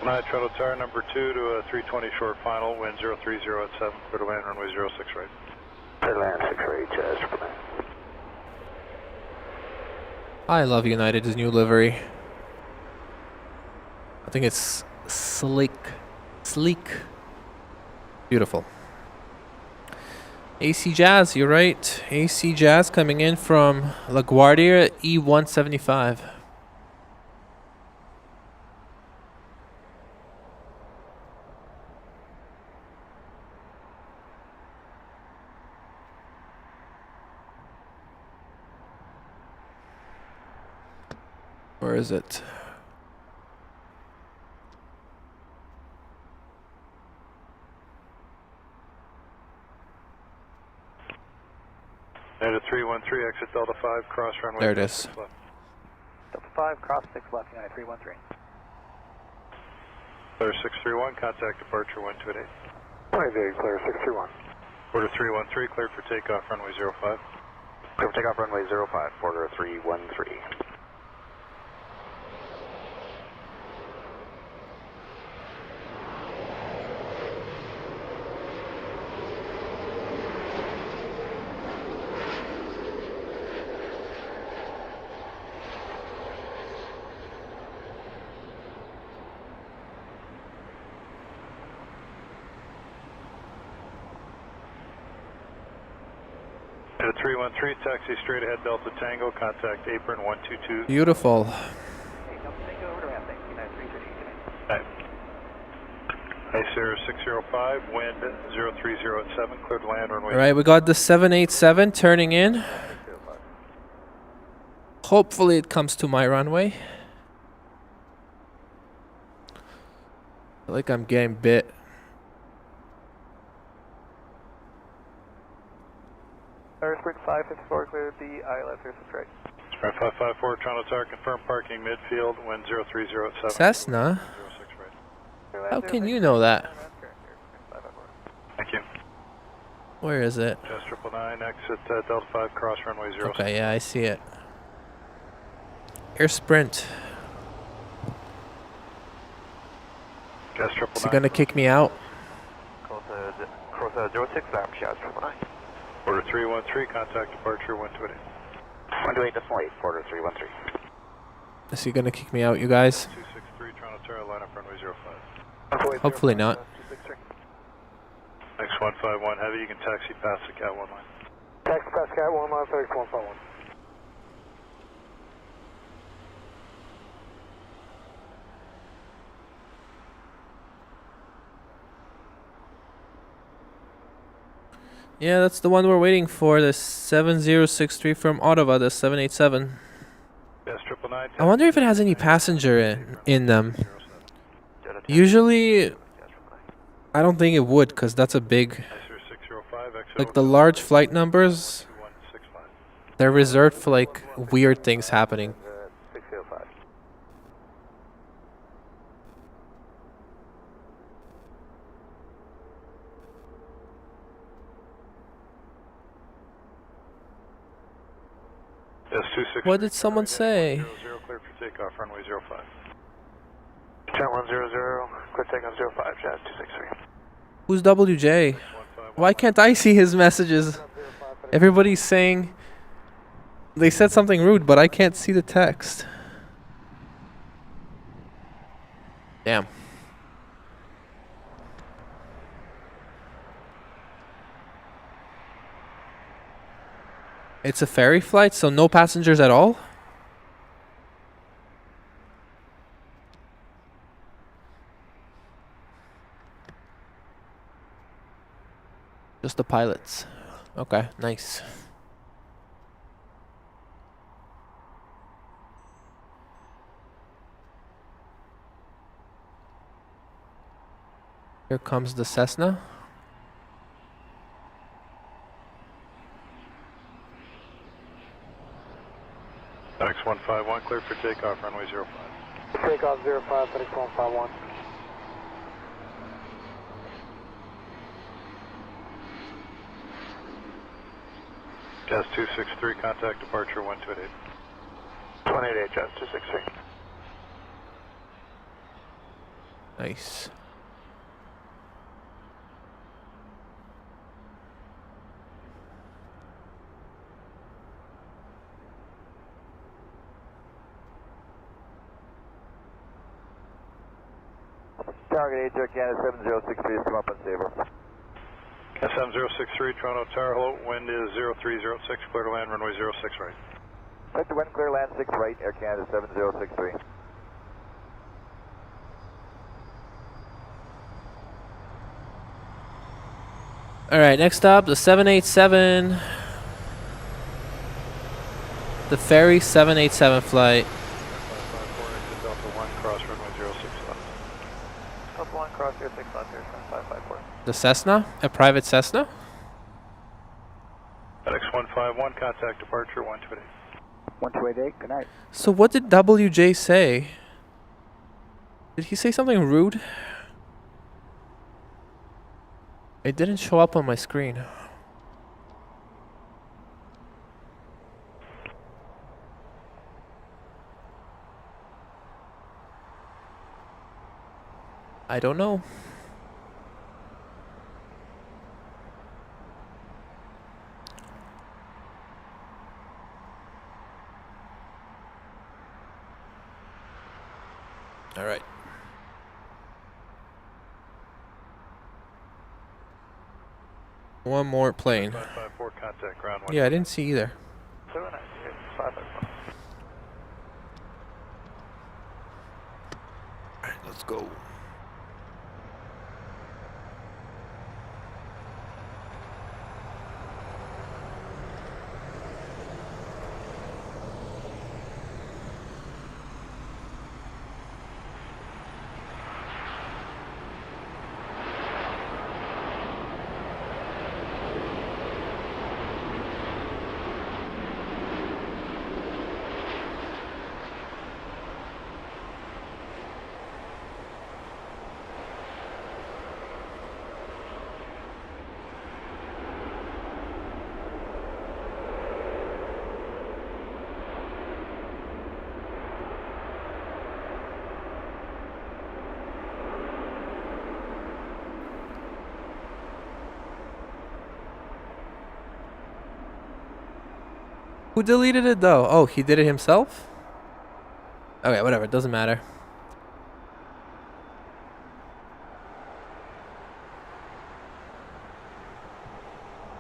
999, Toronto Tower, number 2 to a 320 short final, wind 030 at 7, clear to land, runway 06 right. Clear to land 6 right, Jazz 999. I love United's new livery. I think it's sleek. Beautiful. AC Jazz, you're right. AC Jazz coming in from LaGuardia E175. Where is it? At 313, exit Delta 5, cross runway. There it is. 06 left. Delta 5, cross 6 left, United 313. Clear 631, contact departure 128. Very clear, 631. Order 313, cleared for takeoff, runway 05. Clear for takeoff, runway 05, order 313. United 313, taxi straight ahead Delta Tango, contact apron 122. Beautiful. Air 605, wind 030 at 7, cleared land runway. All right, we got the 787 turning in. Hopefully it comes to my runway. I feel like I'm getting bit. Airspeed 554, clear the ILS surface right. Sprint 554, Toronto Tower, confirm parking midfield, wind 030 at 7. Cessna? 06 right. How can you know that? Thank you. Where is it? Just 999, exit Delta 5, cross runway 06. Okay, yeah, I see it. Air Sprint. Just Is he gonna kick me out? Cross 06, I'm Just 999. Order 313, contact departure 128. 128.8, order 313. Is he gonna kick me out, you guys? 263, Toronto Tower, line up runway 05. Hopefully not. Next 151 heavy, you can taxi past the Cat 1 line. Taxi past Cat 1 line, 3151. Yeah, that's the one we're waiting for, the 7063 from Ottawa, the 787. Yes, 999. I wonder if it has any passenger in them. Usually, I don't think it would, because that's a big... Like, the large flight numbers, they're reserved for, like, weird things happening. 605. Yes, 263. What did someone say? 00, clear for takeoff, runway 05. Chat 100, clear takeoff 05, Jazz 263. Who's WJ? Why can't I see his messages? Everybody's saying... They said something rude, but I can't see the text. Damn. It's a ferry flight, so no passengers at all? Just the pilots. Okay, nice. Here comes the Cessna. Next 151, clear for takeoff, runway 05. Takeoff 05, 3151. Jazz 263, contact departure 128. 128, Jazz 263. Nice. Target 8, Canada 7063 is come up on Sabre. SM063, Toronto Tower, hello, wind is 0306, clear to land, runway 06 right. Set to wind, clear land 6 right, Air Canada 7063. Alright, next up, the 787. The ferry 787 flight. 554, exit Delta 1, cross runway 06 left. Delta 1, cross 06 left, Pearson 554. The Cessna? A private Cessna? FedEx 151, contact departure 128. 1288, good night. So what did WJ say? Did he say something rude? It didn't show up on my screen. I don't know. All right. One more plane. 554, contact ground 1. Yeah, I didn't see either. 796, Alright, let's go. Who deleted it though? Oh, he did it himself? Okay, whatever, it doesn't matter.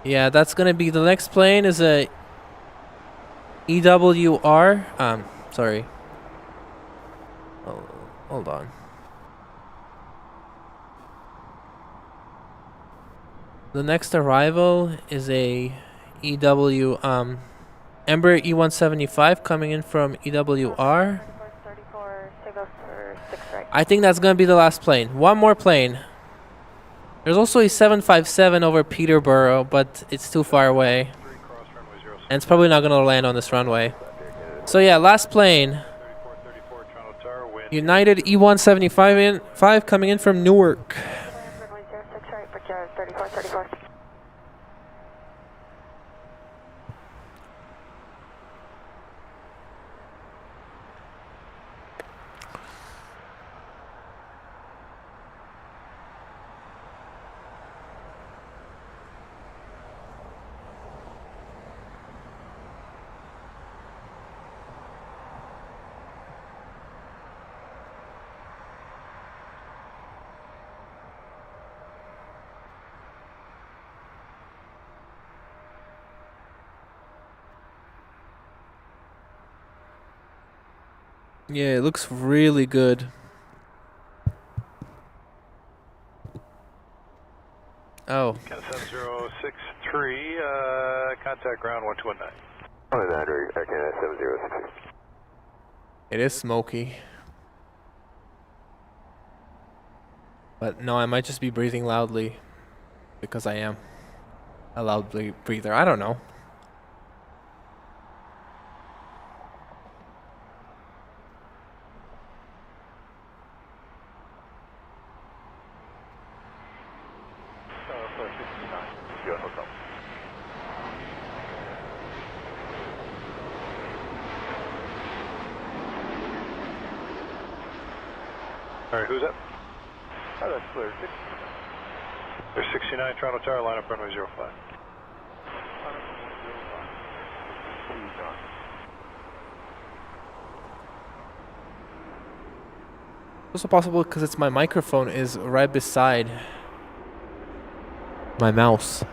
Yeah, that's gonna be the next plane is a EWR. Sorry. Oh, hold on. The next arrival is a EW Embraer E175 coming in from EWR. 34, takeoff for 6 right. I think that's gonna be the last plane. One more plane. There's also a 757 over Peterborough, but it's too far away. 3 cross runway 06. And it's probably not gonna land on this runway. So yeah, last plane. 34, Toronto Tower, wind. United E175 coming in from Newark. Runway 06 right, for 34. Yeah, it looks really good. Oh, Count 7063, contact ground 1219. Only the 100, Canada 7063. it is smoky. But no, I might just be breathing loudly because I am a loud breather. I don't know. Flight 69, go hotel. Alright, who's that? Oh, that's clear. There's 69, Toronto Tower, line up runway 05. Also possible because it's my microphone is right beside my mouse.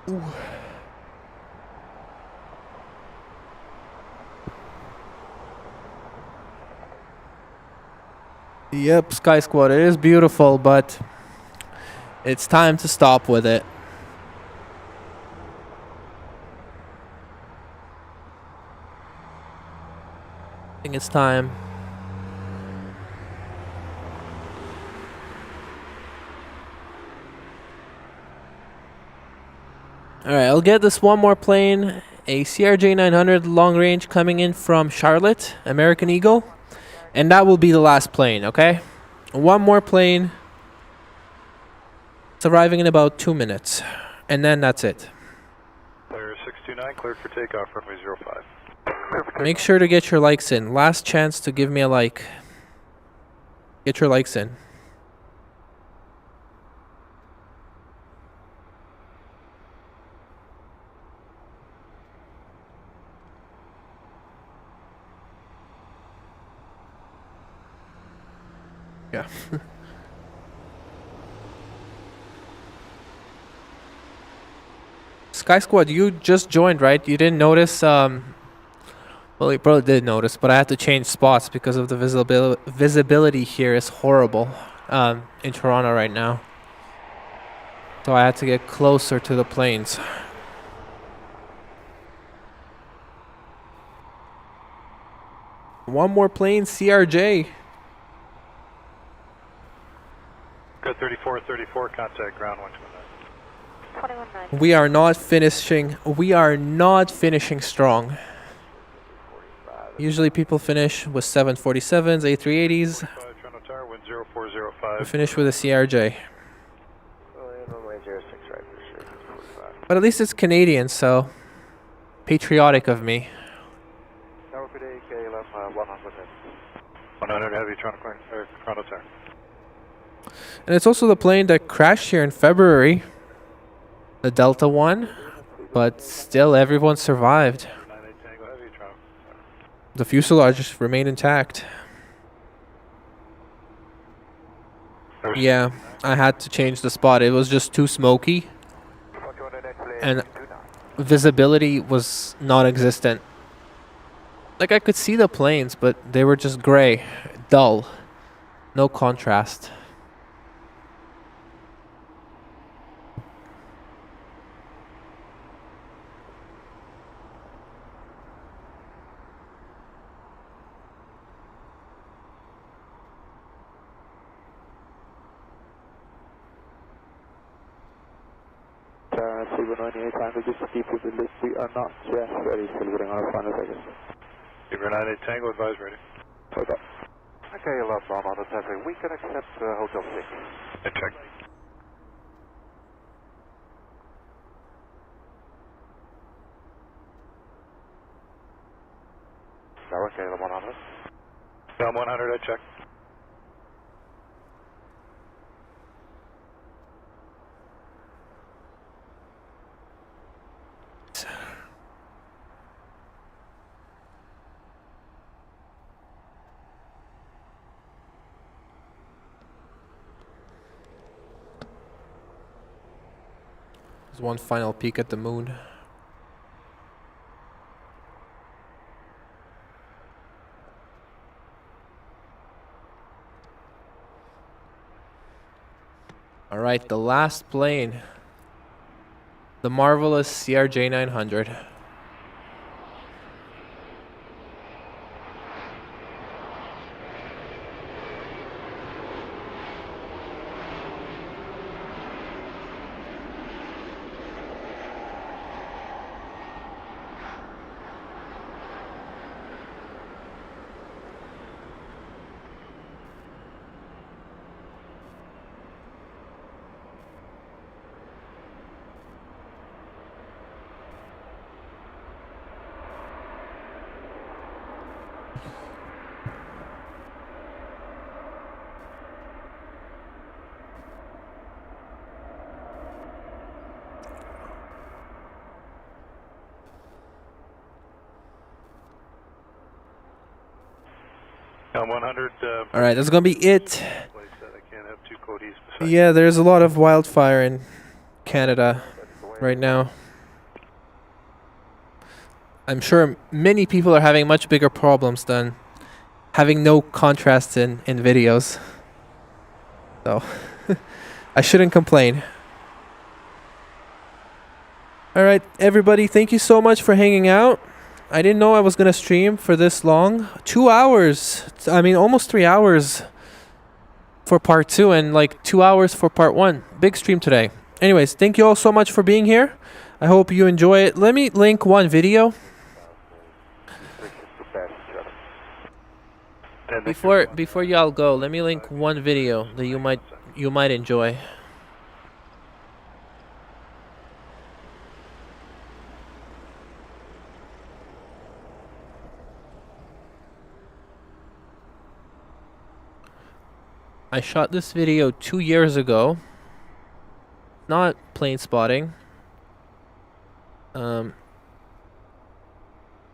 Ooh. Yep, Sky Squad, it is beautiful, but it's time to stop with it. I think it's time. Alright, I'll get this one more plane, a CRJ 900 long range coming in from Charlotte, American Eagle. And that will be the last plane, okay? One more plane. It's arriving in about 2 minutes. And then that's it. Player 629, cleared for takeoff, runway 05. Make sure to get your likes in. Last chance to give me a like. Get your likes in. Yeah. Sky Squad, you just joined, right? You didn't notice, well, you probably did notice, but I had to change spots because of the visibility here is horrible in Toronto right now. So I had to get closer to the planes. One more plane, CRJ. Go 3434, contact ground 129. 219. We are not finishing. We are not finishing strong. Usually people finish with 747s, A380s. Toronto Tower, wind 0405. We finish with a CRJ. Runway 06 right for sure. 45. But at least it's Canadian, so patriotic of me. Tower for day, KLM 100. 100 heavy Toronto Tower. And it's also the plane that crashed here in February. The Delta one. But still everyone survived. 98 Tango heavy Toronto. The fuselage remained intact. Yeah, I had to change the spot. It was just too smoky. And visibility was non-existent. Like, I could see the planes, but they were just gray, dull, no contrast. Silver 98 Tango, just keep with the list. We are not yet ready, Silver on our final seconds. Silver 98 Tango, advise ready. Okay. Okay, love bomb on the traffic. We can accept Hotel 6. Check. Tower, KLM 100. Down 100, I check. There's one final peek at the moon. All right, the last plane. The marvelous CRJ 900. Down 100. All right, that's gonna be it. Place that I can't have two Cody's beside. Yeah, there's a lot of wildfire in Canada right now. I'm sure many people are having much bigger problems than having no contrast in videos. So, I shouldn't complain. All right, everybody, thank you so much for hanging out. I didn't know I was going to stream for this long. 2 hours. I mean, almost 3 hours for part 2 and like 2 hours for part 1. Big stream today. Anyways, thank you all so much for being here. I hope you enjoy it. Let me link one video. Before y'all go, let me link one video that you might enjoy. I shot this video 2 years ago. Not plane spotting.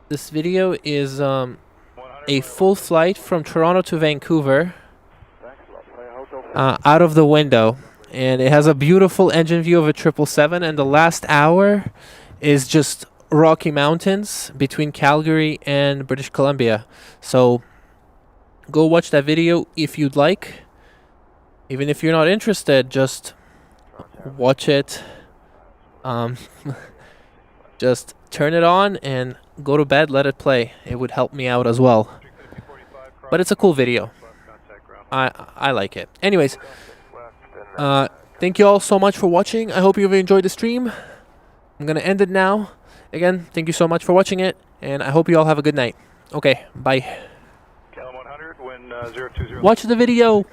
This video is a full flight from Toronto to Vancouver out of the window, and it has a beautiful engine view of a 777, and the last hour is just Rocky Mountains between Calgary and British Columbia. So go watch that video if you'd like. Even if you're not interested, just watch it. Just turn it on and go to bed, let it play. It would help me out as well. But it's a cool video. I like it. Anyways, thank you all so much for watching. I hope you've enjoyed the stream. I'm going to end it now. Again, thank you so much for watching it, and I hope you all have a good night. Okay, bye. Watch the video.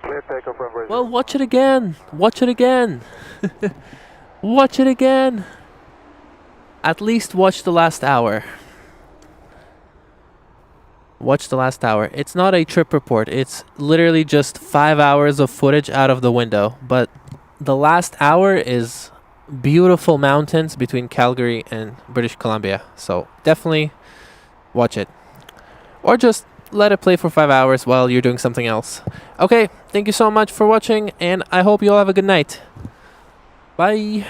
Clear takeoff runway. Well, watch it again. Watch it again. Watch it again. At least watch the last hour. Watch the last hour. It's not a trip report. It's literally just 5 hours of footage out of the window. But the last hour is beautiful mountains between Calgary and British Columbia. So definitely watch it. Or just let it play for 5 hours while you're doing something else. Okay, thank you so much for watching, and I hope you all have a good night. Bye.